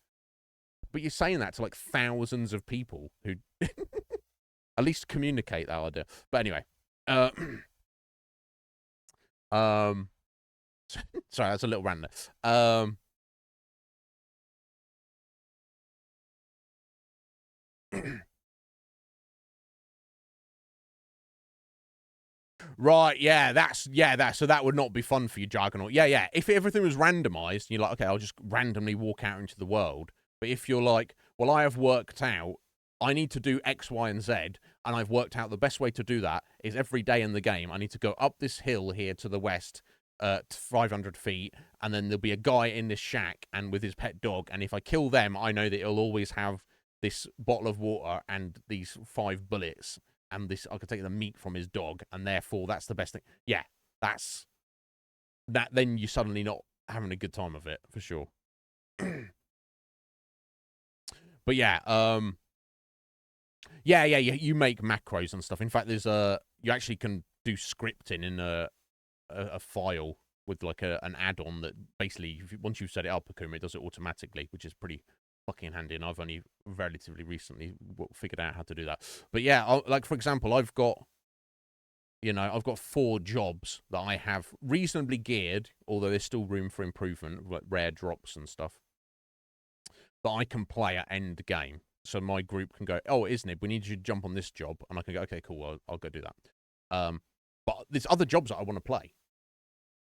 But you're saying that to like thousands of people who at least communicate that idea. But anyway, sorry, that's a little rant there. Right, so that would not be fun for you, Juggernaut. Yeah. If everything was randomized, you're like, okay, I'll just randomly walk out into the world. But if you're like, well, I have worked out, I need to do X, Y, and Z, and I've worked out the best way to do that is every day in the game, I need to go up this hill here to the west, 500 feet, and then there'll be a guy in this shack and with his pet dog, and if I kill them, I know that he'll always have this bottle of water and these 5 bullets and this, I could take the meat from his dog, and therefore that's the best thing. Yeah, that's that. Then you're suddenly not having a good time of it for sure. But yeah, you make macros and stuff. In fact, there's you actually can do scripting in a file with like an add-on that basically, once you've set it up, Akuma, it does it automatically, which is pretty fucking handy. And I've only relatively recently figured out how to do that. But yeah, like for example, I've got 4 jobs that I have reasonably geared, although there's still room for improvement, like rare drops and stuff, that I can play at end game. So my group can go, oh, Iznib, we need you to jump on this job. And I can go, okay, cool, I'll go do that. But there's other jobs that I want to play.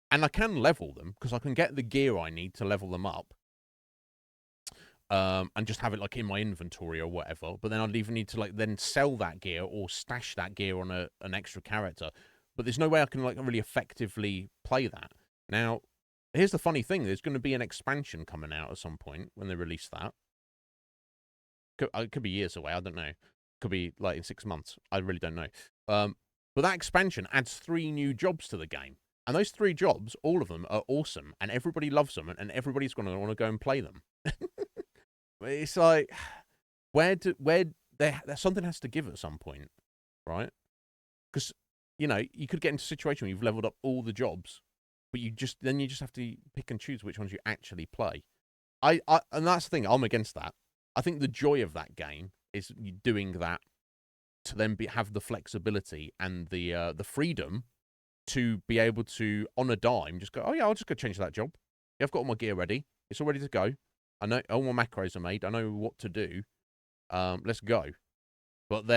And I can level them, because I can get the gear I need to level them up. And just have it like in my inventory or whatever. But then I'd even need to like then sell that gear or stash that gear on an extra character. But there's no way I can like really effectively play that. Now, here's the funny thing. There's going to be an expansion coming out at some point when they release that. It could be years away. I don't know. Could be like in 6 months. I really don't know. But that expansion adds 3 new jobs to the game. And those 3 jobs, all of them are awesome. And everybody loves them. And everybody's going to want to go and play them. It's like, something has to give at some point, right? Because, you could get into a situation where you've leveled up all the jobs, but you just have to pick and choose which ones you actually play. And that's the thing, I'm against that. I think the joy of that game is you doing that to then have the flexibility and the freedom to be able to, on a dime, just go, oh yeah, I'll just go change that job. Yeah, I've got all my gear ready. It's all ready to go. I know all my macros are made. I know what to do. Let's go. But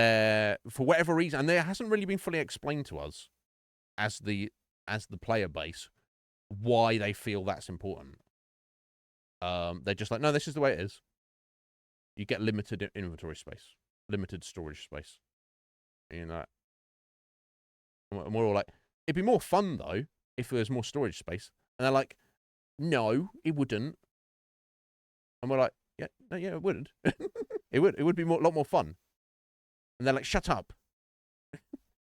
for whatever reason, and there hasn't really been fully explained to us as the player base why they feel that's important. They're just like, no, this is the way it is. You get limited inventory space, limited storage space. And we're all like, it'd be more fun though if there was more storage space. And they're like, no, it wouldn't. And we're like, yeah, no, yeah, it wouldn't. It would be a lot more fun. And they're like, shut up.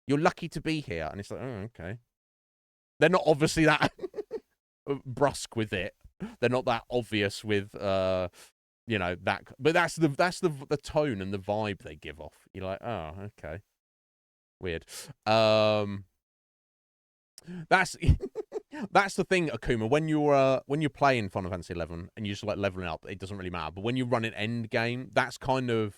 You're lucky to be here. And it's like, oh, okay. They're not obviously that brusque with it. They're not that obvious with, that. But that's the tone and the vibe they give off. You're like, oh, okay. Weird. That's that's the thing, Akuma. When you're playing Final Fantasy 11 and you're just like leveling up, it doesn't really matter. But when you run an end game, that's kind of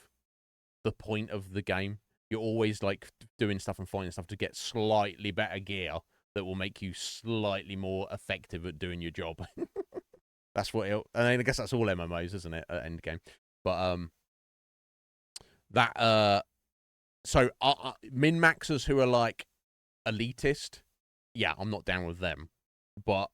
the point of the game. You're always like doing stuff and finding stuff to get slightly better gear that will make you slightly more effective at doing your job. That's what and I guess that's all MMOs, isn't it? At end game, but so min-maxers who are like elitist. Yeah, I'm not down with them. But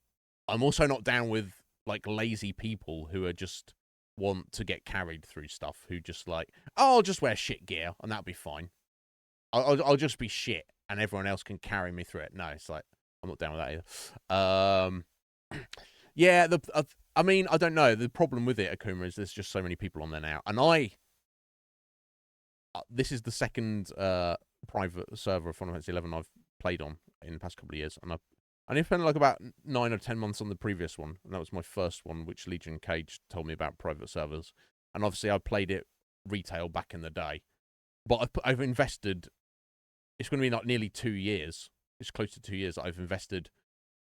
I'm also not down with, like, lazy people who are just want to get carried through stuff, who just like, oh, I'll just wear shit gear, and that'll be fine. I'll just be shit, and everyone else can carry me through it. No, it's like, I'm not down with that either. Yeah, I mean, I don't know. The problem with it, Akuma, is there's just so many people on there now. And this is the second private server of Final Fantasy 11 I've played on in the past couple of years, and I spent like about 9 or 10 months on the previous one, and that was my first one, which Legion Cage told me about private servers. And obviously I played it retail back in the day, but I've invested, it's going to be like nearly 2 years, it's close to 2 years that I've invested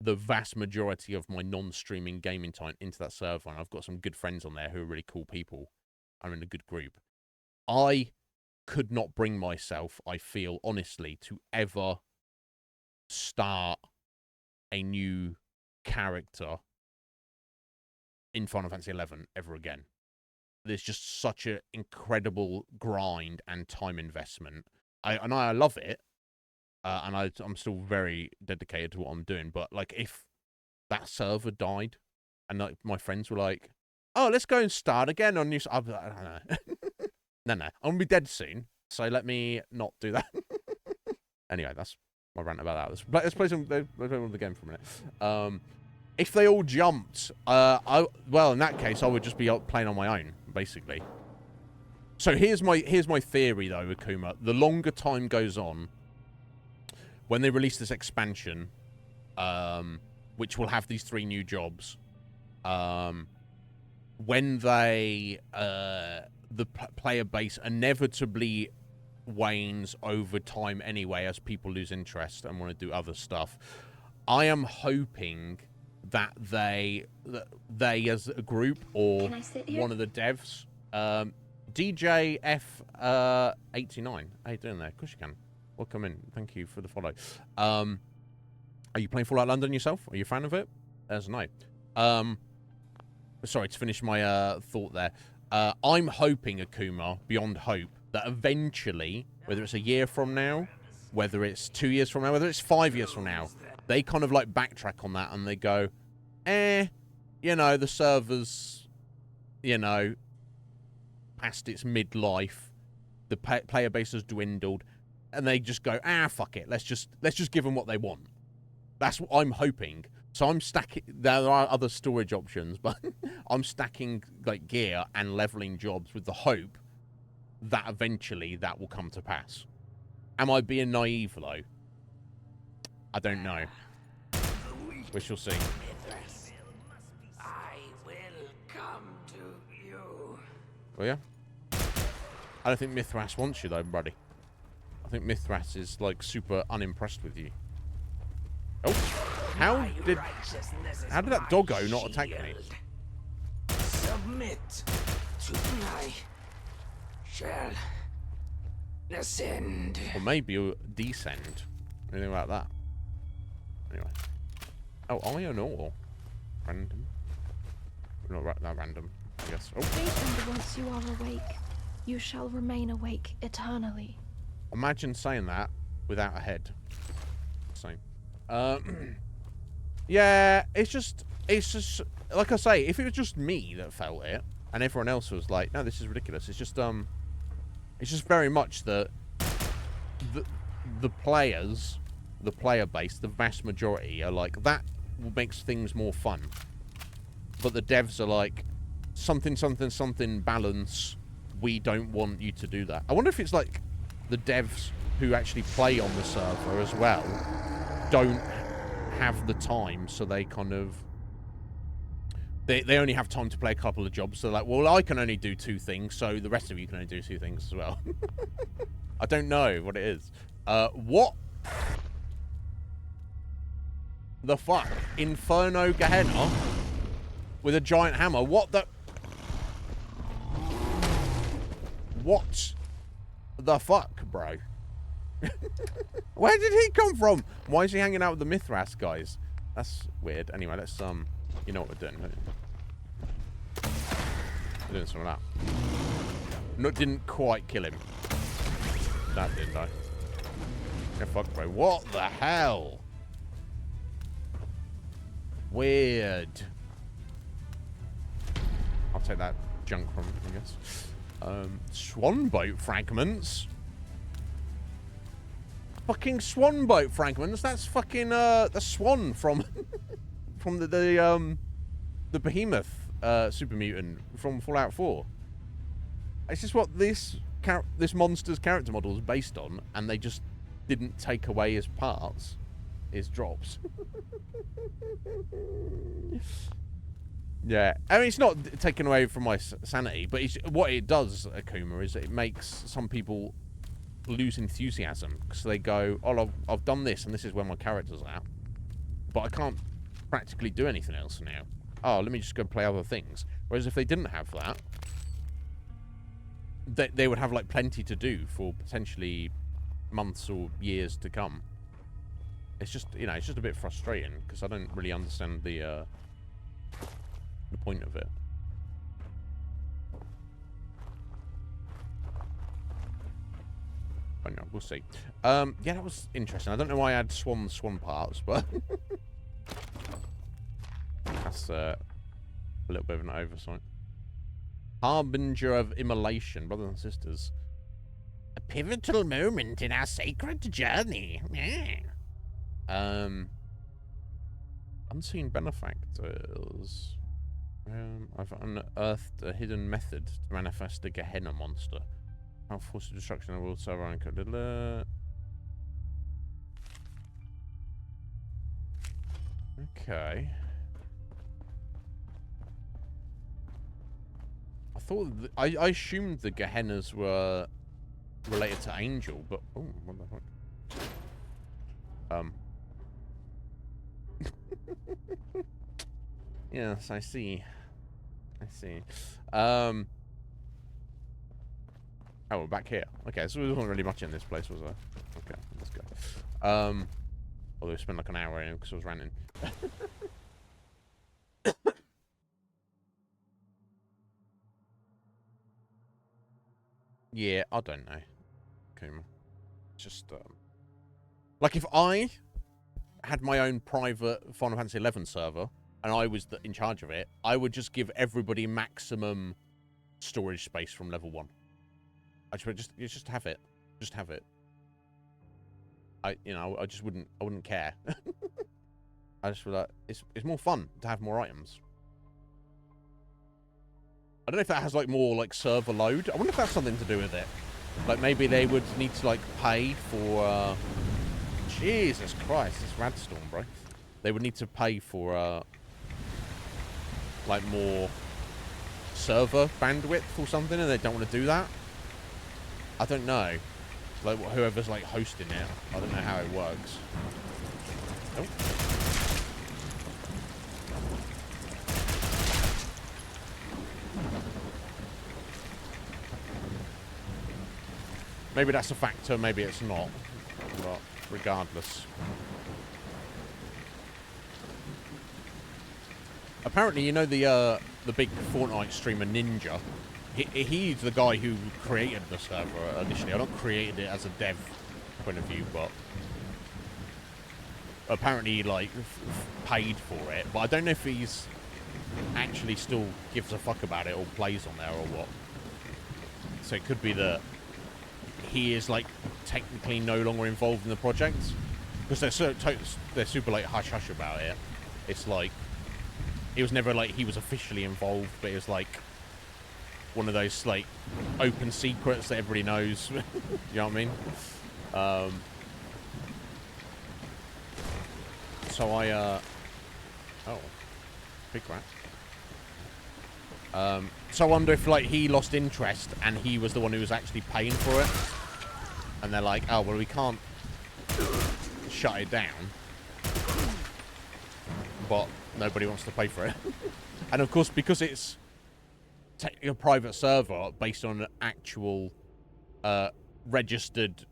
the vast majority of my non-streaming gaming time into that server, and I've got some good friends on there who are really cool people. I'm in a good group. I could not bring myself, I feel, honestly, to ever start a new character in Final Fantasy 11 ever again. There's just such an incredible grind and time investment. I love it, and I'm still very dedicated to what I'm doing. But like, if that server died, and like my friends were like, "Oh, let's go and start again on new," I don't know. No, I'm gonna be dead soon, so let me not do that. Anyway, that's my rant about that. Let's play the game for a minute. If they all jumped, well, in that case, I would just be playing on my own, basically. So here's my theory though, Akuma. The longer time goes on, when they release this expansion, which will have these 3 new jobs, when they the player base inevitably wanes over time anyway as people lose interest and want to do other stuff. I am hoping that they as a group or one of the devs, DJF89. How you doing there? Of course you can. Welcome in. Thank you for the follow. Are you playing Fallout London yourself? Are you a fan of it? As no. Sorry, to finish my thought there. I'm hoping, Akuma, beyond hope, that eventually, whether it's a year from now, whether it's 2 years from now, whether it's 5 years from now, they kind of like backtrack on that and they go, you know, the server's, you know, past its midlife, the player base has dwindled, and they just go, fuck it, let's just give them what they want. That's what I'm hoping. So I'm stacking. There are other storage options, but I'm stacking like gear and leveling jobs with the hope that eventually that will come to pass. Am I being naive though? I don't know. We shall see. I will come to you. Oh yeah? I don't think Mithras wants you though, buddy. I think Mithras is like super unimpressed with you. Oh, how did that doggo not attack me? Submit to my shall ascend. Or maybe you'll descend. Anything about that? Anyway. Oh, iron ore. Random. Not that random, I guess. Oh. And once you are awake, you shall remain awake eternally. Imagine saying that without a head. Same. Yeah, it's just like I say, if it was just me that felt it and everyone else was like, no, this is ridiculous. It's just very much that the players, the player base, the vast majority are like, that makes things more fun. But the devs are like, something balance, we don't want you to do that. I wonder if it's like the devs who actually play on the server as well don't have the time, so they kind of they only have time to play a couple of jobs. So like, well, I can only do 2 things, so the rest of you can only do 2 things as well. I don't know what it is. What the fuck? Inferno Gehenna with a giant hammer. What the fuck, bro? Where did he come from? Why is he hanging out with the Mithras guys? That's weird. Anyway, let's you know what we're doing, don't you? We're doing some of that. Didn't quite kill him. That did though. Yeah, fuck, bro. What the hell? Weird. I'll take that junk from him, I guess. Swan boat fragments. Fucking swan boat fragments. That's fucking the swan from from the behemoth super mutant from Fallout 4. It's just what this monster's character model is based on, and they just didn't take away his parts, his drops. Yeah, I mean, it's not taken away from my sanity, but what it does, Akuma, is it makes some people lose enthusiasm because they go, oh, I've done this and this is where my character's at, but I can't practically do anything else now. Oh, let me just go play other things. Whereas if they didn't have that, they would have like plenty to do for potentially months or years to come. It's just, you know, it's just a bit frustrating because I don't really understand the point of it. I know, we'll see. Yeah, that was interesting. I don't know why I had swan parts, but that's a little bit of an oversight. Harbinger of immolation, brothers and sisters. A pivotal moment in our sacred journey. Unseen benefactors. I've unearthed a hidden method to manifest a Gehenna monster. How force of destruction of world server encoded. Okay. I thought I assumed the Gehennas were related to Angel, but oh, what the fuck? Yes, I see. I see. Oh, we're back here. Okay, so there wasn't really much in this place, was there? Okay, let's go. Although we spent like an hour in because I was ranting. Yeah, I don't know. Okay, just like if I had my own private Final Fantasy 11 server and I was in charge of it, I would just give everybody maximum storage space from level 1. I just have it. Just have it. I just wouldn't care. I just feel like it's more fun to have more items. I don't know if that has like more like server load. I wonder if that's something to do with it. Like maybe they would need to like pay for Jesus Christ, this radstorm, bro. They would need to pay for like more server bandwidth or something, and they don't want to do that. I don't know. Like whoever's like hosting it, I don't know how it works. Oh. Maybe that's a factor, maybe it's not. But regardless. Apparently, you know the big Fortnite streamer Ninja? He's the guy who created the server initially. I not created it as a dev point of view, but apparently he like paid for it. But I don't know if he's actually still gives a fuck about it or plays on there or what. So it could be that he is like technically no longer involved in the project because they're super like hush hush about it. It's like it was never like he was officially involved, but it was like one of those like open secrets that everybody knows. You know what I mean? So I oh, big rat. So I wonder if like he lost interest and he was the one who was actually paying for it, and they're like, oh well, we can't shut it down, but nobody wants to pay for it. And of course, because it's technically a private server based on an actual registered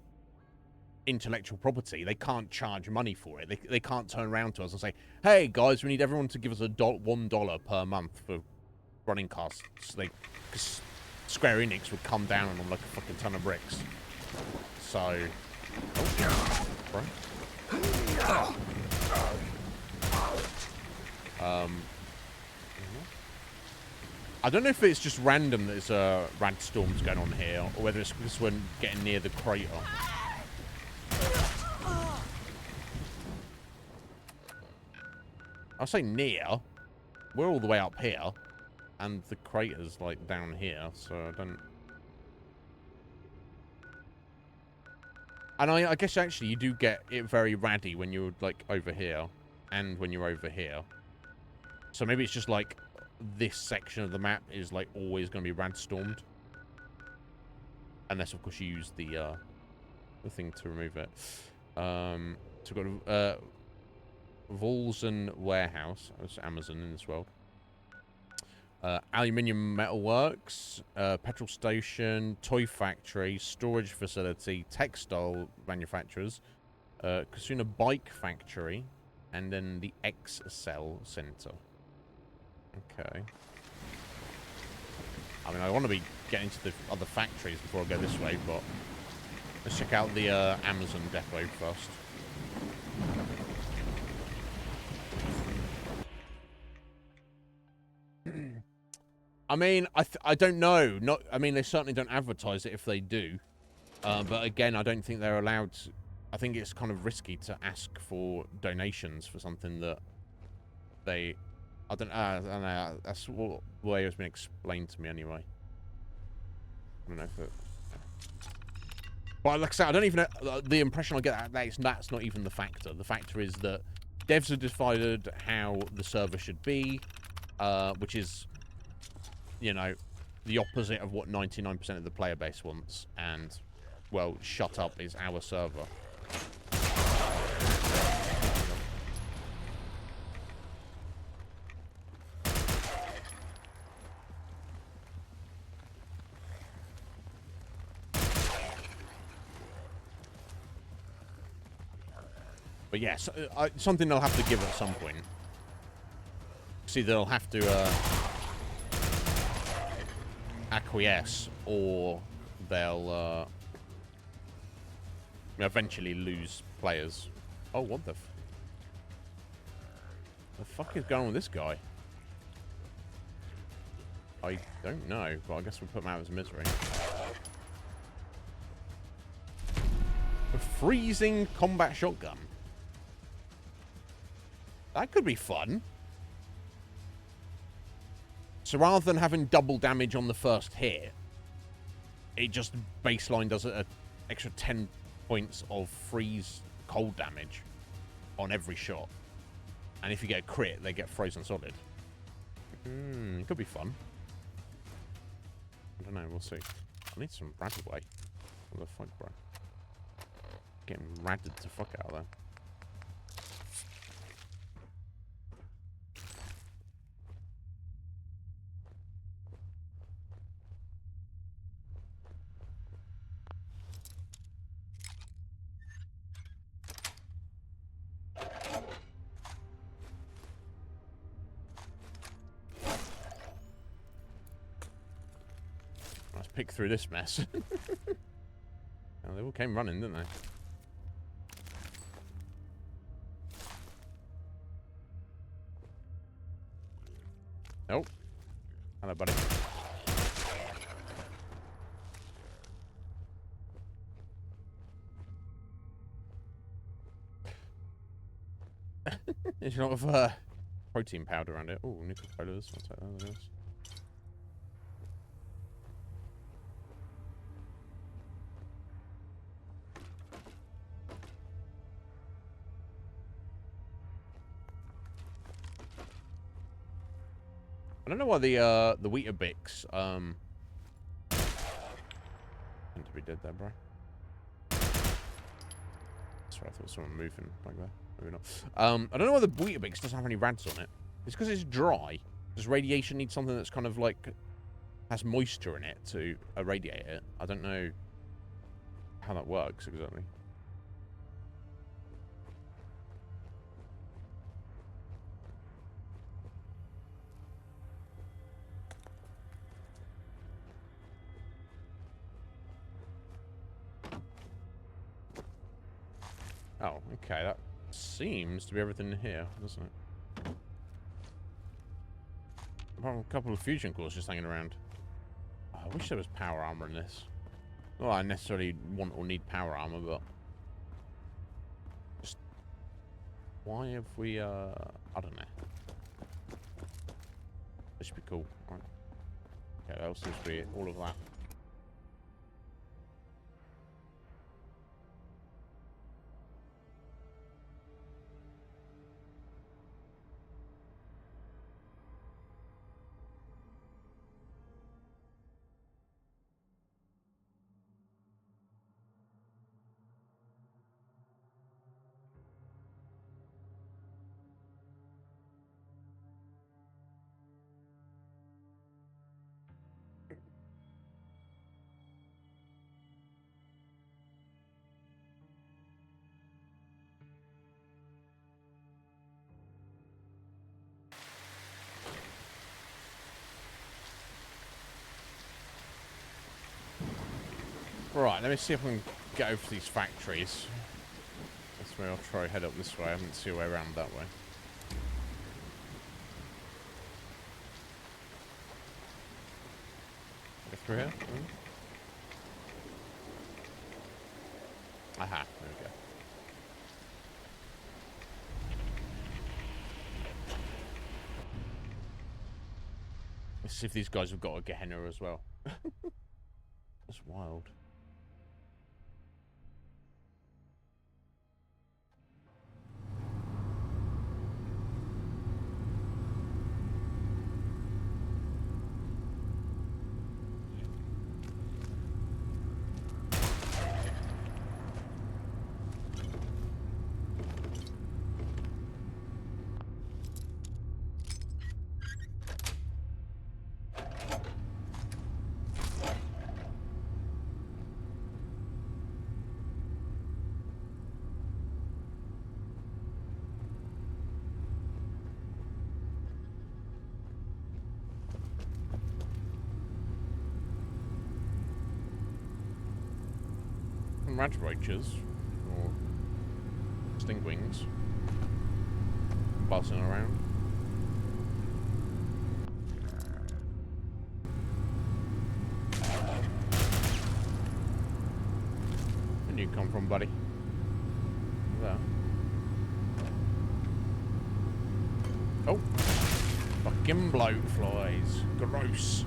intellectual property, they can't charge money for it. They can't turn around to us and say, hey guys, we need everyone to give us $1 per month for running costs. Because Square Enix would come down on them like a fucking ton of bricks. So, oh, I don't know if it's just random that there's radstorms going on here, or whether it's because we're getting near the crater. I'll say near. We're all the way up here, and the crater's like down here, so I don't. And I guess actually you do get it very raddy when you're like over here, and when you're over here. So maybe it's just like this section of the map is like always going to be radstormed, unless of course you use the thing to remove it. So we've got Volzen Warehouse. That's Amazon in this world. Aluminium Metalworks, petrol station, toy factory, storage facility, textile manufacturers, Kasuna bike factory, and then the X-Cell Center. Okay. I mean, I want to be getting to the other factories before I go this way, but let's check out the Amazon depot first. I mean, I don't know. I mean, they certainly don't advertise it if they do. But again, I don't think they're allowed to. I think it's kind of risky to ask for donations for something that they I don't know. That's what the way it's been explained to me anyway. I don't know if it... But like I said, I don't even know... The impression I get that's not even the factor. The factor is that devs have decided how the server should be, which is, you know, the opposite of what 99% of the player base wants. And, well, shut up is our server. But yes, something they'll have to give at some point. See, they'll have to acquiesce, or they'll eventually lose players. Oh, what the fuck is going on with this guy? I don't know, but I guess we'll put him out of his misery. A freezing combat shotgun. That could be fun. So rather than having double damage on the first hit, it just baseline does an extra 10 points of freeze cold damage on every shot. And if you get a crit, they get frozen solid. It could be fun. I don't know, we'll see. I need some Radaway. What the fuck, bro? Getting radded the fuck out of there. Let's pick through this mess. Oh, they all came running, didn't they? Oh. Hello, buddy. There's a lot of protein powder around it. Oh, nickel colors. I'll take that. I don't know why the Weetabix meant to be dead there, bro. That's right, I thought someone moving like that. Maybe not. I don't know why the Weetabix doesn't have any rads on it. It's because it's dry. Does radiation need something that's kind of like has moisture in it to irradiate it? I don't know how that works exactly. Oh, okay, that seems to be everything in here, doesn't it? Apart from a couple of fusion cores just hanging around. Oh, I wish there was power armor in this. Not that I necessarily want or need power armor, but... Just... Why have we, I don't know. This should be cool. Right. Okay, that seems to be all of that. Right, let me see if I can get over to these factories. That's where I'll try to head up this way. I haven't seen a way around that way. Go through here? Aha, there we go. Let's see if these guys have got a Gehenna as well. That's wild. Radroaches or stingwings buzzing around. Where you come from, buddy? There. Oh, fucking bloat flies. Gross.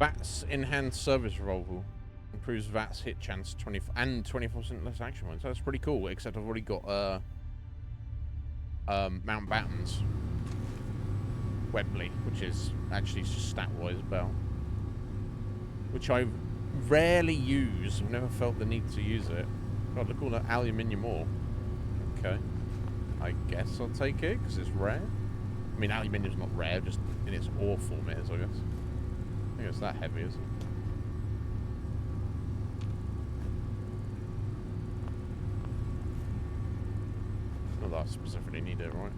VATS enhanced service revolver improves VATS hit chance 24% less action points. That's pretty cool. Except I've already got Mountbatten's Webley, which is actually just stat-wise about, which I rarely use. I've never felt the need to use it. God, look at all that aluminium ore. Okay, I guess I'll take it because it's rare. I mean, aluminium's not rare, just in its ore form it is, I guess. I think it's that heavy, isn't it? Not that I specifically need it, right?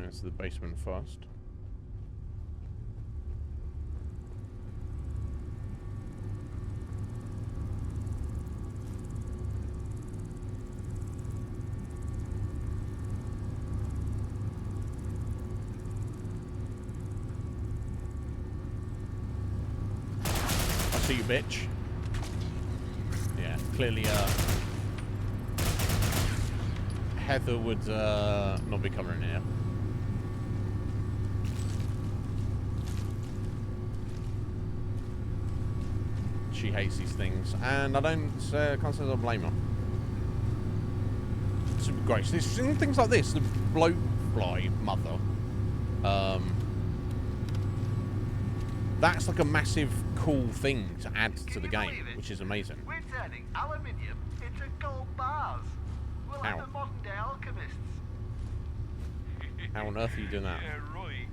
To the basement first. I see you, bitch. Yeah, clearly Heather would not be coming in here. She hates these things, and I can't say I blame her. Super great. So things like this, the bloatfly mother, that's like a massive cool thing to add to the game, which is amazing. We're turning aluminium into gold bars. We're like the modern day alchemists. How on earth are you doing that? Yeah, right.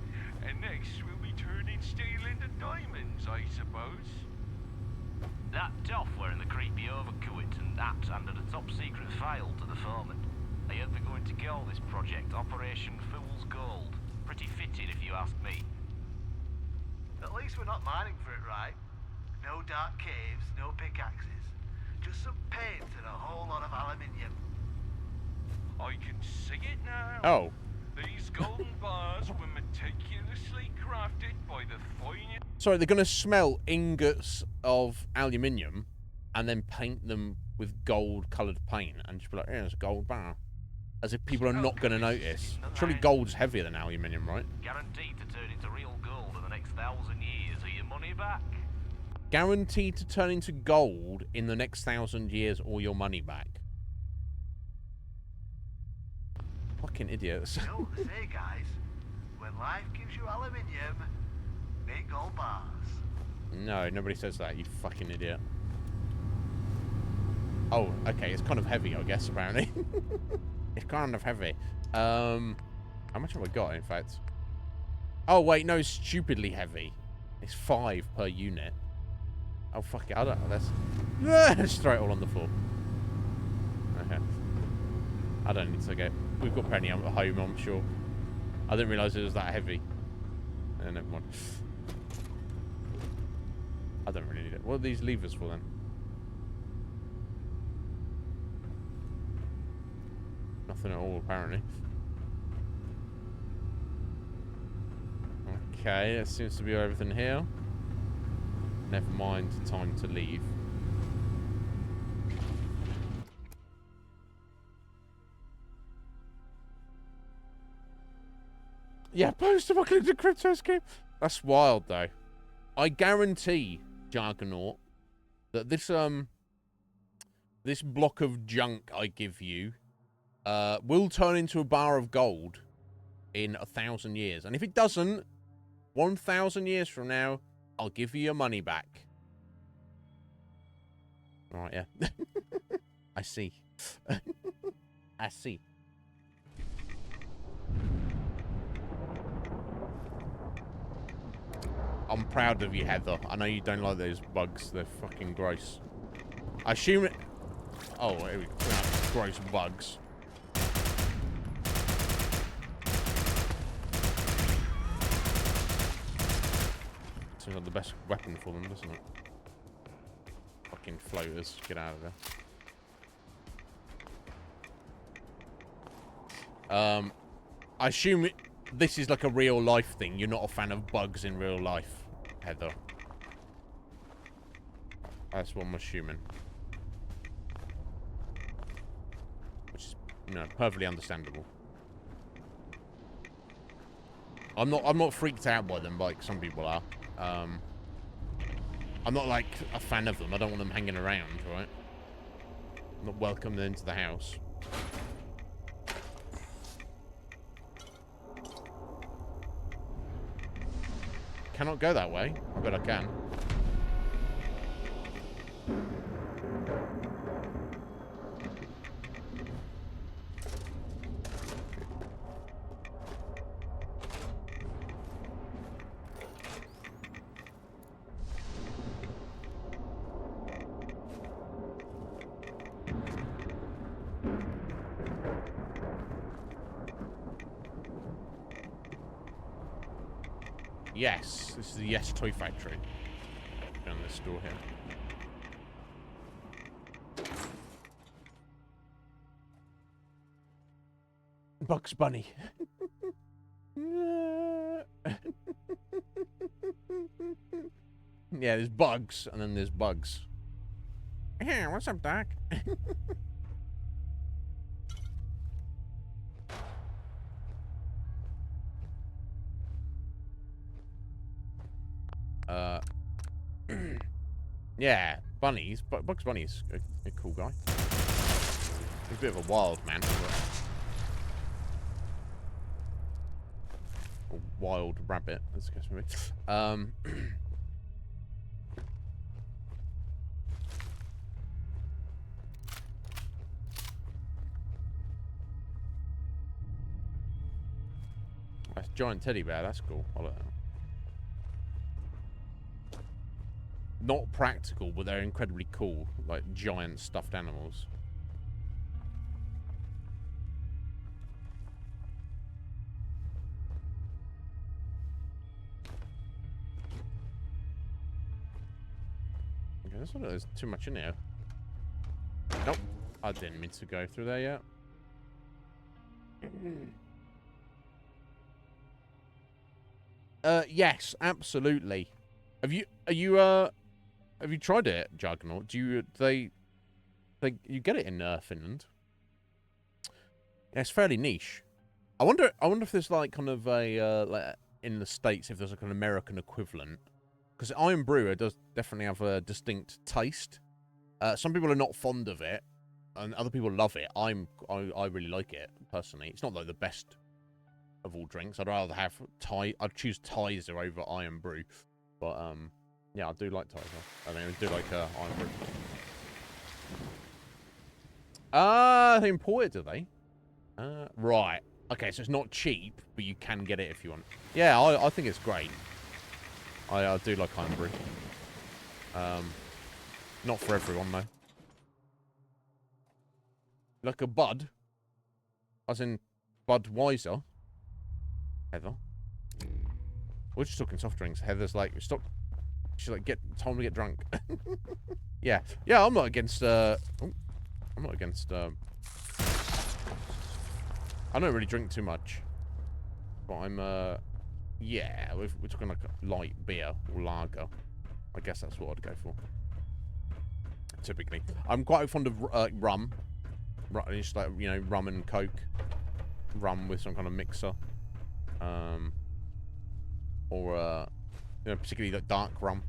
And next we'll be turning steel into diamonds, I suppose. That toff wearing the creepy overcoat and hat under the top secret file to the foreman. I heard they're going to call this project Operation Fool's Gold. Pretty fitting if you ask me. At least we're not mining for it, right? No dark caves, no pickaxes. Just some paint and a whole lot of aluminium. I can see it now. Oh. These golden bars were meticulously crafted by the finest. Sorry, they're going to smelt ingots of aluminium and then paint them with gold-coloured paint and just be like, yeah, it's a gold bar. As if people are not going to notice. Surely gold's heavier than aluminium, right? Guaranteed to turn into real gold in the next 1,000 years. Are your money back? Guaranteed to turn into gold in the next 1,000 years or your money back. Fucking idiots. You know what they say, guys? When life gives you aluminium, make gold bars. No, nobody says that, you fucking idiot. Oh, okay, it's kind of heavy, I guess, apparently. It's kind of heavy. How much have I got, in fact? Oh, wait, no, it's stupidly heavy. It's 5 per unit. Oh, fuck it, I don't know, let's throw it all on the floor. Okay. I don't need to go. We've got plenty at home, I'm sure. I didn't realise it was that heavy. Never mind. I don't really need it. What are these levers for, then? Nothing at all, apparently. Okay, that seems to be everything here. Never mind, time to leave. Yeah, post-apocalyptic crypto escape. That's wild, though. I guarantee, Jargonaut, that this block of junk I give you will turn into a bar of gold in 1,000 years. And if it doesn't, 1,000 years from now, I'll give you your money back. All right, yeah. I see. I see. I'm proud of you, Heather. I know you don't like those bugs. They're fucking gross. I assume it... Oh, here we go. Gross bugs. Seems like the best weapon for them, doesn't it? Fucking floaters. Get out of there. I assume this is like a real life thing. You're not a fan of bugs in real life, Heather. That's what I'm assuming. Which is, you know, perfectly understandable. I'm not freaked out by them like some people are. I'm not like a fan of them. I don't want them hanging around, right? I'm not welcoming them into the house. Cannot go that way, but I can. Yes, this is the Yes Toy Factory. Down this door here. Bugs Bunny. Yeah, there's bugs, and then there's bugs. Yeah, what's up, Doc? Yeah, bunnies. Bugs Bunny's a cool guy. He's a bit of a wild man. A wild rabbit, as guess maybe. That's a giant teddy bear. That's cool. I like that. Not practical, but they're incredibly cool. Like giant stuffed animals. Okay, that's not, there's too much in here. Nope. I didn't mean to go through there yet. Yes, absolutely. Have you tried it, Juggernaut? You get it in Finland? Yeah, it's fairly niche. I wonder if there's like kind of a like in the States if there's like an American equivalent, because Iron Brewer does definitely have a distinct taste. Some people are not fond of it, and other people love it. I really like it personally. It's not like the best of all drinks. I'd rather have I'd choose Tizer over Iron Brew, but yeah, I do like Tizer. I mean, I do like Iron Brew. They import it, do they? Right. Okay, so it's not cheap, but you can get it if you want. Yeah, I think it's great. I do like Iron Brew. Not for everyone, though. Like a Bud? As in Budweiser? Heather? We're just talking soft drinks. Heather's like, stop. She's like, time to get drunk. Yeah. Yeah, I'm not against, I'm not against, I don't really drink too much. But I'm, yeah, we're talking like light beer or lager. I guess that's what I'd go for. Typically. I'm quite fond of rum. Just like, you know, rum and Coke. Rum with some kind of mixer. Or, you know, particularly like dark rum.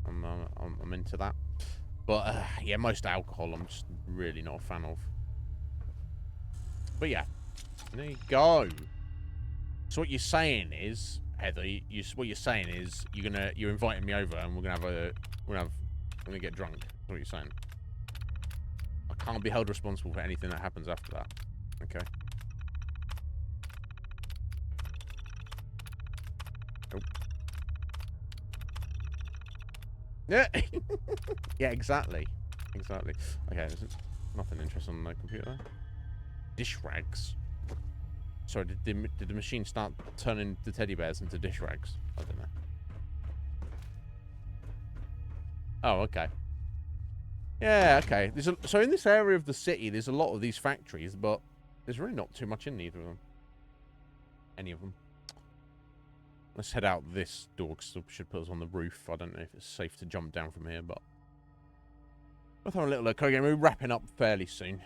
I'm into that. But, yeah, most alcohol I'm just really not a fan of. But yeah. There you go. So what you're saying is, Heather, what you're saying is you're inviting me over and we're gonna get drunk. That's what you're saying. I can't be held responsible for anything that happens after that. Okay. Oh. Yeah. Yeah, exactly. Exactly. Okay, there's nothing interesting on the computer. Dish rags. Sorry, did the machine start turning the teddy bears into dish rags? I don't know. Oh, okay. Yeah, okay. So in this area of the city, there's a lot of these factories, but there's really not too much in either of them. Any of them. Let's head out this door, because it should put us on the roof. I don't know if it's safe to jump down from here, but... We'll have a little look. Again, we're wrapping up fairly soon.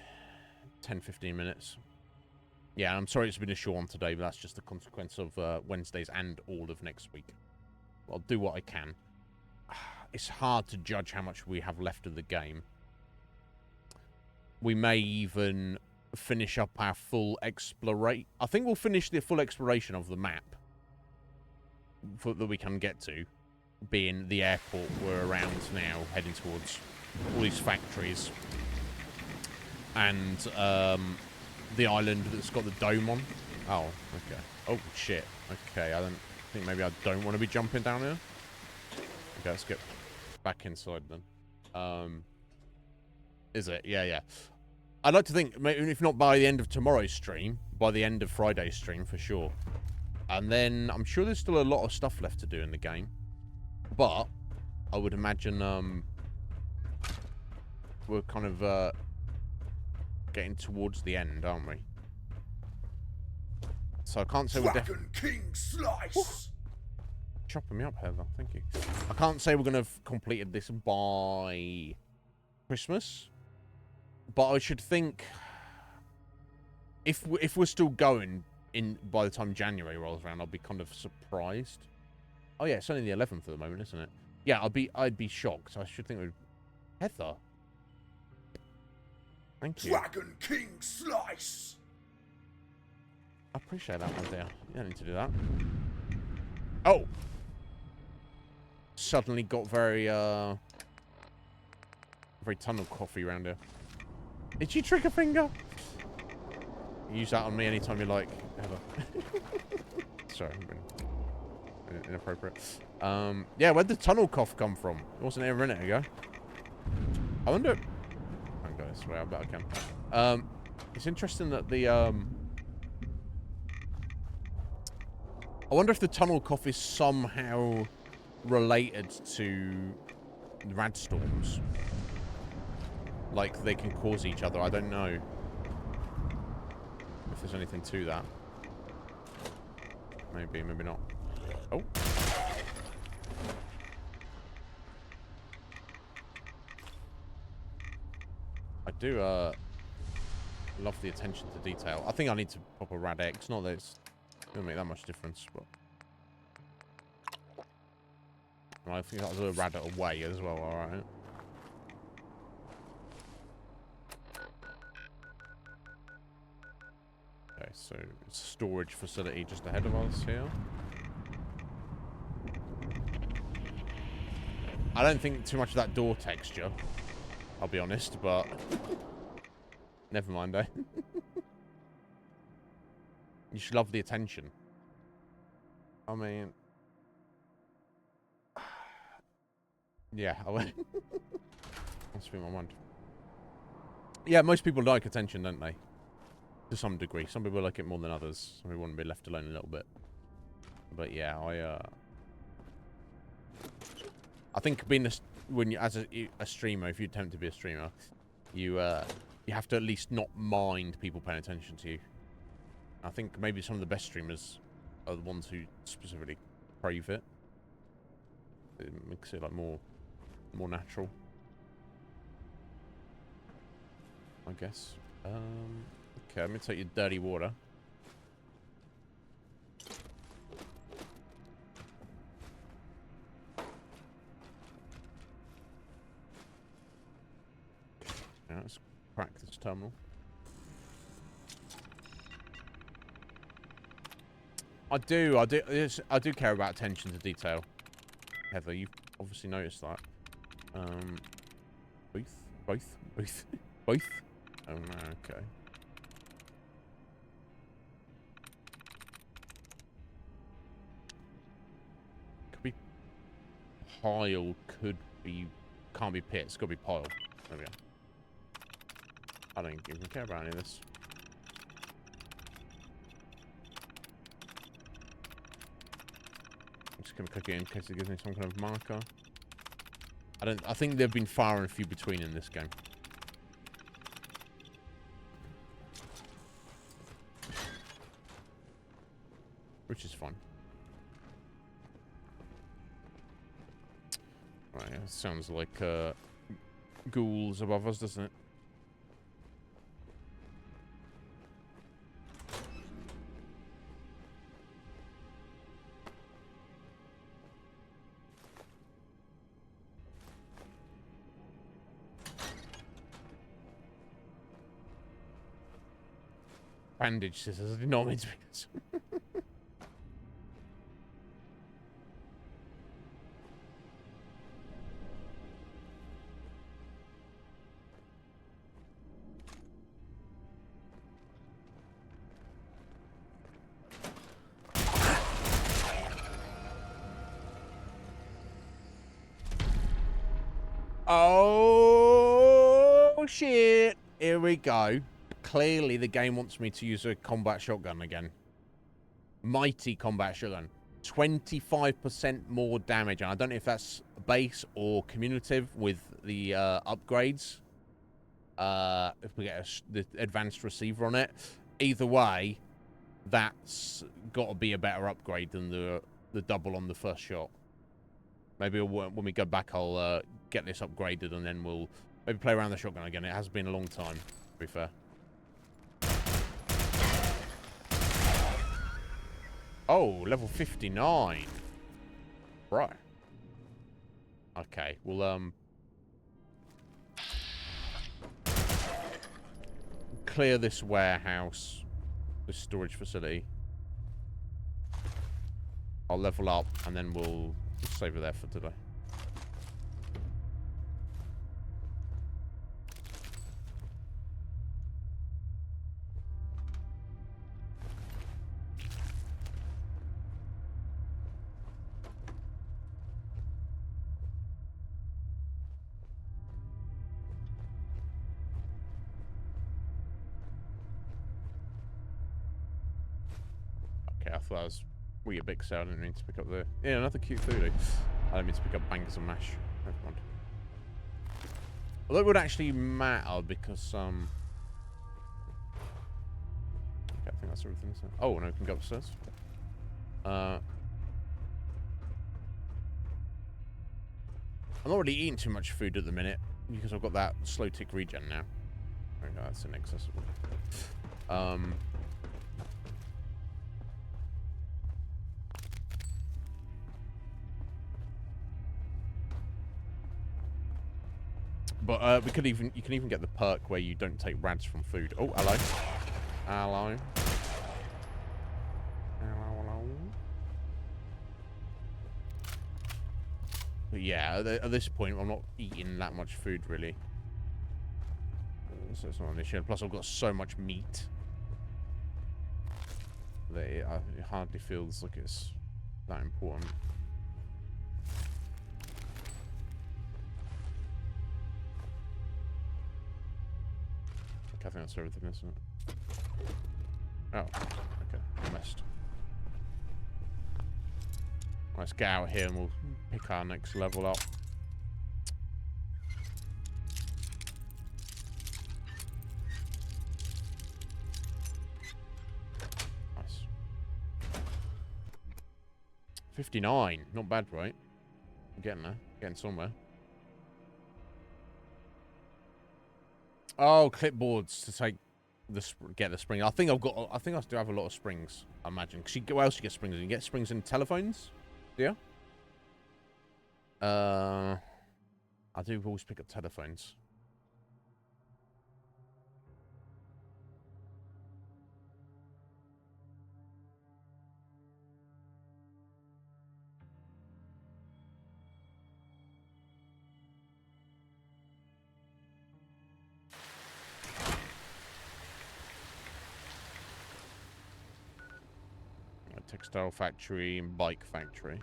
10-15 minutes. Yeah, I'm sorry it's been a short one today, but that's just the consequence of Wednesdays and all of next week. I'll do what I can. It's hard to judge how much we have left of the game. We may even finish up our full exploration. I think we'll finish the full exploration of the map that we can get to, being the airport we're around now, heading towards all these factories. And, the island that's got the dome on. Oh, okay. Oh, shit. Okay, I don't think maybe I don't want to be jumping down here. Okay, let's get back inside then. Is it? Yeah, yeah. I'd like to think, maybe if not by the end of tomorrow's stream, by the end of Friday's stream for sure. And then I'm sure there's still a lot of stuff left to do in the game. But I would imagine we're kind of getting towards the end, aren't we? So I can't say we're Dragon King Slice. Chopping me up, Heather. Thank you. I can't say we're gonna have completed this by Christmas, but I should think if we're still going in by the time January rolls around, I'll be kind of surprised. Oh yeah, it's only the 11th at the moment, isn't it? Yeah, I'd be shocked. I should think we'd... Heather. Thank you. Dragon King Slice. I appreciate that, my dear. You don't need to do that. Oh! Suddenly got very tunnel coffee around here. Did you trigger finger? Use that on me anytime you like, ever. Sorry, I've been inappropriate. Yeah, where'd the tunnel cough come from? It wasn't here a minute ago. I wonder... Go this way, I bet I can. It's interesting that the I wonder if the tunnel cough is somehow related to rad storms. Like they can cause each other. I don't know if there's anything to that. Maybe, maybe not. Oh. I do, Love the attention to detail. I think I need to pop a rad X. Not that it's going to make that much difference, but... I think that was a rad away as well, alright. Okay, so it's a storage facility just ahead of us here. I don't think too much of that door texture, I'll be honest, but... Never mind, eh? You should love the attention. I mean... Yeah, I went. That's been my mind. Yeah, most people like attention, don't they? To some degree. Some people like it more than others. Some people want to be left alone a little bit. But yeah, I think being when you as a streamer, if you attempt to be a streamer, you have to at least not mind people paying attention to you. I think maybe some of the best streamers are the ones who specifically crave it. It makes it like more natural, I guess. Okay, let me take your dirty water. Yeah, let's crack this terminal. I do care about attention to detail. Heather, you've obviously noticed that. Both. Oh no, okay. Could be pile, can't be pit, it's gotta be pile. There we go. I don't even care about any of this. I'm just gonna cook it in case it gives me some kind of marker. I think they've been far and few between in this game. Which is fun. Right, yeah, sounds like ghouls above us, doesn't it? Bandage scissors. I did not mean to be this. Oh shit! Here we go. Clearly, the game wants me to use a combat shotgun again. Mighty combat shotgun. 25% more damage. And I don't know if that's base or cumulative with the upgrades. If we get the advanced receiver on it. Either way, that's got to be a better upgrade than the double on the first shot. Maybe when we go back, I'll get this upgraded and then we'll maybe play around the shotgun again. It has been a long time, to be fair. Oh, level 59. Right. Okay, we'll clear this warehouse, this storage facility. I'll level up and then we'll save it there for today. I thought that was wee a big sale. I didn't mean to pick up the... Yeah, another cute foodie. I didn't mean to pick up bangers and mash. Never mind. Although it would actually matter because, Okay, I think that's everything, isn't it? Oh, no, we can go upstairs. I'm not really eating too much food at the minute because I've got that slow tick regen now. Okay, that's inaccessible. But you can even get the perk where you don't take rads from food. Oh, hello. Hello. Hello. But yeah, at this point, I'm not eating that much food, really. So it's not an issue. Plus, I've got so much meat that it hardly feels like it's that important. I think that's everything, isn't it? Oh, okay. I missed. Let's get out here and we'll pick our next level up. Nice. 59. Not bad, right? I'm getting there. Getting somewhere. Oh, clipboards to take get the spring. I think I still have a lot of springs. I imagine. Cause what else you get springs in? You get springs in telephones. Yeah. I do always pick up telephones. Textile factory and bike factory.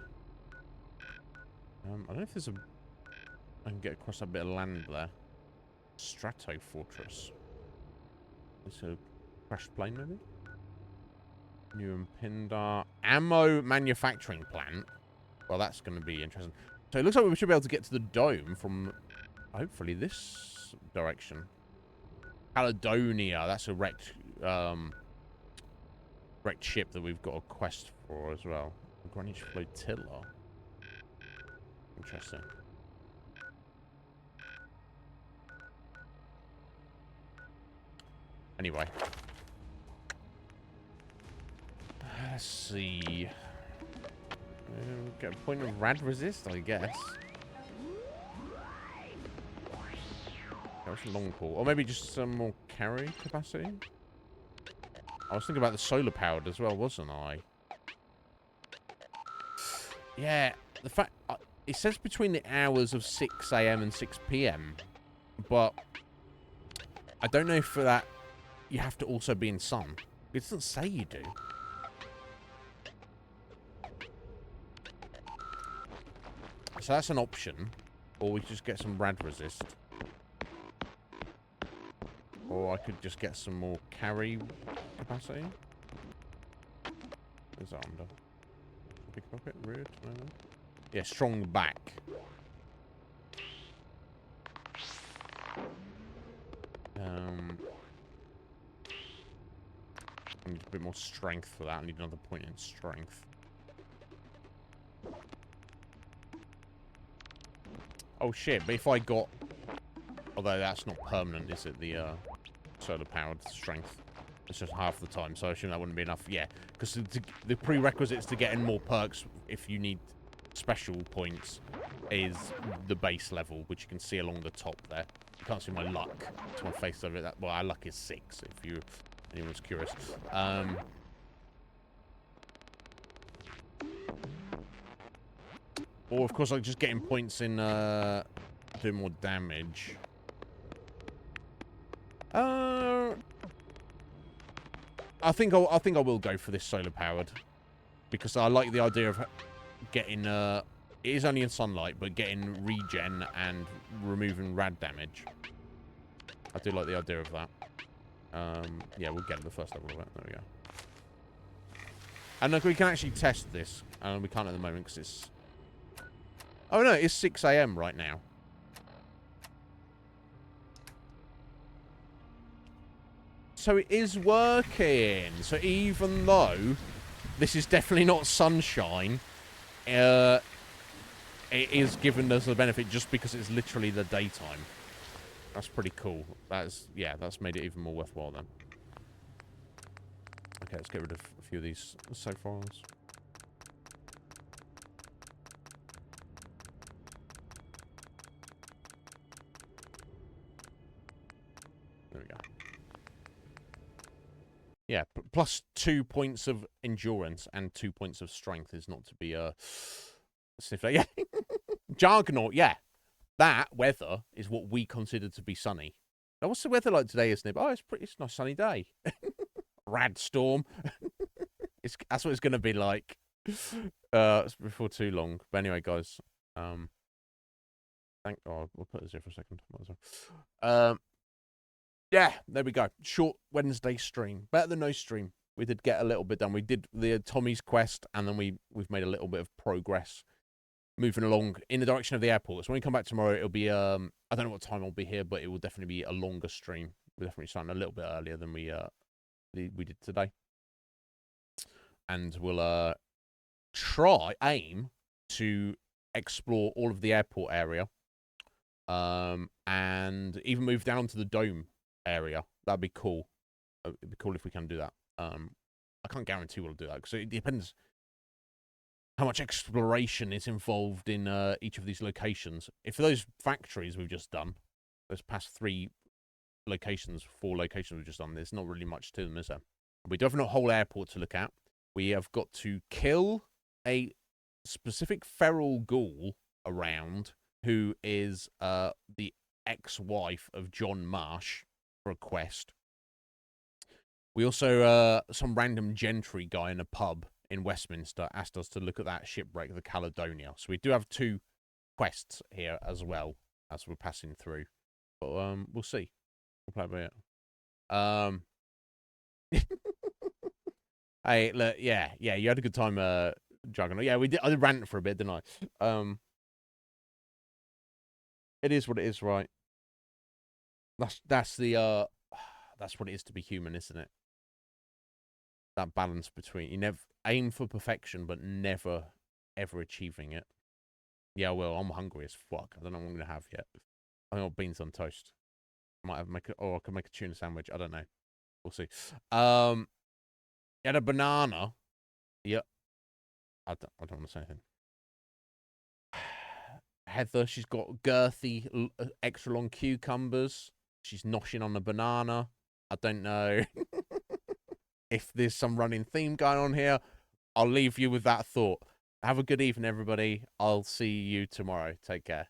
I don't know if there's I can get across that bit of land there. Strato Fortress. It's a crashed plane, maybe? New Pindar ammo manufacturing plant. Well, that's going to be interesting. So it looks like we should be able to get to the dome from hopefully this direction. Caledonia. That's a wrecked ship that we've got a quest for as well. Greenwich Flotilla. Interesting. Anyway. Let's see. Get a point of rad resist, I guess. That was a long haul. Or maybe just some more carry capacity. I was thinking about the solar powered as well, wasn't I? Yeah, the fact it says between the hours of 6 AM and 6 PM, but I don't know if for that you have to also be in sun. It doesn't say you do. So that's an option, or we just get some rad resist. Or I could just get some more carry capacity. Where's that under? Pickpocket, rude. Yeah, strong back. I need a bit more strength for that. I need another point in strength. Oh shit! But if I got, although that's not permanent, is it? The solar-powered strength. It's just half the time, so I assume that wouldn't be enough. Yeah, because the prerequisites to getting more perks, if you need special points, is the base level, which you can see along the top there. You can't see my luck. It's my face over that. Well, our luck is 6, if anyone's curious. Or, of course, like just getting points in doing more damage. I think I will go for this solar powered because I like the idea of getting it is only in sunlight, but getting regen and removing rad damage. I do like the idea of that. Yeah, we'll get to the first level of it. There we go. And look, we can actually test this, and we can't at the moment because it's. Oh no, it's 6 AM right now. So it is working. So even though this is definitely not sunshine, it is giving us a benefit just because it's literally the daytime. That's pretty cool. That's made it even more worthwhile then. Okay, let's get rid of a few of these save files. There we go. Yeah, plus 2 points of endurance and 2 points of strength is not to be sniffed at. Yeah, Jargonaut. Yeah, that weather is what we consider to be sunny. Now, what's the weather like today, Iznib? Oh, it's a nice sunny day. Rad storm. That's what it's going to be like before too long. But anyway, guys, we'll put this here for a second. Yeah, there we go. Short Wednesday stream. Better than no stream. We did get a little bit done. We did the Tommy's quest, and then we've made a little bit of progress moving along in the direction of the airport. So when we come back tomorrow, it'll be I don't know what time I'll be here, but it will definitely be a longer stream. We're definitely starting a little bit earlier than we did today. And we'll aim to explore all of the airport area. And even move down to the dome area. That'd be cool. It'd be cool if we can do that. I can't guarantee we'll do that because it depends how much exploration is involved in each of these locations. If those factories we've just done, those past 4 locations we've just done, there's not really much to them, is there? We do have a whole airport to look at. We have got to kill a specific feral ghoul around who is the ex-wife of John Marsh for a quest. We also, some random gentry guy in a pub in Westminster asked us to look at that shipwreck, the Caledonia. So we do have 2 quests here as well as we're passing through. But we'll see. We'll play by it. Hey, look, yeah, you had a good time, Juggernaut. Yeah, we did. I did rant for a bit, didn't I? It is what it is, right? That's what it is to be human, isn't it? That balance between you never aim for perfection, but never ever achieving it. Yeah, well, I'm hungry as fuck. I don't know what I'm gonna have yet. I think I'll beans on toast. I might have I can make a tuna sandwich. I don't know. We'll see. Had a banana. Yep. I don't want to say anything. Heather, she's got girthy, extra long cucumbers. She's noshing on a banana. I don't know if there's some running theme going on here. I'll leave you with that thought. Have a good evening, everybody. I'll see you tomorrow. Take care.